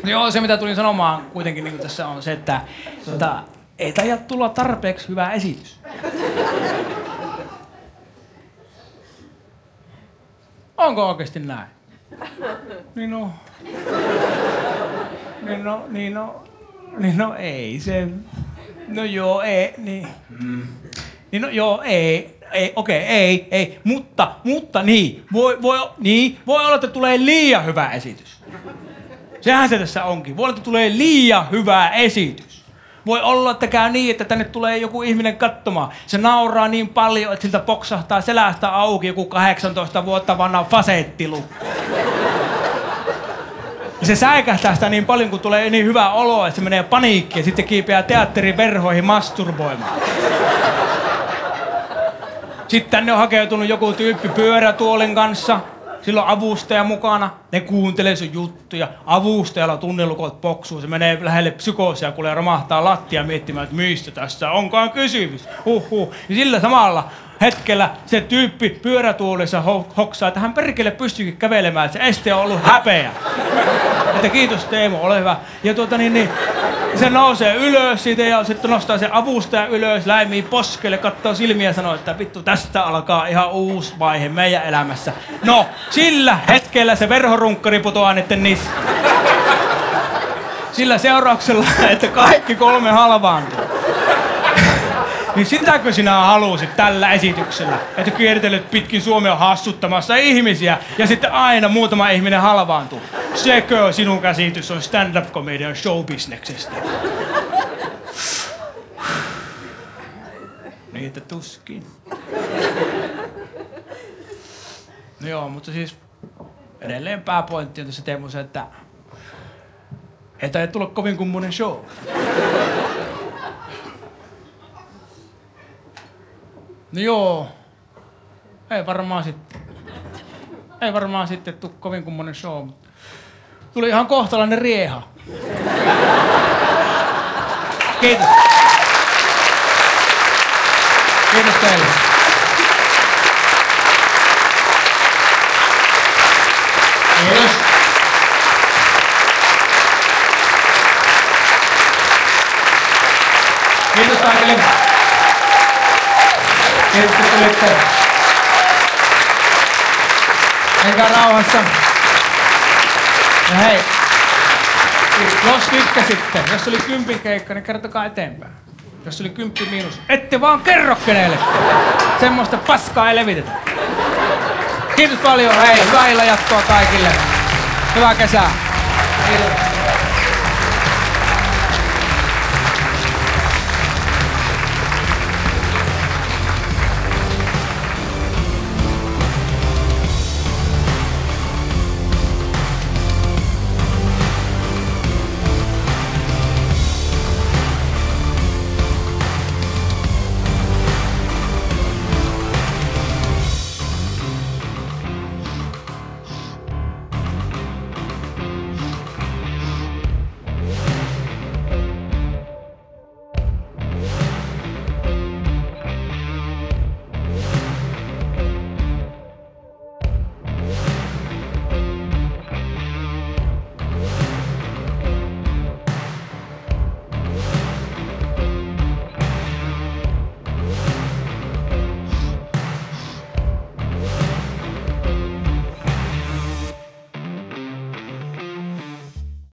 Joo, se mitä tulin sanomaan kuitenkin niin tässä on se, että ei taida tulla tarpeeksi hyvä esitys. Onko oikeasti näin? Niin no ei se. No joo, ei, niin. Niin no joo, ei, mutta niin. Voi olla, että tulee liian hyvä esitys. Sehän se tässä onkin. Voi olla, että tulee liian hyvä esitys. Voi olla, että käy niin, että tänne tulee joku ihminen katsomaan. Se nauraa niin paljon, että siltä poksahtaa selästä auki joku 18 vuotta vanha fasettilukko. Ja se säikähtää sitä niin paljon, kun tulee niin hyvä olo, että se menee paniikkiin ja sitten kiipeää teatterin verhoihin masturboimaan. Sitten tänne on hakeutunut joku tyyppi pyörätuolin kanssa. Sillä on avustaja mukana. Ne kuuntelee sun juttuja. Avustajalla tunnelukot poksuu. Se menee lähelle psykoosia, kuulee ja romahtaa lattia miettimään, että mistä tässä onkaan kysymys. Ja sillä samalla hetkellä se tyyppi pyörätuolissa hoksaa, että hän perkele pystyykin kävelemään. Että se este on ollut häpeä. Että kiitos Teemu, ole hyvä. Ja se nousee ylös siitä ja sitten nostaa se avustaja ylös, läimii poskelle, katsoo silmiä ja sanoo, että vittu tästä alkaa ihan uusi vaihe meidän elämässä. No, sillä hetkellä se verhorunkkari putoaa niitten niissä. Sillä seurauksella, että kaikki 3 halvaantuu. Niin sitäkö sinä halusit tällä esityksellä? Että kiertelet pitkin Suomea hassuttamassa ihmisiä ja sitten aina muutama ihminen halvaantuu. Sekö sinun käsitys on stand-up-komedian showbisneksestä? Niitä tuskin. No joo, mutta siis edelleen pääpointti on tässä Teemu se, että ei taida tulla kovin kummonen show. No joo, ei varmaan sitten tuu kovin kummonen show, mutta tuli ihan kohtalainen rieha. Kiitos. Kiitos teille. Kiitos. Kiitos kaikille. Kiitos, että tulitte. Menkää rauhassa. Ja hei, jos tykkäsitte, jos oli 10 keikka, niin kertokaa eteenpäin. Jos oli 10 miinus, ette vaan kerro kenelle. Semmoista paskaa ei levitetä. Kiitos paljon, hei, hyvää illan jatkoa kaikille. Hyvää kesää. Kiitos.